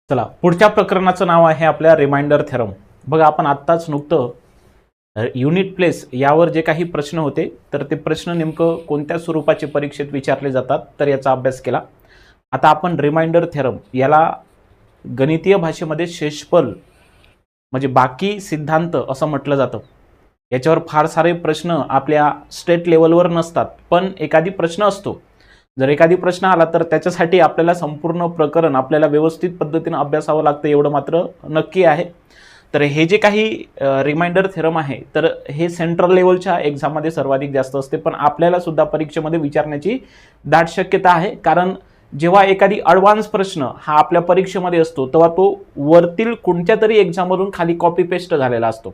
चला पुढच्या प्रकरणाचं नाव आहे आपल्या रिमाइंडर थेरम। बघा आपण आत्ताच नुकतं युनिट प्लेस यावर जे काही प्रश्न होते तर ते प्रश्न नेमकं कोणत्या स्वरूपाचे परीक्षेत विचारले जातात तर याचा अभ्यास केला। आता आपण रिमाइंडर थेरम याला गणितीय भाषेमध्ये शेषफल म्हणजे बाकी सिद्धांत असं म्हटलं जातं। याच्यावर फार सारे प्रश्न आपल्या स्टेट लेवलवर नसतात, पण एखादी प्रश्न असतो। जर एखादी प्रश्न आला तर त्याच्यासाठी आपल्याला संपूर्ण प्रकरण आपल्याला व्यवस्थित पद्धतीने अभ्यासावं लागतं, एवढं मात्र नक्की आहे। तर हे जे काही रिमाइंडर थेरम आहे तर हे सेंट्रल लेवलच्या एक्झाममध्ये सर्वाधिक जास्त असते, पण आपल्याला सुद्धा परीक्षेमध्ये विचारण्याची दाट शक्यता आहे। कारण जेव्हा एखादी ॲडव्हान्स प्रश्न हा आपल्या परीक्षेमध्ये असतो तेव्हा तो वरतील कोणत्या तरी एक्झाममधून खाली कॉपी पेस्ट झालेला असतो।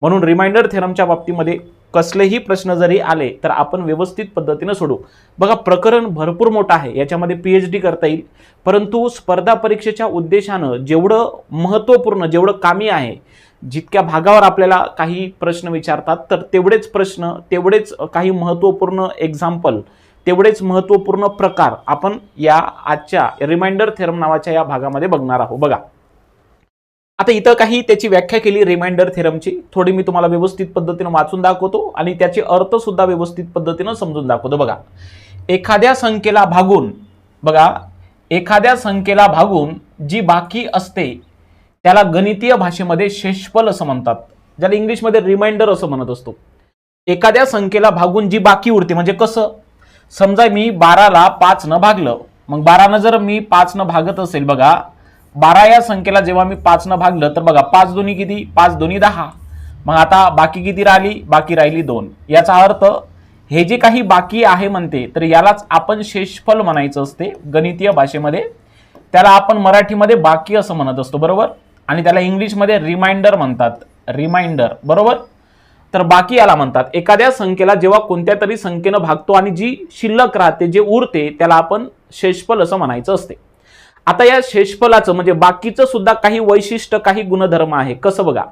म्हणून रिमाइंडर थेरमच्या बाबतीमध्ये कसलेही प्रश्न जरी आले तर आपण व्यवस्थित पद्धतीने सोडू। बघा प्रकरण भरपूर मोठं आहे, याच्यामध्ये पीएचडी करता येईल, परंतु स्पर्धा परीक्षेच्या उद्देशानं जेवढं महत्त्वपूर्ण जेवढं कामी आहे, जितक्या भागावर आपल्याला काही प्रश्न विचारतात तर तेवढेच प्रश्न तेवढेच काही महत्त्वपूर्ण एक्झाम्पल तेवढेच महत्त्वपूर्ण प्रकार आपण या आजच्या रिमाइंडर थेरम नावाच्या या भागामध्ये बघणार आहोत। बघा आता इथं काही त्याची व्याख्या केली रिमाइंडर थेरमची, थोडी मी तुम्हाला व्यवस्थित पद्धतीने वाचून दाखवतो आणि त्याचे अर्थ सुद्धा व्यवस्थित पद्धतीने समजून दाखवतो। बघा एखाद्या संख्येला भागून जी बाकी असते त्याला गणितीय भाषेमध्ये शेषफल असं म्हणतात, ज्याला इंग्लिशमध्ये रिमाइंडर असं म्हणत असतो। एखाद्या संख्येला भागून जी बाकी उरते म्हणजे कसं, समजा मी 12ला 5 न भागलं, मग 12 जर मी 5 न भागत असेल, बघा 12 या संख्येला जेव्हा मी 5 न भागलं तर बघा 5 दोन्ही किती, 5 दोन्ही 10, मग आता बाकी किती राहिली, बाकी राहिली 2। याचा अर्थ हे जे काही बाकी आहे म्हणते तर यालाच आपण शेषफल म्हणायचं असते गणितीय भाषेमध्ये, त्याला आपण मराठीमध्ये बाकी असं म्हणत असतो, बरोबर, आणि त्याला इंग्लिशमध्ये रिमाइंडर म्हणतात, रिमाइंडर, बरोबर। तर बाकी याला म्हणतात। एखाद्या संख्येला जेव्हा कोणत्या तरी संख्येनं भागतो आणि जी शिल्लक राहते जे उरते त्याला आपण शेषफल असं म्हणायचं असते। आता या शेषफलाचं म्हणजे बाकीचं सुद्धा काही वैशिष्ट्य काही गुणधर्म आहे, कसं बघा।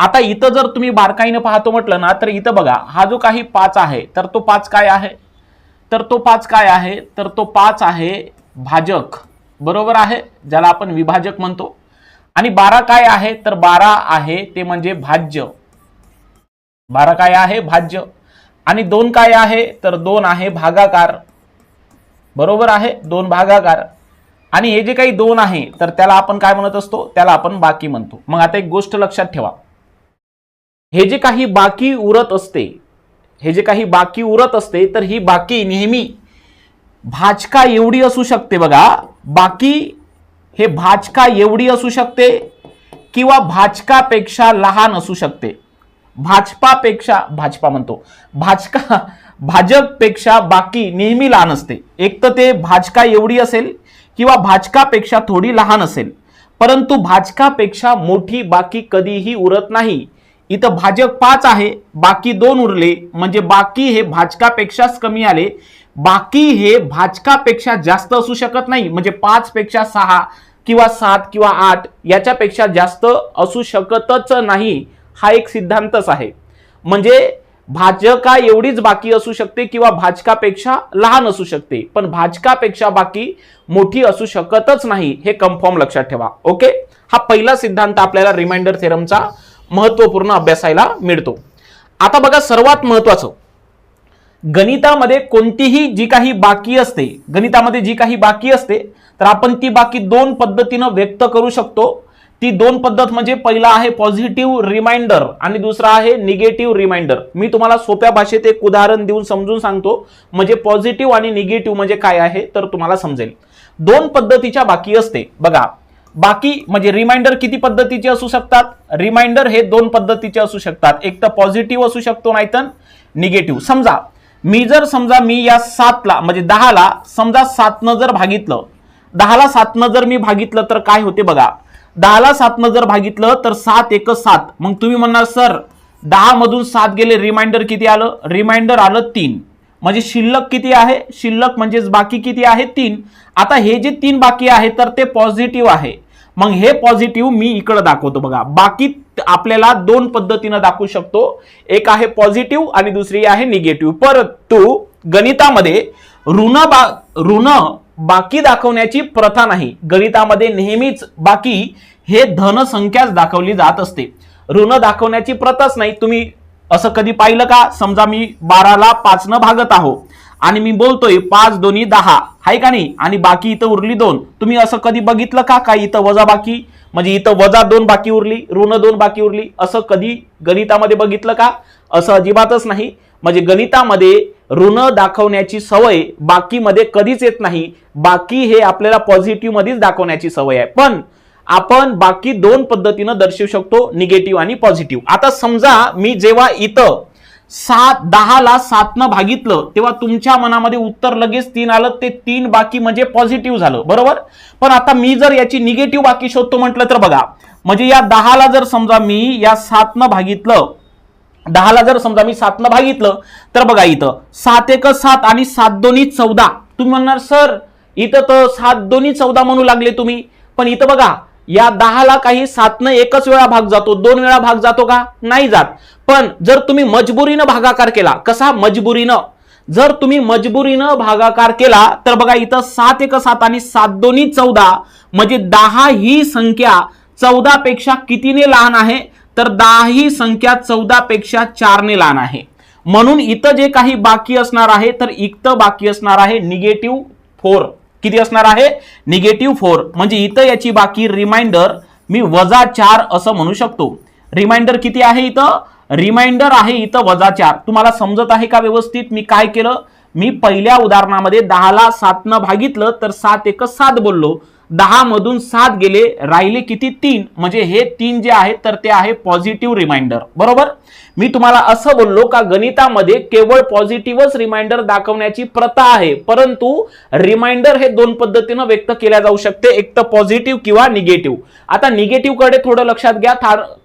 आता इथं जर तुम्ही बारकाईने पाहतो म्हटलं ना तर इथं बघा हा जो काही 5 आहे तर तो 5 काय आहे, तर तो 5 काय आहे, तर तो 5 आहे भाजक, बरोबर आहे, ज्याला आपण विभाजक म्हणतो। आणि 12 काय आहे, तर 12 आहे ते म्हणजे भाज्य, 12 काय आहे भाज्य। आणि 2 काय आहे, तर 2 आहे भागाकार, बरोबर आहे, 2 भागाकार। आणि हे जे काही 2 आहे तर त्याला आपण काय म्हणत असतो, त्याला आपण बाकी म्हणतो। मग आता एक गोष्ट लक्षात ठेवा, हे जे काही बाकी उरत असते तर ही बाकी नेहमी भाजका एवढी असू शकते। बघा बाकी हे भाजका एवढी असू शकते किंवा भाजकापेक्षा लहान असू शकते। भाजकपेक्षा बाकी नेहमी लहान असते, एक तर ते भाजका एवढी असेल किंवा भाजकापेक्षा थोडी लहान असेल, परंतु भाजकापेक्षा मोठी बाकी कधीही उरत नाही। इथं भाजक 5 आहे, बाकी 2 उरले म्हणजे बाकी हे भाजकापेक्षाच कमी आले, बाकी हे भाजकापेक्षा जास्त असू शकत नाही, म्हणजे 5 पेक्षा 6 किंवा 7 किंवा 8 याच्यापेक्षा जास्त असू शकतच नाही, हा एक सिद्धांतच आहे। म्हणजे भाजका एवढीच बाकी असू शकते किंवा भाजकापेक्षा लहान असू शकते, पण भाजकापेक्षा बाकी मोठी असू शकतच नाही, हे कन्फर्म लक्षात ठेवा। ओके, हा पहिला सिद्धांत आपल्याला रिमाइंडर थेरमचा महत्त्वपूर्ण अभ्यासायला मिळतो। आता बघा सर्वात महत्त्वाचं, गणितामध्ये कोणतीही जी काही बाकी असते तर आपण ती बाकी 2 पद्धतीने व्यक्त करू शकतो। ती 2 पद्धत म्हणजे पहिला आहे पॉझिटिव्ह रिमाइंडर आणि दुसरा आहे निगेटिव्ह रिमाइंडर। मी तुम्हाला सोप्या भाषेत एक उदाहरण देऊन समजून सांगतो, म्हणजे पॉझिटिव्ह आणि निगेटिव्ह म्हणजे काय आहे तर तुम्हाला समजेल। 2 पद्धतीच्या बाकी असते। बघा बाकी म्हणजे रिमाइंडर किती पद्धतीचे असू शकतात, रिमाइंडर हे 2 पद्धतीचे असू शकतात, एक तर पॉझिटिव्ह असू शकतो नाहीतर निगेटिव्ह। समजा मी या 7ला म्हणजे 10ला समजा 7 न जर भागितलं, 10ला 7 न जर मी भागितलं तर काय होते, बघा 10ला 7 न जर भागितलं तर 7 एक 7, मग तुम्ही म्हणणार सर 10 मधून 7 गेले, रिमाइंडर किती आलं, रिमाइंडर आलं 3, म्हणजे शिल्लक किती आहे, शिल्लक म्हणजेच बाकी किती आहे 3। आता हे जे 3 बाकी आहे तर ते पॉझिटिव्ह आहे, मग हे पॉझिटिव्ह मी इकडे दाखवतो। बघा बाकी आपल्याला 2 पद्धतीने दाखवू शकतो, एक आहे पॉझिटिव्ह आणि दुसरी आहे निगेटिव्ह। परंतु गणितामध्ये ऋण बाकी दाखवण्याची प्रथा नाही. गणितामध्ये नेहमीच बाकी हे धन संख्याच दाखवली जात असते, ऋण दाखवण्याची प्रथाच नाही. तुम्ही असं कधी पाहिलं का? समजा मी 12ला 5 न भागत आहो आणि मी बोलतोय 5 दोन्ही 10 आहे का नाही, आणि बाकी इथं उरली 2. तुम्ही असं कधी बघितलं का? काय इथं वजा बाकी, म्हणजे इथं वजा 2 बाकी उरली, ऋण 2 बाकी उरली, असं कधी गणितामध्ये बघितलं का? असं अजिबातच नाही. म्हणजे गणितामध्ये ऋण दाखवण्याची सवय बाकीमध्ये कधीच येत नाही. बाकी हे आपल्याला पॉझिटिव्ह मध्येच दाखवण्याची सवय आहे. पण आपण बाकी 2 पद्धतीनं दर्शवू शकतो, निगेटिव्ह आणि पॉझिटिव्ह. आता समजा मी जेव्हा इथं 10ला 7 न भागितलं तेव्हा तुमच्या मनामध्ये उत्तर लगेच 3 आलं. ते 3 बाकी म्हणजे पॉझिटिव्ह झालं, बरोबर. पण आता मी जर याची निगेटिव्ह बाकी शोधतो म्हटलं तर बघा, म्हणजे या 10ला जर समजा मी या 7 न भागितलं, 10ला जर समजा मी 7 न भागितलं तर बघा इथं 7 1 7 आणि 7 2 14. तुम्ही म्हणणार सर इथं तर 7 2 14 म्हणू लागले तुम्ही, पण इथं बघा या 10ला काही 7 न एकच वेळा भाग जातो, 2 वेळा भाग जातो का? नाही जात. पण जर तुम्ही मजबुरीनं भागाकार केला, कसा? मजबुरीनं. जर तुम्ही मजबुरीनं भागाकार केला तर बघा इथं 7 1 7 आणि 7 2 14, म्हणजे 10 ही संख्या 14 पेक्षा कितीने लहान आहे? तर 10 ही संख्या 14 पेक्षा 4 ने लहान आहे. म्हणून इथं जे काही बाकी असणार आहे तर इथं बाकी असणार आहे निगेटिव्ह 4. किती असणार आहे? निगेटिव्ह 4. म्हणजे इथं याची बाकी रिमाइंडर मी -4 असं म्हणू शकतो. रिमाइंडर किती आहे इथं? रिमाइंडर आहे इथं -4. तुम्हाला समजत आहे का व्यवस्थित? मी काय केलं? मी पहिल्या उदाहरणामध्ये 10ला 7 न भागितलं तर 7 1 7 बोललो, 10 मधून 7 गेले, राहिले किती? 3. म्हणजे हे 3 जे आहे तर ते आहे पॉझिटिव्ह रिमाइंडर, बरोबर. मी तुम्हाला असं बोललो का गणितामध्ये केवळ पॉझिटिव्हच रिमाइंडर दाखवण्याची प्रथा आहे, परंतु रिमाइंडर हे 2 पद्धतीनं व्यक्त केल्या जाऊ शकते, एक तर पॉझिटिव्ह किंवा निगेटिव्ह. आता निगेटिव्ह कडे थोडं लक्षात घ्या,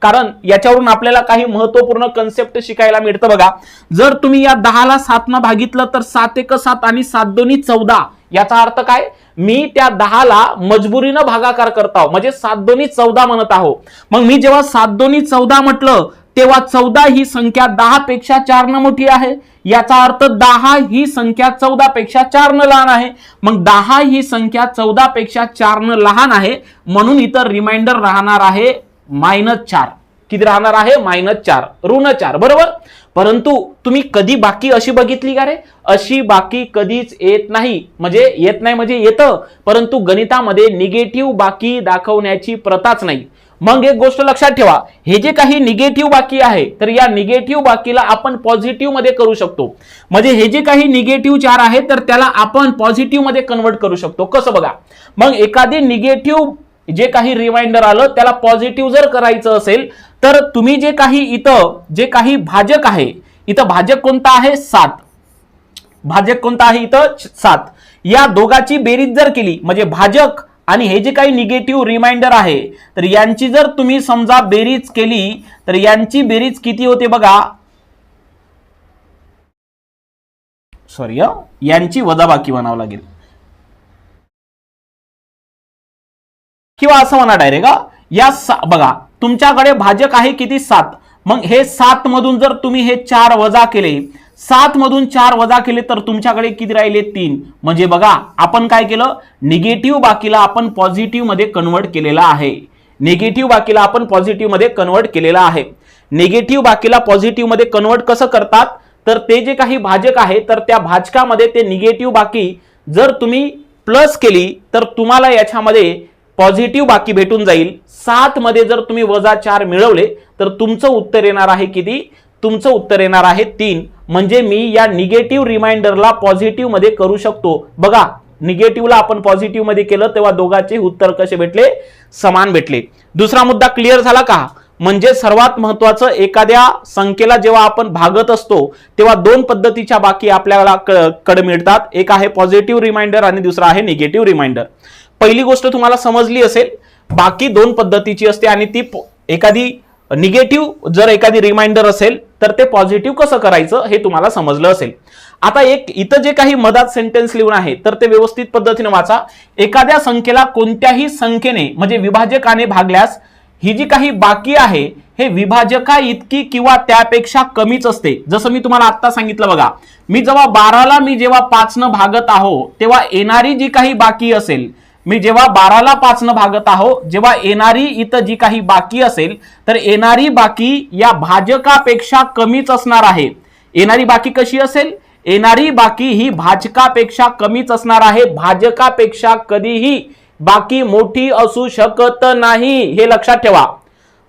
कारण याच्यावरून आपल्याला काही महत्वपूर्ण कन्सेप्ट शिकायला मिळतं. बघा, जर तुम्ही या 10ला 7 न भागितलं तर 7 1 7 आणि 7 2 14. याचा अर्थ काय? मी त्या 10ला मजबुरीनं भागाकार करतो, म्हणजे 7 2 14 म्हणत आहो. मग मी जेव्हा 7 2 14 म्हटलं तेव्हा 14 ही संख्या 10 पेक्षा 4 न मोठी आहे. याचा अर्थ 10 ही संख्या 14 पेक्षा 4 न लहान आहे. मग 10 ही संख्या 14 पेक्षा 4 न लहान आहे, म्हणून इथं रिमाइंडर राहणार आहे -4. किती राहणार आहे? -4, ऋण 4, बरोबर. परंतु तुम्ही कधी बाकी अशी बघितली का रे? अशी बाकी कधीच येत नाही. म्हणजे येत नाही म्हणजे येतं, परंतु गणितामध्ये निगेटिव्ह बाकी दाखवण्याची प्रथाच नाही. मग एक गोष्ट लक्षात ठेवा, हे जे काही निगेटिव्ह बाकी आहे तर या निगेटिव्ह बाकीला आपण पॉझिटिव्ह मध्ये करू शकतो. म्हणजे हे जे काही निगेटिव्ह 4 आहे तर त्याला आपण पॉझिटिव्ह मध्ये कन्वर्ट करू शकतो. कसं बघा, मग एखादी निगेटिव्ह जे काही रिमाइंडर आलं त्याला पॉझिटिव्ह जर करायचं असेल तर तुम्ही जे काही इथं जे काही भाजक आहे, इथं भाजक कोणता आहे? 7. भाजक कोणता आहे इथं? 7. या दोघाची बेरीज जर केली, म्हणजे भाजक आणि हे जे काही निगेटिव्ह रिमाइंडर आहे तर यांची जर तुम्ही समजा बेरीज केली तर यांची बेरीज किती होते बघा, सॉरी यांची वजाबाकी म्हणावं लागेल, किंवा असं म्हणा डायरेक्ट, या बघा तुमच्याकडे भाजक आहे किती? 7. मग हे 7 मधून जर तुम्ही हे 4 वजा केले, 7 मधून 4 वजा केले तर तुमच्याकडे किती राहिले? 3. म्हणजे बघा आपण काय केलं? निगेटिव्ह बाकीला आपण पॉझिटिव्ह मध्ये कन्वर्ट केलेला आहे. निगेटिव्ह बाकीला आपण पॉझिटिव्ह मध्ये कन्वर्ट केलेला आहे. निगेटिव्ह बाकीला पॉझिटिव्ह मध्ये कन्वर्ट कसं करतात? तर ते जे काही भाजक आहे तर त्या भाजकामध्ये ते निगेटिव्ह बाकी जर तुम्ही प्लस केली तर तुम्हाला याच्यामध्ये पॉझिटिव्ह बाकी भेटून जाईल. 7 मध्ये जर तुम्ही -4 मिळवले तर तुमचं उत्तर येणार आहे किती? तुमचं उत्तर येणार आहे 3. म्हणजे मी या निगेटिव्ह रिमाइंडरला पॉझिटिव्ह मध्ये करू शकतो. बघा, निगेटिव्हला आपण पॉझिटिव्ह मध्ये केलं तेव्हा दोघांचे उत्तर कसे भेटले? समान भेटले. दुसरा मुद्दा क्लिअर झाला का? म्हणजे सर्वात महत्वाचं, एखाद्या संख्येला जेव्हा आपण भागत असतो तेव्हा 2 पद्धतीच्या बाकी आपल्याला कडे मिळतात. एक आहे पॉझिटिव्ह रिमाइंडर आणि दुसरा आहे निगेटिव्ह रिमाइंडर. पहिली गोष्ट तुम्हाला समजली असेल, बाकी 2 पद्धतीची असते आणि ती एखादी निगेटिव्ह जर एखादी रिमाइंडर असेल तर ते पॉझिटिव्ह कसं करायचं हे तुम्हाला समजलं असेल. आता एक इथं जे काही मधात सेंटेन्स लिहून आहे तर ते व्यवस्थित पद्धतीने वाचा. एखाद्या संख्येला कोणत्याही संख्येने म्हणजे विभाजकाने भागल्यास ही जी काही बाकी आहे हे विभाजका इतकी किंवा त्यापेक्षा कमीच असते. जसं मी तुम्हाला आता सांगितलं बघा, मी जेव्हा 12ला मी जेव्हा 5 न भागत आहो तेव्हा येणारी जी काही बाकी असेल, मी जेव्हा 12ला 5 न भागत आहो जेव्हा येणारी इथं जी काही बाकी असेल तर येणारी बाकी या भाजकापेक्षा कमीच असणार आहे. येणारी बाकी कशी असेल? येणारी बाकी ही भाजकापेक्षा कमीच असणार आहे. भाजकापेक्षा कधीही बाकी मोठी असू शकत नाही, हे लक्षात ठेवा.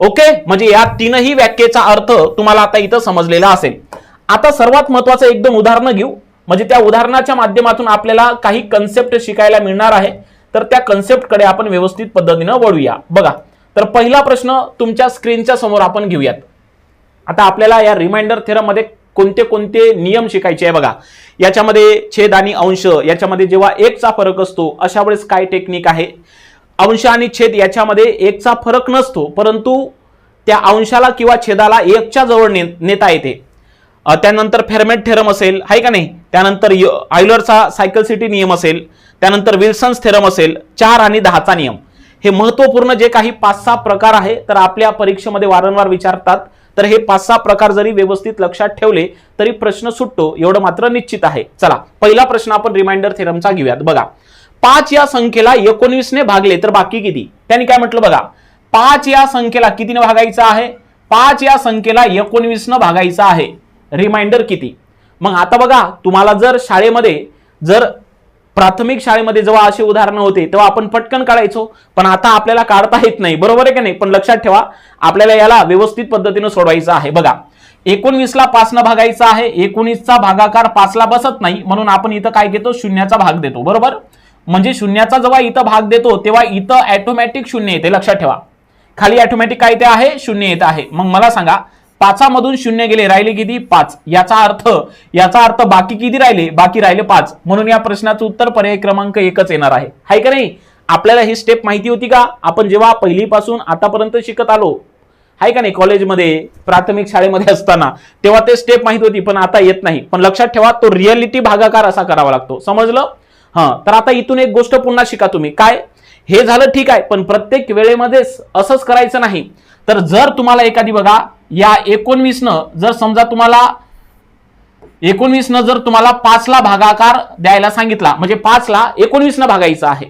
ओके, म्हणजे या तीनही व्याख्येचा अर्थ तुम्हाला आता इथं समजलेला असेल. आता सर्वात महत्वाचं एक दोन उदाहरणं घेऊ, म्हणजे त्या उदाहरणाच्या माध्यमातून आपल्याला काही कन्सेप्ट शिकायला मिळणार आहे. तर त्या कन्सेप्टकडे आपण व्यवस्थित पद्धतीनं वळूया. बघा, तर पहिला प्रश्न तुमच्या स्क्रीनच्या समोर आपण घेऊयात. आता आपल्याला या रिमाइंडर थेरम मध्ये कोणते कोणते नियम शिकायचे आहे बघा. याच्यामध्ये छेद आणि अंश, याच्यामध्ये जेव्हा एकचा फरक असतो अशा वेळेस काय टेक्निक आहे. अंश आणि छेद याच्यामध्ये एकचा फरक नसतो, परंतु त्या अंशाला किंवा छेदाला एकच्या जवळ नेता येते. त्यानंतर फेरमेट थेरम असेल, आहे का नाही. त्यानंतर ऑयलरचा सायकल नियम असेल, त्यानंतर विल्सन्स थेरम असेल, 4 आणि 10चा नियम. हे महत्वपूर्ण जे काही 5-6 प्रकार आहे तर आपल्या परीक्षेमध्ये वारंवार विचारतात. तर हे 5-6 प्रकार जरी व्यवस्थित लक्षात ठेवले तरी प्रश्न सुटतो, एवढं मात्र निश्चित आहे. चला, पहिला प्रश्न आपण रिमाइंडर थेरमचा घेऊयात. बघा, 5 या संख्येला 19 ने भागले तर बाकी किती? त्यांनी काय म्हटलं बघा, 5 या संख्येला कितीने भागायचं आहे? 5 या संख्येला 19 न भागायचं आहे. रिमाइंडर किती? मग आता बघा, तुम्हाला जर शाळेमध्ये, जर प्राथमिक शाळेमध्ये जेव्हा असे उदाहरणं होते तेव्हा आपण पटकन काढायचो, पण आता आपल्याला काढता येत नाही, बरोबर आहे की नाही. पण लक्षात ठेवा, आपल्याला याला व्यवस्थित पद्धतीने सोडवायचं आहे. बघा, 19ला 5 न भागायचं आहे. 19चा भागाकार 5ला बसत नाही, म्हणून आपण इथं काय घेतो? शून्याचा भाग देतो, बरोबर. म्हणजे शून्याचा जेव्हा इथं भाग देतो तेव्हा इथं ऑटोमॅटिक शून्य येते. लक्षात ठेवा, खाली ऑटोमॅटिक काय येते आहे? शून्य येत आहे. मग मला सांगा, 5 मधून शून्य गेले, राहिले किती? 5. याचा अर्थ बाकी किती राहिले? बाकी राहिले 5. म्हणून या प्रश्नाचं उत्तर पर्याय क्रमांक 1च येणार आहे. हाय का नाही? आपल्याला ही स्टेप माहिती होती का? आपण जेव्हा पहिलीपासून आतापर्यंत शिकत आलो, हाय का नाही, कॉलेजमध्ये, प्राथमिक शाळेमध्ये असताना, तेव्हा ते स्टेप माहिती होती, पण आता येत नाही. पण लक्षात ठेवा, तो रिअलिटी भागाकार असा करावा लागतो. समजलं? तर आता इथून एक गोष्ट पुन्हा शिका तुम्ही. काय? हे झालं ठीक आहे, पण प्रत्येक वेळेमध्ये असंच करायचं नाही. तर जर तुम्हाला एखादी, बघा, या 19 न जर समजा तुम्हाला 19 न जर तुम्हाला 5ला भागाकार द्यायला सांगितला, म्हणजे 5ला 19 न भागायचं आहे.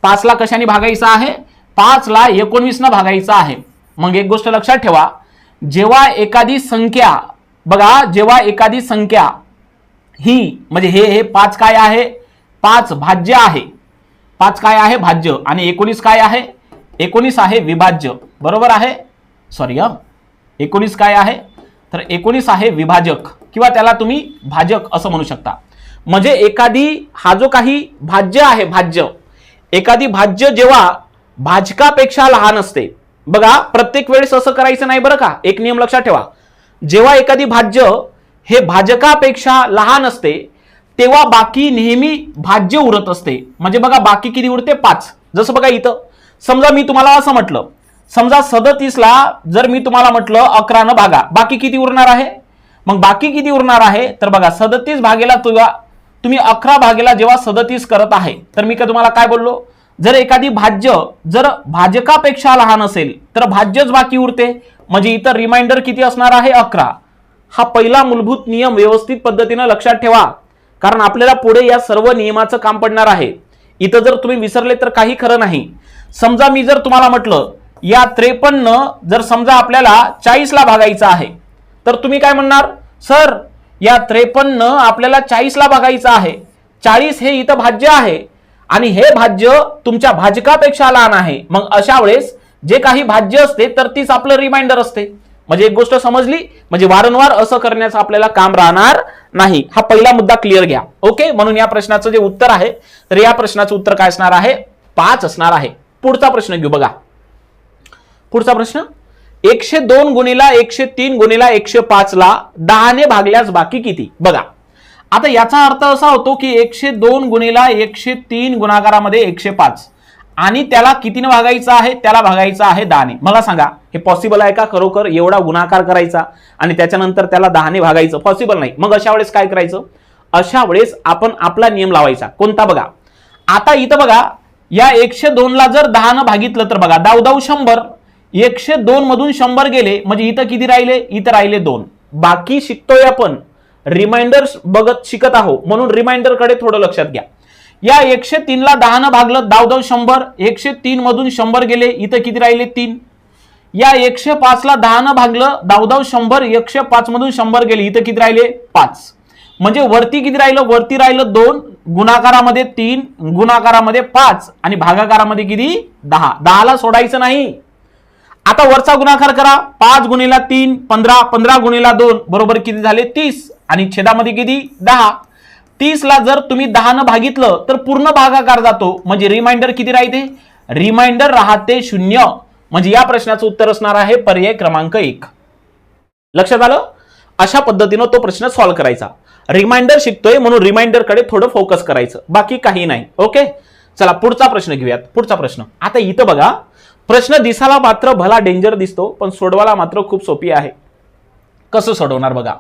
5ला कशाने भागायचं आहे? 5ला 19 न भागायचं आहे. मग एक गोष्ट लक्षात ठेवा, जेव्हा एखादी संख्या, बघा, जेव्हा एखादी संख्या ही, म्हणजे हे 5 काय आहे? 5 भाज्य आहे. 5 काय आहे? भाज्य. आणि 19 काय आहे? 19 आहे विभाज्य, बरोबर आहे. सॉरी, 19 काय आहे? तर 19 आहे विभाजक, किंवा त्याला तुम्ही भाजक असं म्हणू शकता. म्हणजे एखादी, हा जो काही भाज्य आहे, भाज्य, एखादी भाज्य जेव्हा भाजकापेक्षा लहान असते, बघा, प्रत्येक वेळेस असं करायचं नाही बरं का. एक नियम लक्षात ठेवा, जेव्हा एखादी भाज्य हे भाजकापेक्षा लहान असते तेव्हा बाकी नेहमी भाज्य उरत असते. म्हणजे बघा, बाकी किती उरते? 5. जसं बघा इथं, समजा मी तुम्हाला असं म्हटलं, समजा 37ला जर मी तुम्हाला म्हटलं 11 न भागा, बाकी किती उरणार आहे? मग बाकी किती उरणार आहे? तर बघा, 37 भागेला तुम्ही 11 भागेला जेव्हा 37 करत आहे, तर मी का तुम्हाला काय बोललो? जर एखादी भाज्य जर भाजकापेक्षा लहान असेल तर भाज्यच बाकी उरते. म्हणजे इथं रिमाइंडर किती असणार आहे? 11. हा पहिला मूलभूत नियम व्यवस्थित पद्धतीने लक्षात ठेवा, कारण आपल्याला पुढे या सर्व नियमाचं काम पडणार आहे. इथं जर तुम्ही विसरले तर काही खरं नाही. समजा मी जर तुम्हाला म्हटलं या 53 जर समजा आपल्याला 40ला भागायचं आहे, तर तुम्ही काय म्हणणार? सर, या 53 आपल्याला 40ला भागायचं आहे. 40 हे इथं भाज्य आहे आणि हे भाज्य तुमच्या भाजकापेक्षा लहान आहे. मग अशा वेळेस जे काही भाज्य असते तर तीच आपलं रिमाइंडर असते. म्हणजे एक गोष्ट समजली, म्हणजे वारंवार असं करण्याचं आपल्याला काम राहणार नाही. हा पहिला मुद्दा क्लिअर घ्या. ओके, म्हणून या प्रश्नाचं जे उत्तर आहे, तर या प्रश्नाचं उत्तर काय असणार आहे? 5 असणार आहे. पुढचा प्रश्न घेऊ. बघा, पुढचा प्रश्न, 102 गुणिला 103 गुणिला 105 ला 10 ने भागल्यास बाकी किती? बघा, आता याचा अर्थ असा होतो की 102 गुणिला 103 गुणाकारामध्ये 105 आणि त्याला कितीने भागायचं आहे? त्याला भागायचं आहे 10 ने. मला सांगा, हे पॉसिबल आहे का खरोखर एवढा गुणाकार करायचा आणि त्याच्यानंतर त्याला 10 ने भागायचं? पॉसिबल नाही. मग अशा वेळेस काय करायचं? अशा वेळेस आपण आपला नियम लावायचा. कोणता? बघा, आता इथं बघा, या 102 ला जर 10 न भागितलं तर बघा, 10 10 100, 102 मधून 100 गेले म्हणजे इथं किती राहिले, इथं राहिले 2. बाकी शिकतोय आपण, रिमाइंडर बघत शिकत आहोत म्हणून रिमाइंडर कडे थोडं लक्षात घ्या. या 103 ला 10 न भागलं, 10 100, 103 मधून 100 गेले, इथं किती राहिले 3. या 105 ला 10 न भागलं, 10 100, 105 मधून 100 गेले, इथं किती राहिले 5. म्हणजे वरती किती राहिलं, वरती राहिलं 2, गुणाकारामध्ये 3, गुणाकारामध्ये 5 आणि भागाकारामध्ये किती 10. 10 ला सोडायचं नाही. आता वरचा गुणाकार करा, 5 गुणिला 3 15, 15 गुणिला 2 बरोबर किती झाले 30 आणि छेदामध्ये किती 10. 30 ला जर तुम्ही 10 न भागितलं तर पूर्ण भागाकार जातो, म्हणजे रिमाइंडर किती राहते, रिमाइंडर राहते 0. म्हणजे या प्रश्नाचं उत्तर असणार आहे पर्याय क्रमांक 1. लक्षात आलं. अशा पद्धतीनं तो प्रश्न सॉल्व्ह करायचा. रिमाइंडर शिकतोय म्हणून रिमाइंडर कडे थोडं फोकस करायचं, बाकी काही नाही. ओके, चला पुढचा प्रश्न घेऊयात. पुढचा प्रश्न आता इथं बघा, प्रश्न दिसायला मात्र भला डेंजर दिसतो पण सोडवायला मात्र खूप सोपी आहे. कसं सोडवणार बघा.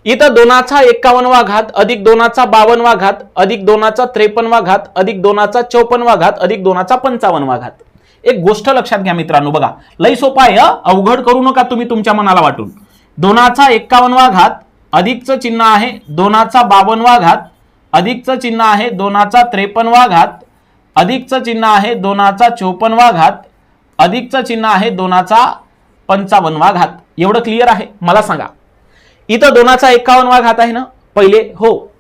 इथं 2चा 51वा घात अधिक 2चा 52वा घात अधिक 2चा 53वा घात अधिक 2चा 54वा घात अधिक 2चा 55वा घात. एक गोष्ट लक्षात घ्या मित्रांनो, बघा लई सोपा आहे, अवघड करू नका तुम्ही तुमच्या मनाला वाटून. 2चा 51वा घात अधिकचं चिन्ह आहे 2चा 52वा घात अधिकचं चिन्ह आहे 2चा 53वा घात अधिकचं चिन्ह आहे 2चा 54वा घात अधिकचं चिन्ह आहे 2चा 55वा घात. एवढं क्लिअर आहे. मला सांगा, इथं 2चा 51वा घात आहे ना पहिले, हो.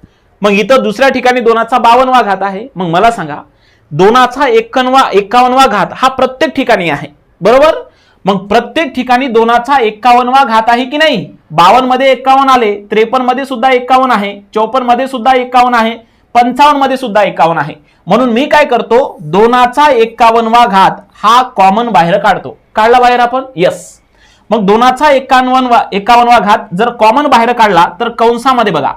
मग इथं दुसऱ्या ठिकाणी 2चा 52वा घात आहे. मग मला सांगा 2चा 51वा घात हा प्रत्येक ठिकाणी आहे, बरोबर. मग प्रत्येक ठिकाणी 2चा 51वा घात आहे की नाही. 52 मध्ये 51 आले, 53 मध्ये सुद्धा 51 आहे, 54 मध्ये सुद्धा 51 आहे, 55 मध्ये सुद्धा 51 आहे. म्हणून मी काय करतो, 2चा 51वा घात हा कॉमन बाहेर काढतो. काढला बाहेर आपण, यस. मग 2चा 51वा घात जर कॉमन बाहेर काढला तर कंसामध्ये बघा,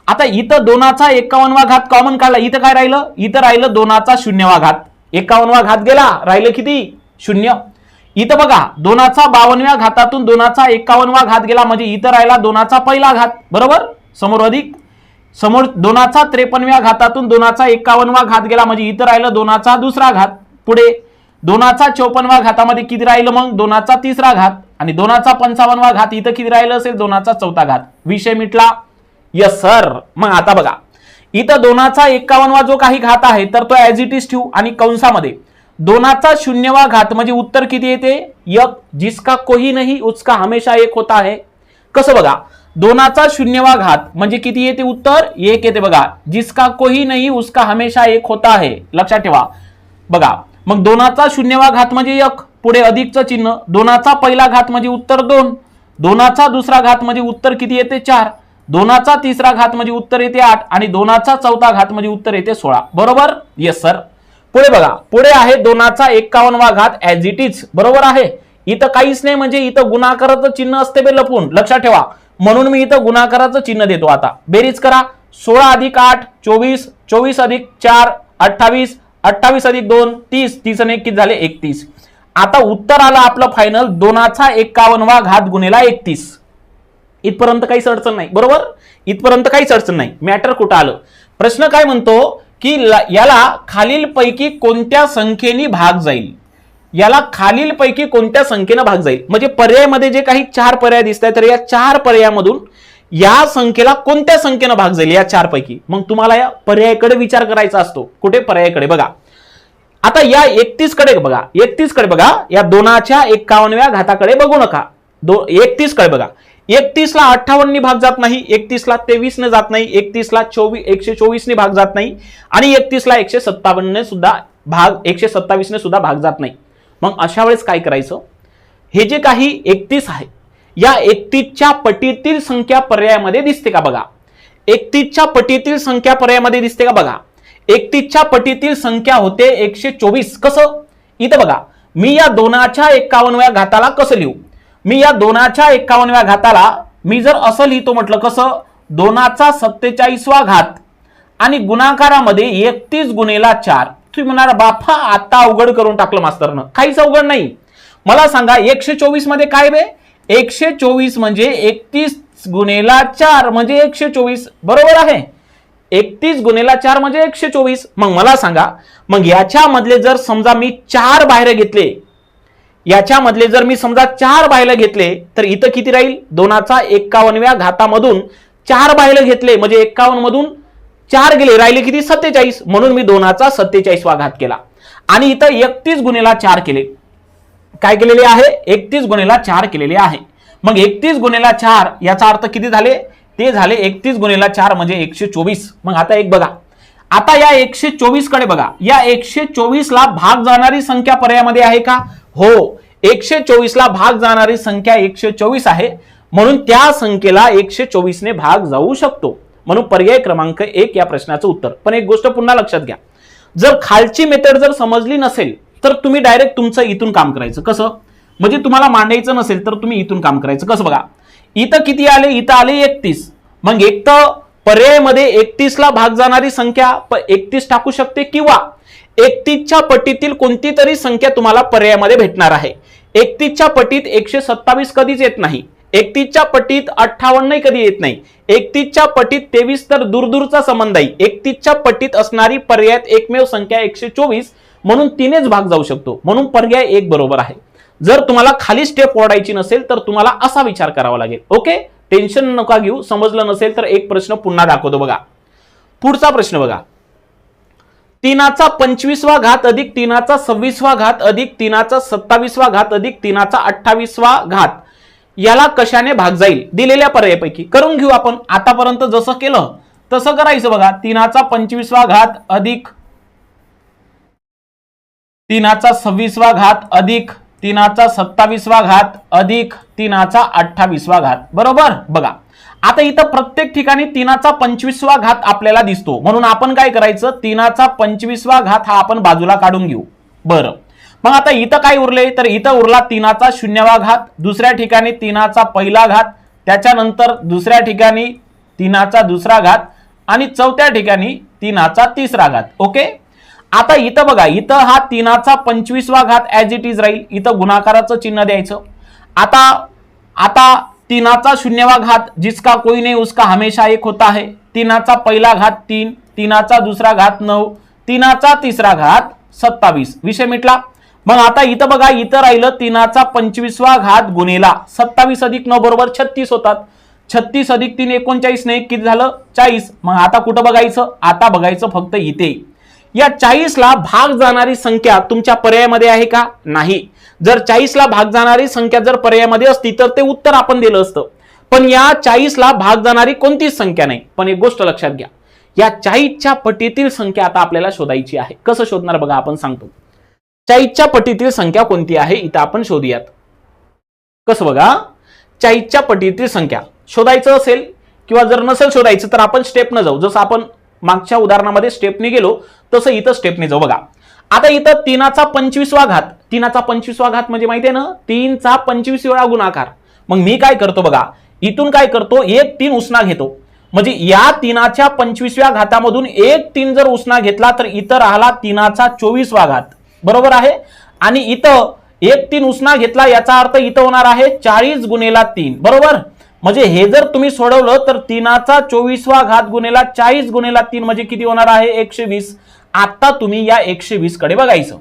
आता इथं 2चा 51वा घात कॉमन काढला, इथं काय राहिलं, इथं राहिलं 2चा 0वा घात. 51वा घात गेला, राहिलं किती 0. इथं बघा 2चा 52व्या घातातून 2चा 51वा घात गेला म्हणजे इथं राहिला 2चा पहिला घात, बरोबर. समोर अधिक, समोर 2चा 53व्या घातातून 2चा 51वा घात गेला म्हणजे इथं राहिलं 2चा दुसरा घात. पुढे 2चा 54व्या घातामध्ये किती राहिलं, मग 2चा तिसरा घात आणि 2चा 55वा घात इथं किती राहिलं असेल, 2चा चौथा घात. विषय मिटला, यस सर. मग आता बघा इथं 2चा 51वा जो काही घात आहे तर तो ऍज इट इज ठेवू आणि कंसामध्ये 2चा 0वा घात म्हणजे उत्तर किती येते 1. जिसका कोई नहीं उसका हमेशा 1 होता है. कसं बघा, 2चा 0वा घात म्हणजे किती येते उत्तर 1 येते बघा. जिसका कोई नहीं उसका हमेशा 1 होता है, लक्षात ठेवा. बघा मग 2चा 0वा घात म्हणजे 1, पुढे अधिकचं चिन्ह, 2चा पहिला घात म्हणजे उत्तर 2, 2चा दुसरा घात म्हणजे उत्तर किती येते 4, 2चा तिसरा घात म्हणजे उत्तर येते 8 आणि 2चा चौथा घात म्हणजे उत्तर येते 16, बरोबर. Yes sir. पुढे बघा, पुढे आहे 2चा 51वा घात ऍज इट इज, बरोबर आहे. इथं काहीच नाही म्हणजे इथं गुणाकाराचं चिन्ह असते बे लपून, लक्षात ठेवा. म्हणून मी इथं गुणाकाराचं चिन्ह देतो. आता बेरीज करा, 16 अधिक 8 24, 24 अधिक 4 28, 28 अधिक 2 30, 30 आणि 1 किती झाले 31. आता उत्तर आलं आपलं फायनल 2चा 51वा घात गुणिला 31. इथपर्यंत काहीच अडचण नाही, बरोबर. इथपर्यंत काहीच अडचण नाही. मॅटर कुठं आलं, प्रश्न काय म्हणतो की याला खालीलपैकी कोणत्या संख्येने भाग जाईल, याला खालीलपैकी कोणत्या संख्येने भाग जाईल. म्हणजे पर्यायामध्ये जे काही 4 पर्याय दिसत आहेत तर या 4 पर्यायामधून या संख्येला कोणत्या संख्येने भाग जाईल या 4 पैकी. मग तुम्हाला या पर्यायाकडे विचार करायचा असतो. कुठे पर्यायाकडे बघा. आता या 31 कडे बघा, 31 कडे बघा, या 2च्या 51व्या घाताकडे बघू नका. 31 कडे बघा, 31 ला 58 ने भाग जात नाही, 31 ला 23 ने जात नाही, 31 ला 124 ने भाग जात नाही आणि 31 ला 157 ने सुद्धा भाग 127 ने सुद्धा भाग जात नाही. मग अशा वेळेस काय करायचं, हे जे काही 31 आहे या 31च्या पटीतील संख्या पर्यायामध्ये दिसते का बघा. 31च्या पटीतील संख्या पर्यायामध्ये दिसते का बघा. 31च्या पटीतील संख्या होते 124. कसं, इथं बघा मी या 2च्या 51व्या घाताला कसं लिहू, मी या 2च्या 51व्या घाताला मी जर असं लिहितो म्हटलं कसं, 2चा 47वा घात आणि गुणाकारामध्ये 31 गुणिला 4. तुम्ही म्हणाल बापा आता अवघड करून टाकलं मास्तरनं. काहीच अवघड नाही. मला सांगा 124 मध्ये काय बे, 124 म्हणजे 31 गुणिला 4 म्हणजे 124, बरोबर आहे. 31 गुणिला 4 म्हणजे 124. मग मला सांगा, मग याच्या मधले जर समजा मी 4 बाहेर घेतले, याच्यामधले जर मी समजा 4 बाहेर घेतले तर इथं किती राहील, 2चा 51व्या घातामधून 4 बाहेर घेतले म्हणजे 51 मधून 4 गेले, राहिले किती 47, म्हणून मी 2चा 47वा घात केला. आणि इथं 31 गुणिला 4 केले, काय केलेले आहे 31 गुणिला 4 केलेले आहे. मग 31 गुणिला 4 याचा अर्थ किती झाले, ते झाले 31 गुणिला 4 म्हणजे 124. मग आता एक बघा, आता या 124 कडे बघा, या 124 ला भाग जाणारी संख्या पर्यायामध्ये आहे का, हो 124 ला भाग जाणारी संख्या 124 आहे, म्हणून त्या संख्येला 124 ने भाग जाऊ शकतो, म्हणून पर्याय क्रमांक 1 या प्रश्नाचं उत्तर. पण एक गोष्ट पुन्हा लक्षात घ्या, जर खालची मेथड जर समजली नसेल तर तुम्ही डायरेक्ट तुमचं इथून काम करायचं. कसं म्हणजे तुम्हाला मांडायचं नसेल तर तुम्ही इथून काम करायचं. कसं बघा, इथं किती आले, इथं आले 31, मग एक तर पर्यायामध्ये 31 ला भाग जाणारी संख्या 31 टाकू शकते, किंवा 31च्या पटीतील कोणती तरी संख्या तुम्हाला पर्यायामध्ये भेटणार आहे. 31च्या पटीत 127 कधीच येत नाही, 31च्या पटीत 58 कधी येत नाही, 31च्या पटीत 23 तर दूरदूरचा संबंध आहे. 31च्या पटीत असणारी पर्यायात एकमेव संख्या 124, म्हणून 3नेच भाग जाऊ शकतो, म्हणून पर्याय 1 बरोबर आहे. जर तुम्हाला खाली स्टेप ओढायची नसेल तर तुम्हाला असा विचार करावा लागेल. ओके, टेन्शन नका घेऊ, समजलं नसेल तर एक प्रश्न पुन्हा दाखवतो बघा. पुढचा प्रश्न बघा, 3चा 25वा घात अधिक 3चा 26वा घात अधिक 3चा 27वा घात अधिक 3चा 28वा घात याला कशाने भाग जाईल, दिलेल्या पर्यायापैकी करून घेऊ आपण. आतापर्यंत जसं केलं तसं करायचं बघा. 3चा 25वा घात अधिक 3चा 26वा घात अधिक 3चा 27वा घात अधिक 3चा 28वा घात, बरोबर. बघा आता इथं प्रत्येक ठिकाणी 3चा 25वा घात आपल्याला दिसतो, म्हणून आपण काय करायचं, 3चा 25वा घात हा आपण बाजूला काढून घेऊ. बरं, मग आता इथं काय उरले, तर इथं उरला 3चा 0वा घात, दुसऱ्या ठिकाणी 3चा पहिला घात, त्याच्यानंतर दुसऱ्या ठिकाणी 3चा दुसरा घात आणि चौथ्या ठिकाणी 3चा तिसरा घात. ओके, आता इथं बघा, इथं हा 3चा 25वा घात ऍज इट इज राहील, इथं गुणाकाराचं चिन्ह द्यायचं. आता 3चा 0वा घात जिसका कोई नहीं उसका हमेशा 1 होता है, 3चा पहिला घात 3, 3चा दुसरा घात 9, 3चा तिसरा घात 27, विषय मिटला. मग आता इथं बघा, इथं राहिलं 3चा 25वा घात गुणिला 27 अधिक 9 बरोबर 36 होतात. 36 अधिक 3 39 नाही, किती झालं 40. मग आता कुठं बघायचं, आता बघायचं फक्त इथे. या 40 ला भाग जाणारी संख्या तुमच्या पर्यायामध्ये आहे का, नाही. जर 40 ला भाग जाणारी संख्या जर पर्यायामध्ये असती तर ते उत्तर आपण दिलं असतं, पण या 40 ला भाग जाणारी कोणतीच संख्या नाही. पण एक गोष्ट लक्षात घ्या, या 40च्या पटीतील संख्या आता आपल्याला शोधायची आहे. कसं शोधणार बघा, आपण सांगतो. 40च्या पटीतील संख्या कोणती आहे इथं आपण शोधूयात. कसं बघा, 40च्या पटीतील संख्या शोधायचं असेल किंवा जर नसेल शोधायचं तर आपण स्टेप न जाऊ, जसं आपण मागच्या उदाहरणामध्ये स्टेपने गेलो तसं इथं स्टेपने जाऊ. बघा आता इथं 3चा 25वा घात, 3चा 25वा घात म्हणजे माहिती आहे ना, 3चा 25 वेळा गुणाकार. मग मी काय करतो बघा, इथून काय करतो, एक 3 उसना घेतो, म्हणजे या 3च्या 25व्या घातामधून एक 3 जर उसना घेतला तर इथं राहिला 3चा 24वा घात, बरोबर आहे. आणि इथं एक 3 उसना घेतला, याचा अर्थ इथं होणार आहे 40 गुणिला 3, बरोबर. म्हणजे हे जर तुम्ही सोडवलं तर 3चा 24वा घात गुणिला 40 गुणिला 3 म्हणजे किती होणार आहे 120. आता तुम्ही या 120 कडे बघायचं.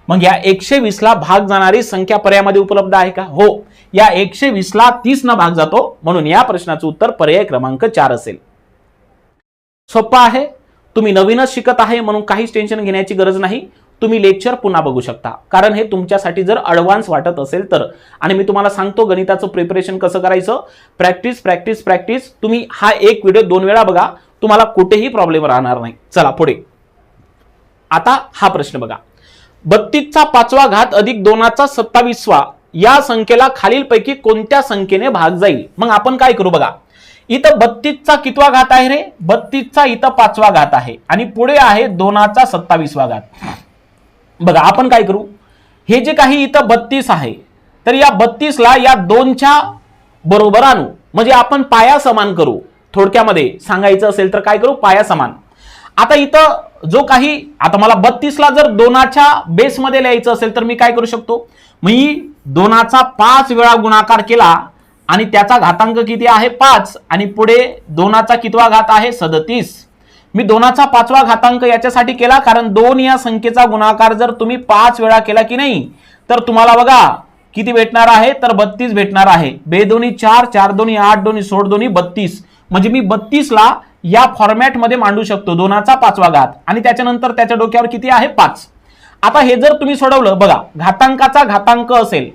मग या 120 ला भाग जाणारी संख्या पर्यायामध्ये उपलब्ध आहे का, हो. या 120 ला 30 न भाग जातो, म्हणून या प्रश्नाचं उत्तर पर्याय क्रमांक 4 असेल. सोपं आहे, तुम्ही नवीनच शिकत आहे म्हणून काहीच टेन्शन घेण्याची गरज नाही. तुम्ही लेक्चर पुन्हा बघू शकता, कारण हे तुमच्यासाठी जर ॲडव्हान्स वाटत असेल तर. आणि मी तुम्हाला सांगतो गणिताचं प्रिपरेशन कसं करायचं, प्रॅक्टिस प्रॅक्टिस प्रॅक्टिस. तुम्ही हा एक व्हिडिओ 2 वेळा बघा, तुम्हाला कुठेही प्रॉब्लेम राहणार नाही. चला पुढे. आता हा प्रश्न बघा, 32चा 5वा घात अधिक 2चा 27वा या संख्येला खालीलपैकी कोणत्या संख्येने भाग जाईल. मग आपण काय करू बघा, इथं 32चा कितवा घात आहे रे, 32चा इथं 5वा घात आहे आणि पुढे आहे 2चा 27वा घात. बघा आपण काय करू, हे जे काही इथं 32 आहे तर या 32 ला या 2च्या बरोबर आणू, म्हणजे आपण पाया समान करू. थोडक्यामध्ये सांगायचं असेल तर काय करू, पाया समान. आता इथं जो काही, आता मला 32 ला जर 2च्या बेसमध्ये लिहायचं असेल तर मी काय करू शकतो, मी 2चा 5 वेळा गुणाकार केला आणि त्याचा घातांक किती आहे 5 आणि पुढे 2चा कितवा घात आहे 37. मी 2चा 5वा घातांक याच्यासाठी केला कारण 2 या संख्येचा गुणाकार जर तुम्ही 5 वेळा केला की नाही तर तुम्हाला बघा किती भेटणार आहे तर 32 भेटणार आहे. बेदोनी 4, 4 दोन्ही 8, दोन्ही 16, दोन्ही 32. म्हणजे मी 32 ला या फॉर्मॅट मध्ये मांडू शकतो 2चा 5वा घात आणि त्याच्यानंतर त्याच्या डोक्यावर किती आहे 5. आता हे जर तुम्ही सोडवलं बघा, घातांकाचा घातांक असेल,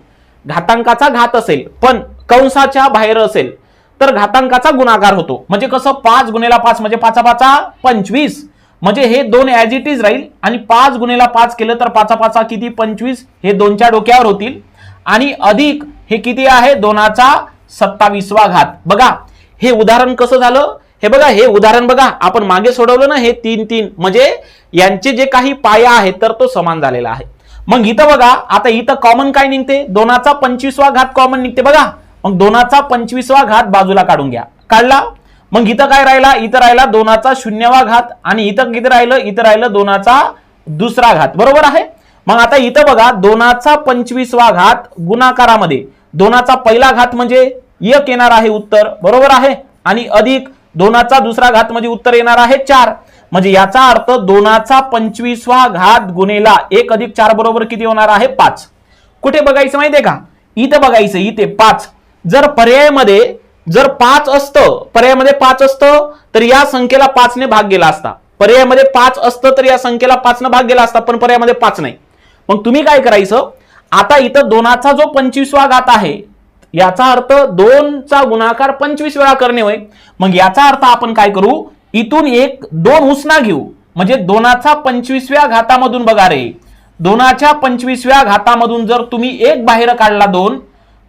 घातांकाचा घात असेल पण कंसाच्या बाहेर असेल तर घातांकाचा गुणाकार होतो. म्हणजे कसं 5 गुणिला 5 म्हणजे 5 5 25. म्हणजे हे 2 ऍज इट इज राहील आणि 5 गुणिला 5 केलं तर 5 5 किती 25. हे 2च्या डोक्यावर होतील आणि अधिक हे किती आहे 2चा 27वा घात. बघा हे उदाहरण कसं झालं, हे बघा हे उदाहरण बघा आपण मागे सोडवलं ना, हे 3 3 म्हणजे यांचे जे काही पाया आहेत तर तो समान झालेला आहे. मग इथं बघा आता इथं कॉमन काय निघते 2चा 25वा घात कॉमन निघते बघा. मग 2चा 25वा घात बाजूला काढून घ्या, काढला. मग इथं काय राहिला, इथं राहिला 2चा 0वा घात आणि इथं किती राहिलं, इथं राहिलं 2चा 2रा घात. बरोबर आहे. मग आता इथं बघा 2चा 25वा घात गुणाकारामध्ये 2चा पहिला घात म्हणजे 1 येणार आहे उत्तर. बरोबर आहे. आणि अधिक 2चा 2रा घात म्हणजे उत्तर येणार आहे 4. म्हणजे याचा अर्थ 2चा 25वा घात गुणिला 1 अधिक 4 बरोबर किती होणार आहे 5. कुठे बघायचं माहितीये का, इथं बघायचं, इथे 5. जर पर्यायामध्ये जर 5 असतं, पर्यायामध्ये 5 असतं तर या संख्येला 5 ने भाग गेला असता. पर्यायामध्ये 5 असतं तर या संख्येला 5 ने भाग गेला असता, पण पर्यायामध्ये 5 नाही. मग तुम्ही काय करायचं, आता इथं 2चा जो 25वा घात आहे याचा अर्थ 2चा गुणाकार 25 वेळा करणे होय. मग याचा अर्थ आपण काय करू, इथून 2 उसना घेऊ. म्हणजे 2चा 25व्या घातामधून बघा रे, 2च्या 25व्या घातामधून जर तुम्ही 1 बाहेर काढला 2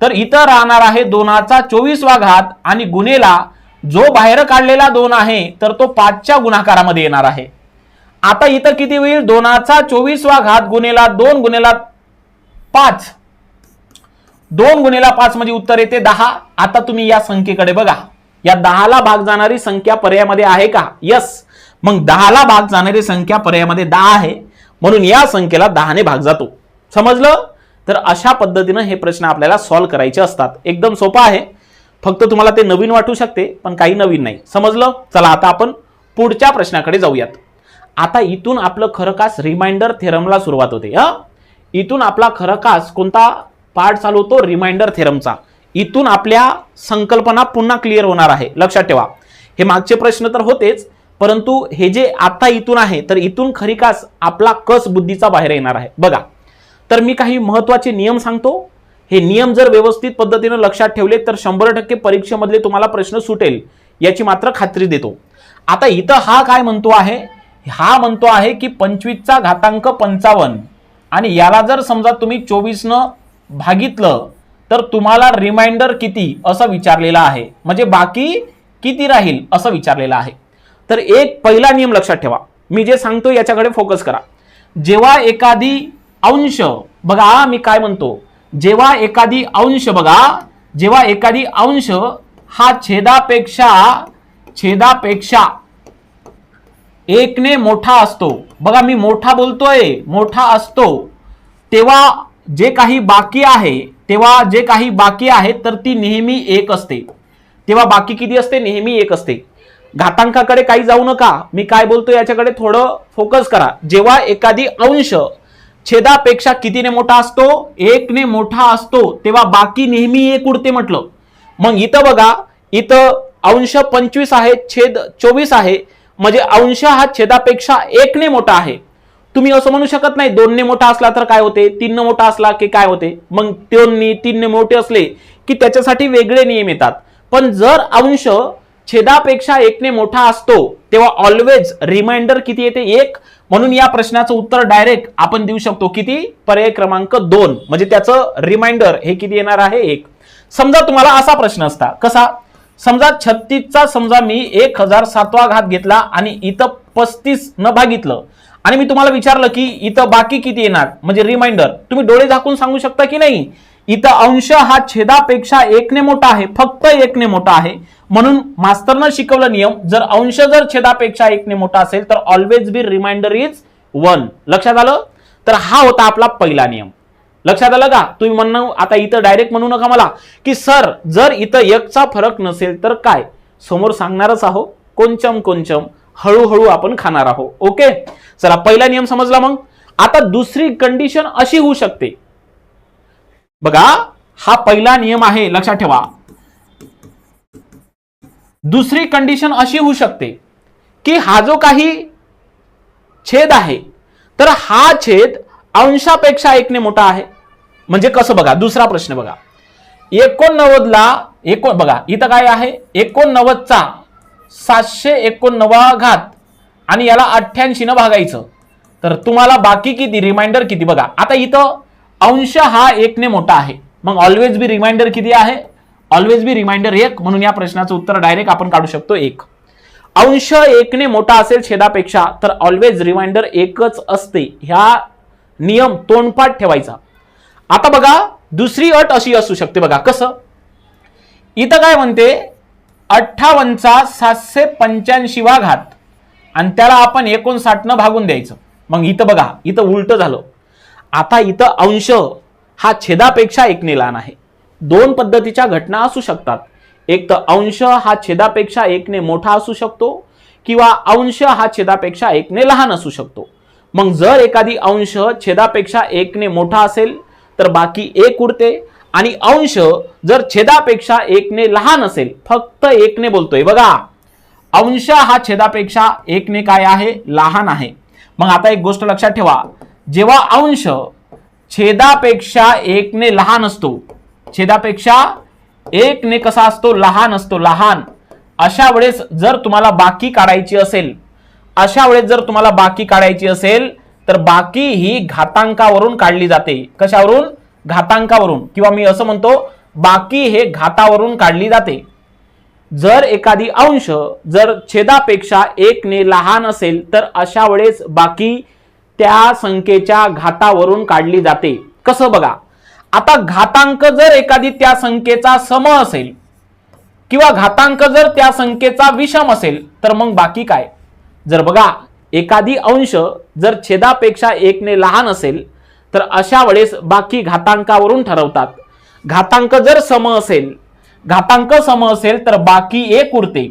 तर इथं राहणार आहे 2चा 24वा घात आणि गुणेला जो बाहेर काढलेला 2 आहे तर तो 5च्या गुणाकारामध्ये येणार आहे. आता इथं किती होईल 2चा 24वा घात गुणेला 2 गुणेला 5, 2 गुणिला 5 म्हणजे उत्तर येते 10. आता तुम्ही या संख्येकडे बघा, या 10ला भाग जाणारी संख्या पर्यायामध्ये आहे का, यस. मग 10ला भाग जाणारी संख्या पर्यायामध्ये 10 आहे, म्हणून या संख्येला 10 ने भाग जातो. समजलं. तर अशा पद्धतीने हे प्रश्न आपल्याला सॉल्व्ह करायचे असतात. एकदम सोपं आहे, फक्त तुम्हाला ते नवीन वाटू शकते पण काही नवीन नाही. समजलं. चला आता आपण पुढच्या प्रश्नाकडे जाऊयात. आता इथून आपलं खरकास रिमाइंडर थेरमला सुरुवात होते. इथून आपला खरकास कोणता पार्ट चालू होतो, रिमाइंडर थेरमचा. इथून आपल्या संकल्पना पुन्हा क्लिअर होणार आहे. लक्षात ठेवा, हे मागचे प्रश्न तर होतेच, परंतु हे जे आता इथून आहे तर इथून खरिकास आपला कस बुद्धीचा बाहेर येणार आहे. बघा, तर मी काही महत्वाचे नियम सांगतो. हे नियम जर व्यवस्थित पद्धतीने लक्षात ठेवले तर 100% परीक्षेमधले तुम्हाला प्रश्न सुटेल याची मात्र खात्री देतो. आता इथं हा काय म्हणतो आहे, हा म्हणतो आहे की 25चा घातांक 55 आणि याला जर समजा तुम्ही 24 न भागितलं तर तुम्हाला रिमाइंडर किती असं विचारलेलं आहे. म्हणजे बाकी किती राहील असं विचारलेलं आहे. तर एक पहिला नियम लक्षात ठेवा, मी जे सांगतो याच्याकडे फोकस करा. जेव्हा एखादी अंश, बघा मी काय म्हणतो, जेव्हा एखादी अंश, बघा जेव्हा एखादी अंश हा छेदापेक्षा 1 ने मोठा असतो, बघा मी मोठा बोलतोय, मोठा असतो, तेव्हा जे काही बाकी आहे तर ती नेहमी 1 असते. तेव्हा बाकी किती असते, नेहमी 1 असते. घातांकाकडे काही जाऊ नका, मी काय बोलतो याच्याकडे थोडं फोकस करा. जेव्हा एखादी अंश छेदापेक्षा कितीने मोठा असतो, 1 ने मोठा असतो, तेव्हा बाकी नेहमी 1 उरते म्हटलं. मग इथं बघा, इथं अंश 25 आहे, छेद 24 आहे, म्हणजे अंश हा छेदापेक्षा 1 ने मोठा आहे. तुम्ही असं म्हणू शकत नाही 2 ने मोठा असला तर काय होते, 3 ने मोठा असला की काय होते. मग 3 ने मोठे असले की त्याच्यासाठी वेगळे नियम येतात. पण जर अंश छेदापेक्षा 1 ने मोठा असतो तेव्हा ऑलवेज रिमाइंडर किती येते, 1. म्हणून या प्रश्नाचं उत्तर डायरेक्ट आपण देऊ शकतो किती, पर्याय क्रमांक 2. म्हणजे त्याचं रिमाइंडर हे किती येणार आहे, 1. समजा तुम्हाला असा प्रश्न असता, कसा, समजा 36चा समजा मी 1007वा घात घेतला आणि इथं 35 न भागितलं आणि मी तुम्हाला विचारलं की इथं बाकी किती येणार, म्हणजे रिमाइंडर. तुम्ही डोळे झाकून सांगू शकता की नाही, इथं अंश हा छेदापेक्षा 1 ने मोठा आहे, फक्त 1 ने मोठा आहे. म्हणून मास्तरनं शिकवलं नियम, जर अंश जर छेदापेक्षा 1 ने मोठा असेल तर ऑलवेज बी रिमाइंडर इज 1. लक्षात आलं. तर हा होता आपला पहिला नियम. लक्षात आलं का. तुम्ही म्हणणं आता इथं डायरेक्ट म्हणू नका मला की सर जर इथं 1चा फरक नसेल तर काय, समोर सांगणारच आहो, कोंचम हळूहळू आपण खाणार आहोत. ओके, चला पहिला नियम समजला. मग आता दुसरी कंडिशन अशी होऊ शकते, बघा हा पहिला नियम आहे, लक्षात ठेवा. दुसरी कंडिशन अशी होऊ शकते की हा जो काही छेद आहे तर हा छेद अंशापेक्षा 1 ने मोठा आहे. म्हणजे कसं बघा, दुसरा प्रश्न बघा. 89 ला बघा इथं काय आहे, 89 चा 789 घात आणि याला 88 न भागायचं तर तुम्हाला बाकी किती, रिमाइंडर किती बघा. आता इथं अंश हा 1 ने मोठा आहे, मग ऑलवेज बी रिमाइंडर किती आहे, ऑलवेज बी रिमाइंडर 1. म्हणून या प्रश्नाचं उत्तर डायरेक्ट आपण काढू शकतो 1. अंश 1 ने मोठा असेल छेदापेक्षा तर ऑलवेज रिमाइंडर 1च असते. ह्या नियम तोंडपाठ ठेवायचा. आता बघा दुसरी अट अशी असू शकते बघा, कसं इथं काय म्हणते 58 चा 785 घात आणि त्याला आपण 59 न भागून द्यायचं. मग इथं बघा इथं उलट झालं. आता इथं अंश हा छेदापेक्षा 1 ने लहान आहे. दोन पद्धतीच्या घटना असू शकतात. एक तर अंश हा छेदापेक्षा 1 ने मोठा असू शकतो किंवा अंश हा छेदापेक्षा 1 ने लहान असू शकतो. मग जर एखादी अंश छेदापेक्षा 1 ने मोठा असेल तर बाकी 1 उरते आणि अंश जर छेदापेक्षा 1 ने लहान असेल, फक्त 1 ने बोलतोय बघा, अंश हा छेदापेक्षा 1 ने काय आहे, लहान आहे. मग आता एक गोष्ट लक्षात ठेवा, जेव्हा अंश छेदापेक्षा 1 ने लहान असतो, छेदापेक्षा 1 ने कसा असतो, लहान असतो, लहान. अशा वेळेस जर तुम्हाला बाकी काढायची असेल, तर बाकी ही घातांकावरून काढली जाते. कशावरून, घातांकावरून, किंवा मी असं म्हणतो बाकी हे घातावरून काढली जाते. जर एखादी अंश जर छेदापेक्षा 1 ने लहान असेल तर अशा वेळेस बाकी त्या संख्येच्या घातावरून काढली जाते. कसं बघा, आता घातांक जर एखादी त्या संख्येचा सम असेल किंवा घातांक जर त्या संख्येचा विषम असेल तर मग बाकी काय. जर बघा एखादी अंश जर छेदापेक्षा 1 ने लहान असेल तर अशा वेळेस बाकी घातांकावरून ठरवतात. घातांक जर सम असेल, घातांक सम असेल तर बाकी 1 उरते.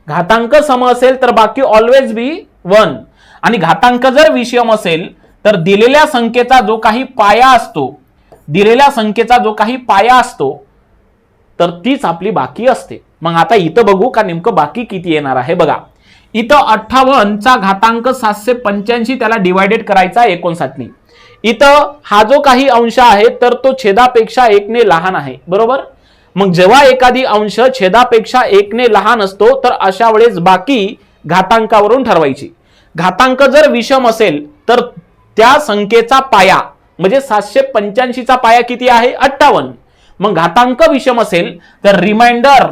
घातांक सम असेल तर बाकी ऑलवेज बी 1. आणि घातांक जर विषम असेल तर दिलेल्या संख्येचा जो काही पाया असतो तर तीच आपली बाकी असते. मग आता इथं बघू का नेमकं बाकी किती येणार आहे. बघा इथं 58 चा घातांक 785 त्याला डिवायडेड करायचा 59 ने. इथं हा जो काही अंश आहे तर तो छेदापेक्षा 1 ने लहान आहे, बरोबर. मग जेव्हा एखादी अंश छेदापेक्षा 1 ने लहान असतो तर अशा वेळेस बाकी घातांकावरून ठरवायची. घातांक जर विषम असेल तर त्या संख्येचा पाया म्हणजे 785 चा पाया किती आहे, 58. मग घातांक विषम असेल तर रिमाइंडर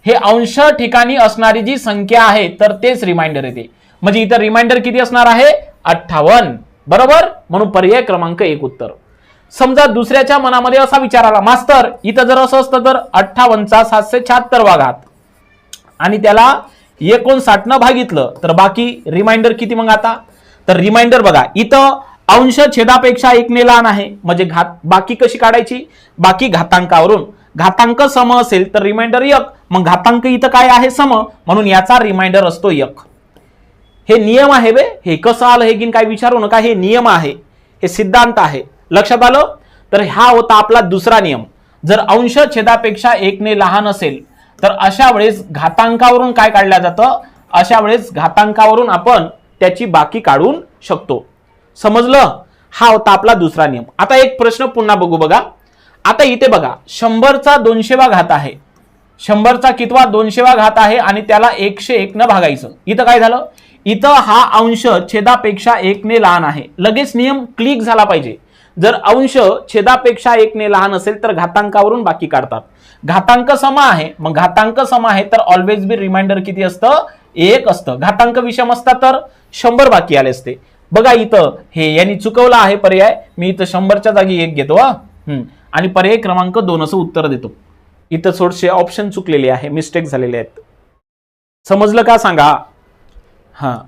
हे अंश ठिकाणी असणारी जी संख्या आहे तर तेच रिमाइंडर येते. म्हणजे इथं रिमाइंडर किती असणार आहे, 58, बरोबर. म्हणून पर्याय क्रमांक 1 उत्तर. समजा दुसऱ्याच्या मनामध्ये असा विचार आला, मास्तर इथं जर असं असतं तर 58 चा 776 घात आणि त्याला 59 न भागितलं तर बाकी रिमाइंडर किती. मग आता तर रिमाइंडर बघा इथं अंश छेदापेक्षा 1 ने लहान आहे, म्हणजे बाकी कशी काढायची, बाकी घातांकावरून. घातांक सम असेल तर रिमाइंडर 1. मग घातांक इथं काय आहे, सम, म्हणून याचा रिमाइंडर असतो 1. हे नियम आहे बे. हे कसं आलं हे की काय विचारू नका, हे नियम आहे, हे सिद्धांत आहे. लक्षात आलं. तर हा होता आपला दुसरा नियम. जर अंश छेदापेक्षा 1 ने लहान असेल तर अशा वेळेस घातांकावरून काय काढलं जातं, अशा वेळेस घातांकावरून आपण त्याची बाकी काढून शकतो. समजलं. हा होता आपला दुसरा नियम. आता एक प्रश्न पुन्हा बघू बघा. आता इथे बघा 100 चा 200वा घात आहे, 100 चा कितवा 200वा घात आहे आणि त्याला 101 न भागायचं. इथं काय झालं, इथं हा अंश छेदापेक्षा 1 ने लहान आहे. लगेच नियम क्लिक झाला पाहिजे. जर अंश छेदापेक्षा 1 ने लहान असेल तर घातांकावरून बाकी काढतात. घातांक सम आहे, मग घातांक सम आहे तर ऑलवेज बी रिमाइंडर किती असतं, 1 असतं. घातांक विषम असतात तर 100 बाकी आले असते. बघा इथं हे यांनी चुकवला आहे पर्याय. मी इथं 100च्या जागी 1 घेतो आणि पर्याय क्रमांक 2 असं उत्तर देतो. इथं थोडेसे ऑप्शन चुकलेले आहे, मिस्टेक झालेले आहेत. समजलं का सांगा. हा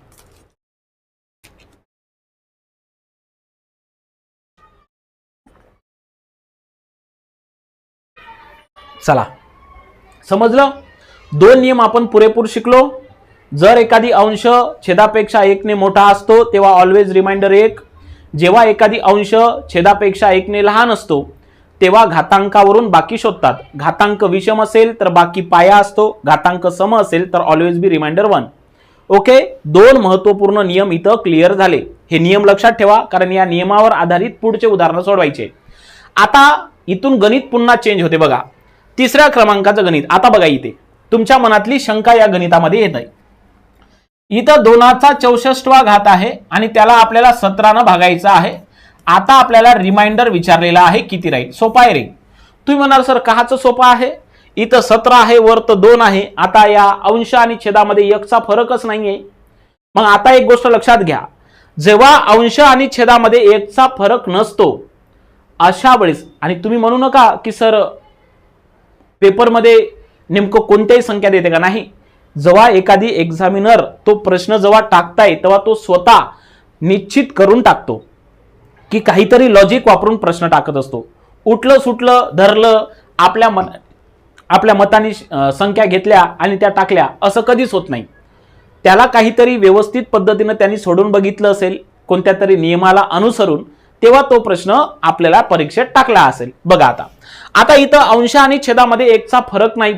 चला समजलं. 2 नियम आपण पुरेपूर शिकलो. जर एखादी अंश छेदापेक्षा 1 ने मोठा असतो तेव्हा ऑलवेज रिमाइंडर 1. जेव्हा एखादी अंश छेदापेक्षा 1 ने लहान असतो तेव्हा घातांकावरून बाकी शोधतात. घातांक विषम असेल तर बाकी पाया असतो, घातांक सम असेल तर ऑलवेज बी रिमाइंडर 1. ओके, दोन महत्वपूर्ण नियम इथं क्लिअर झाले. हे नियम लक्षात ठेवा, कारण या नियमावर आधारित पुढचे उदाहरण सोडवायचे. आता इथून गणित पुन्हा चेंज होते बघा. तिसऱ्या क्रमांकाचं गणित. आता बघा, इथे तुमच्या मनातली शंका या गणितामध्ये येत आहे. इथं 2चा 64 आहे आणि त्याला आपल्याला 17 भागायचा आहे. आता आपल्याला रिमाइंडर विचारलेला आहे, किती राहील? सोपा आहे रे. तुम्ही म्हणाल सर काहाचं सोपं आहे? इथं 17 आहे, वर तर 2 आहे. आता या अंश आणि छेदामध्ये 1चा फरकच नाहीये. मग आता एक गोष्ट लक्षात घ्या, जेव्हा अंश आणि छेदामध्ये 1चा फरक नसतो अशा वेळेस, आणि तुम्ही म्हणू नका की सर पेपरमध्ये नेमकं कोणत्याही संख्या देते का, नाही. जेव्हा एखादी एक्झामिनर तो प्रश्न जेव्हा टाकताय तेव्हा तो स्वतः निश्चित करून टाकतो की काहीतरी लॉजिक वापरून प्रश्न टाकत असतो. उठलं सुटलं धरलं आपल्या मताने संख्या घेतल्या आणि त्या टाकल्या असं कधीच होत नाही. त्याला काहीतरी व्यवस्थित पद्धतीने त्यांनी सोडून बघितलं असेल कोणत्या तरी नियमाला अनुसरून, तेव्हा तो प्रश्न आपल्याला परीक्षेत टाकला असेल. बघा आता इथं अंश आणि छेदामध्ये 1चा फरक नाही,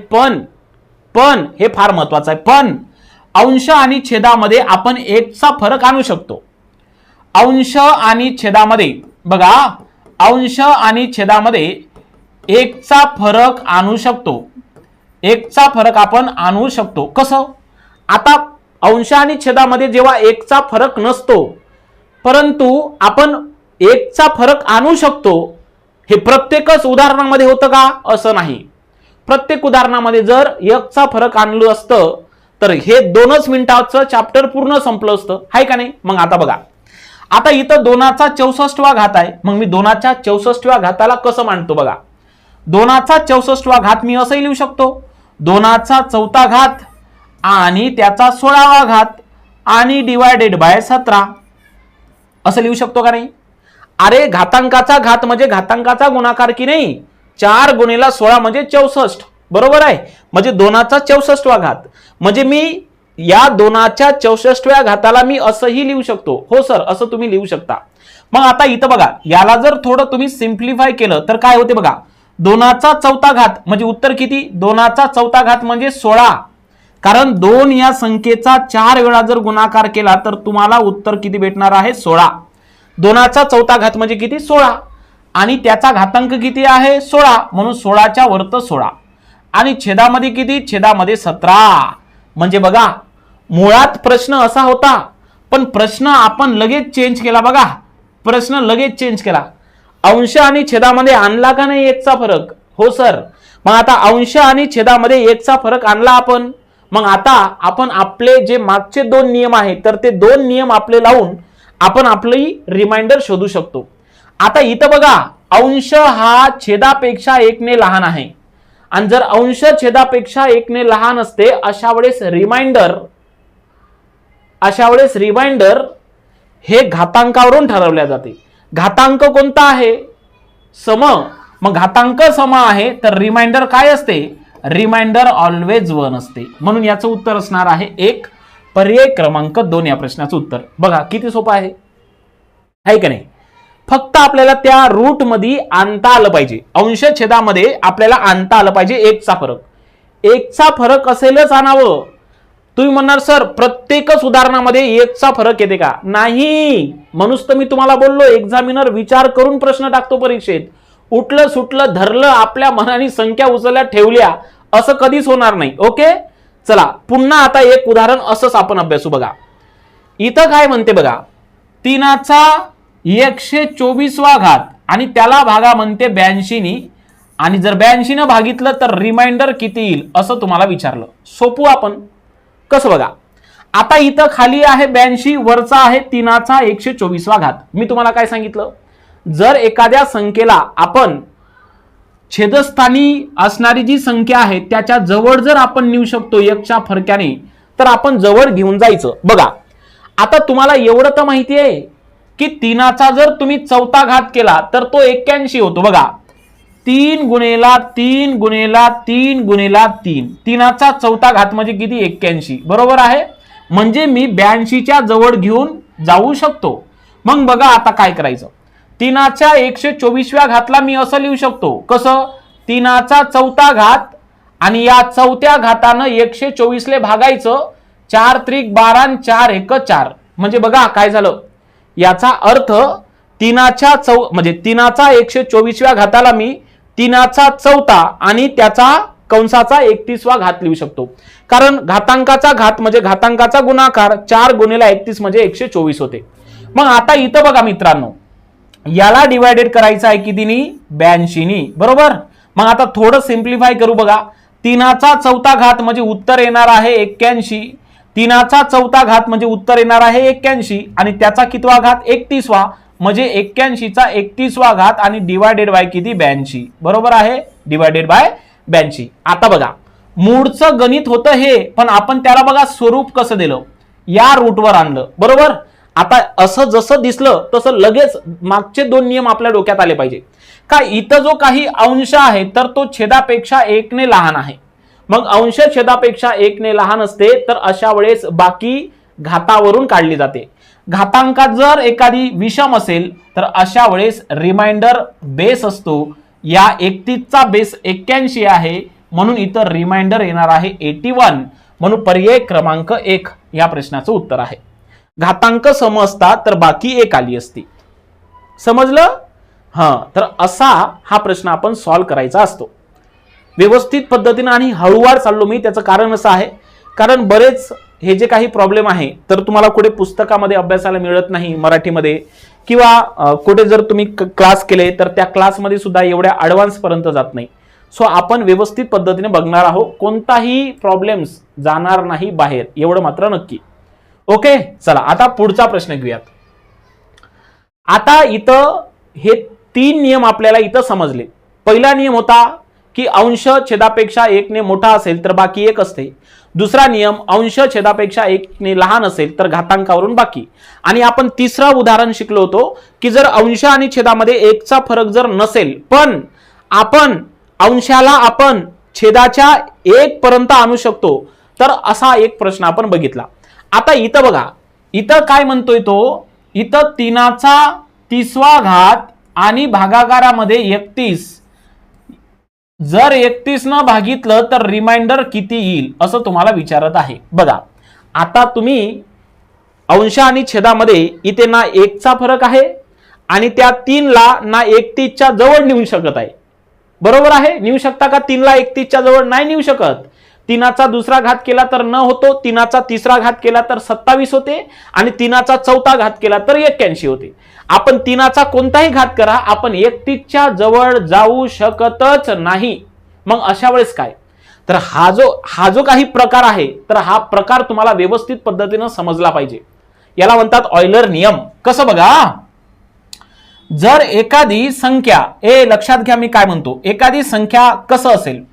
पण हे फार महत्वाचं आहे. पण अंश आणि छेदामध्ये आपण 1चा फरक आणू शकतो. अंश आणि छेदामध्ये बघा, अंश आणि छेदामध्ये 1चा फरक आणू शकतो. 1चा फरक आपण आणू शकतो. कसं? आता अंश आणि छेदामध्ये जेव्हा 1चा फरक नसतो, परंतु आपण 1चा फरक आणू शकतो, हे प्रत्येकच उदाहरणामध्ये होतं का? असं नाही. प्रत्येक उदाहरणामध्ये जर 1चा फरक आणलं असतं तर हे 2च मिनिटाचं चॅप्टर पूर्ण संपलं असतं, आहे का नाही? मग आता बघा, आता इथं 2चा 64 आहे. मग मी 2च्या 64 कसं मांडतो बघा. 2चा 64 मी असंही लिहू शकतो, 2चा 4 आणि त्याचा 16 आणि डिवायडेड बाय 17 असं लिहू शकतो का नाही? अरे घातांकाचा घात म्हणजे घातांकाचा गुणाकार की नाही. 4 गुणिला 16 म्हणजे 64, बरोबर आहे. म्हणजे 2चा 64 म्हणजे मी या 2च्या 64 मी असंही लिहू शकतो. हो सर, असं तुम्ही लिहू शकता. मग आता इथं बघा, याला जर थोडं तुम्ही सिम्प्लिफाय केलं तर काय होते बघा. 2चा 4 म्हणजे उत्तर किती? 2चा 4 म्हणजे 16. कारण 2 या संख्येचा 4 वेळा जर गुणाकार केला तर तुम्हाला उत्तर किती भेटणार आहे? 16. 2चा 4 म्हणजे किती? 16. आणि त्याचा घातांक किती आहे? 16. म्हणून 16च्या वरत 16. आणि छेदामध्ये किती? छेदामध्ये 17. म्हणजे बघा, मुळात प्रश्न असा होता, पण प्रश्न आपण लगेच चेंज केला. बघा, प्रश्न लगेच चेंज केला. अंश आणि छेदामध्ये आणला का नाही 1चा फरक? हो सर. मग आता अंश आणि छेदामध्ये 1चा फरक आणला आपण. मग आता आपण आपले जे मागचे 2 नियम आहेत तर ते 2 नियम आपले लावून आपण आपली रिमाइंडर शोधू शकतो. आता इथं बघा, अंश हा छेदापेक्षा 1ने लहान आहे. आणि जर अंश छेदापेक्षा 1ने लहान असते अशा वेळेस रिमाइंडर हे घातांकावरून ठरवल्या जाते. घातांक कोणता आहे? सम. मग घातांक सम आहे तर रिमाइंडर काय असते? रिमाइंडर ऑलवेज 1 असते. म्हणून याचं उत्तर असणार आहे 1. पर्याय क्रमांक 2 या प्रश्नाचं उत्तर. बघा किती सोपं आहे का नाही? फक्त आपल्याला त्या रूट मध्ये आणता आलं पाहिजे. अंश छेदामध्ये आपल्याला आणता आलं पाहिजे 1चा फरक. 1चा फरक असेलच आणावं. तुम्ही म्हणणार सर प्रत्येकच उदाहरणामध्ये 1चा फरक येते का? नाही. म्हणूनच तर मी तुम्हाला बोललो, एक्झामिनर विचार करून प्रश्न टाकतो परीक्षेत. उठलं सुटलं धरलं आपल्या मनाने संख्या उचलल्या ठेवल्या असं कधीच होणार नाही. ओके, चला पुन्हा आता एक उदाहरण असंच आपण अभ्यासू. बघा इथं काय म्हणते बघा, 3चा 124 आणि त्याला भागा म्हणते 82 आणि जर 82 न भागितलं तर रिमाइंडर किती येईल असं तुम्हाला विचारलं. सोपू आपण. कसं बघा, आता इथं खाली आहे 82, वरचा आहे 3चा 124. मी तुम्हाला काय सांगितलं, जर एखाद्या संख्येला आपण छेदस्थानी असणारी जी संख्या आहे त्याच्या जवळ जर आपण नेऊ शकतो 1च्या फरक्याने तर आपण जवळ घेऊन जायचं. बघा आता तुम्हाला एवढं तर माहिती आहे की 3चा जर तुम्ही 4 केला तर तो 81 होतो. बघा 3 गुणेला 3 गुणेला 3 गुणेला 3, 3चा 4 म्हणजे किती? 81. बरोबर आहे. म्हणजे मी 82च्या जवळ घेऊन जाऊ शकतो. मग बघा आता काय करायचं, 3च्या 124व्या घातला मी असं लिहू शकतो. कसं? 3चा चौथा घात आणि या चौथ्या घातानं 124 ले भागायचं. 4 त्रिक 12 आणि 4 एक 4. म्हणजे बघा काय झालं, याचा अर्थ 3च्या म्हणजे 3चा 124व्या घाताला मी 3चा चौथा आणि त्याचा कंसाचा 31वा घात लिहू शकतो. कारण घातांकाचा घात म्हणजे घातांकाचा गुणाकार 4 गुणिले 31 म्हणजे 124 होते. मग आता इथं बघा मित्रांनो, याला डिवायडेड करायचं आहे कितीनी? 82 नी. बरोबर. मग आता थोडं सिंप्लिफाय करू बघा. 3चा चौथा घात म्हणजे उत्तर येणार आहे 81. 3चा चौथा घात म्हणजे उत्तर येणार आहे 81 आणि त्याचा कितवा घात? 31वा. म्हणजे 81चा 31वा घात आणि डिवायडेड बाय किती? 82. बरोबर आहे, डिवायडेड बाय 82. आता बघा, मूळचं गणित होतं हे, पण आपण त्याला बघा स्वरूप कसं दिलं, या रूटवर आणलं. बरोबर. आता असं जसं दिसलं तसं लगेच मागचे 2 नियम आपल्या डोक्यात आले पाहिजे. का? इथं जो काही अंश आहे तर तो छेदापेक्षा 1 ने लहान आहे. मग अंश छेदापेक्षा 1 ने लहान असते तर अशा वेळेस बाकी घातावरून काढली जाते. घातांकात जर एखादी विषम असेल तर अशा वेळेस रिमाइंडर बेस असतो. या 31चा बेस 81 आहे म्हणून इथं रिमाइंडर येणार आहे 81. म्हणून पर्याय क्रमांक 1 या प्रश्नाचं उत्तर आहे. घातांक सम असतात तर बाकी 1 आली असती. समजलं? तर असा हा प्रश्न आपण सॉल्व्ह करायचा असतो व्यवस्थित पद्धतीने आणि हळूवार चाललो मी. त्याचं कारण असं आहे, कारण बरेच हे जे काही प्रॉब्लेम आहे तर तुम्हाला कुठे पुस्तकामध्ये अभ्यासाला मिळत नाही मराठीमध्ये, किंवा कुठे जर तुम्ही क्लास केले तर त्या क्लासमध्ये सुद्धा एवढ्या ॲडव्हान्स पर्यंत जात नाही. सो आपण व्यवस्थित पद्धतीने बघणार आहोत, कोणताही प्रॉब्लेम्स जाणार नाही बाहेर, एवढं मात्र नक्की. ओके, चला आता पुढचा प्रश्न घेऊयात. आता इथं हे 3 नियम आपल्याला इथं समजले. पहिला नियम होता की अंश छेदापेक्षा 1 ने मोठा असेल तर बाकी 1 असते. दुसरा नियम, अंश छेदापेक्षा 1 ने लहान असेल तर घातांकावरून बाकी. आणि आपण तिसरं उदाहरण शिकलो होतो की जर अंश आणि छेदामध्ये 1चा फरक जर नसेल पण आपण अंशाला आपण छेदाच्या 1 पर्यंत आणू शकतो, तर असा एक प्रश्न आपण बघितला. आता इथं बघा, इथं काय म्हणतोय तो, इथं 3चा 30वा घात आणि भागाकारामध्ये 31. जर 31 न भागितलं तर रिमाइंडर किती येईल असं तुम्हाला विचारत आहे. बघा, आता तुम्ही अंश आणि छेदामध्ये इथे ना 1चा फरक आहे आणि त्या 3ला ना 31च्या जवळ नेऊ शकत आहे. बरोबर आहे? नेऊ शकता का? 3ला 31च्या जवळ नाही नेऊ शकत. 3चा दुसरा घात केला तर न होतो, 3चा तिसरा घात केला तर 27 होते आणि 3चा चौथा घात केला तर 81 होते. आपण 3चा कोणताही घात करा, आपण 31च्या जवळ जाऊ शकतच नाही. मग अशा वेळेस काय? तर हा जो काही प्रकार आहे तर हा प्रकार तुम्हाला व्यवस्थित पद्धतीने समजला पाहिजे. याला म्हणतात ऑयलर नियम. कसं बघा, जर एखादी संख्या, लक्षात घ्या मी काय म्हणतो, एखादी संख्या कसं असेल,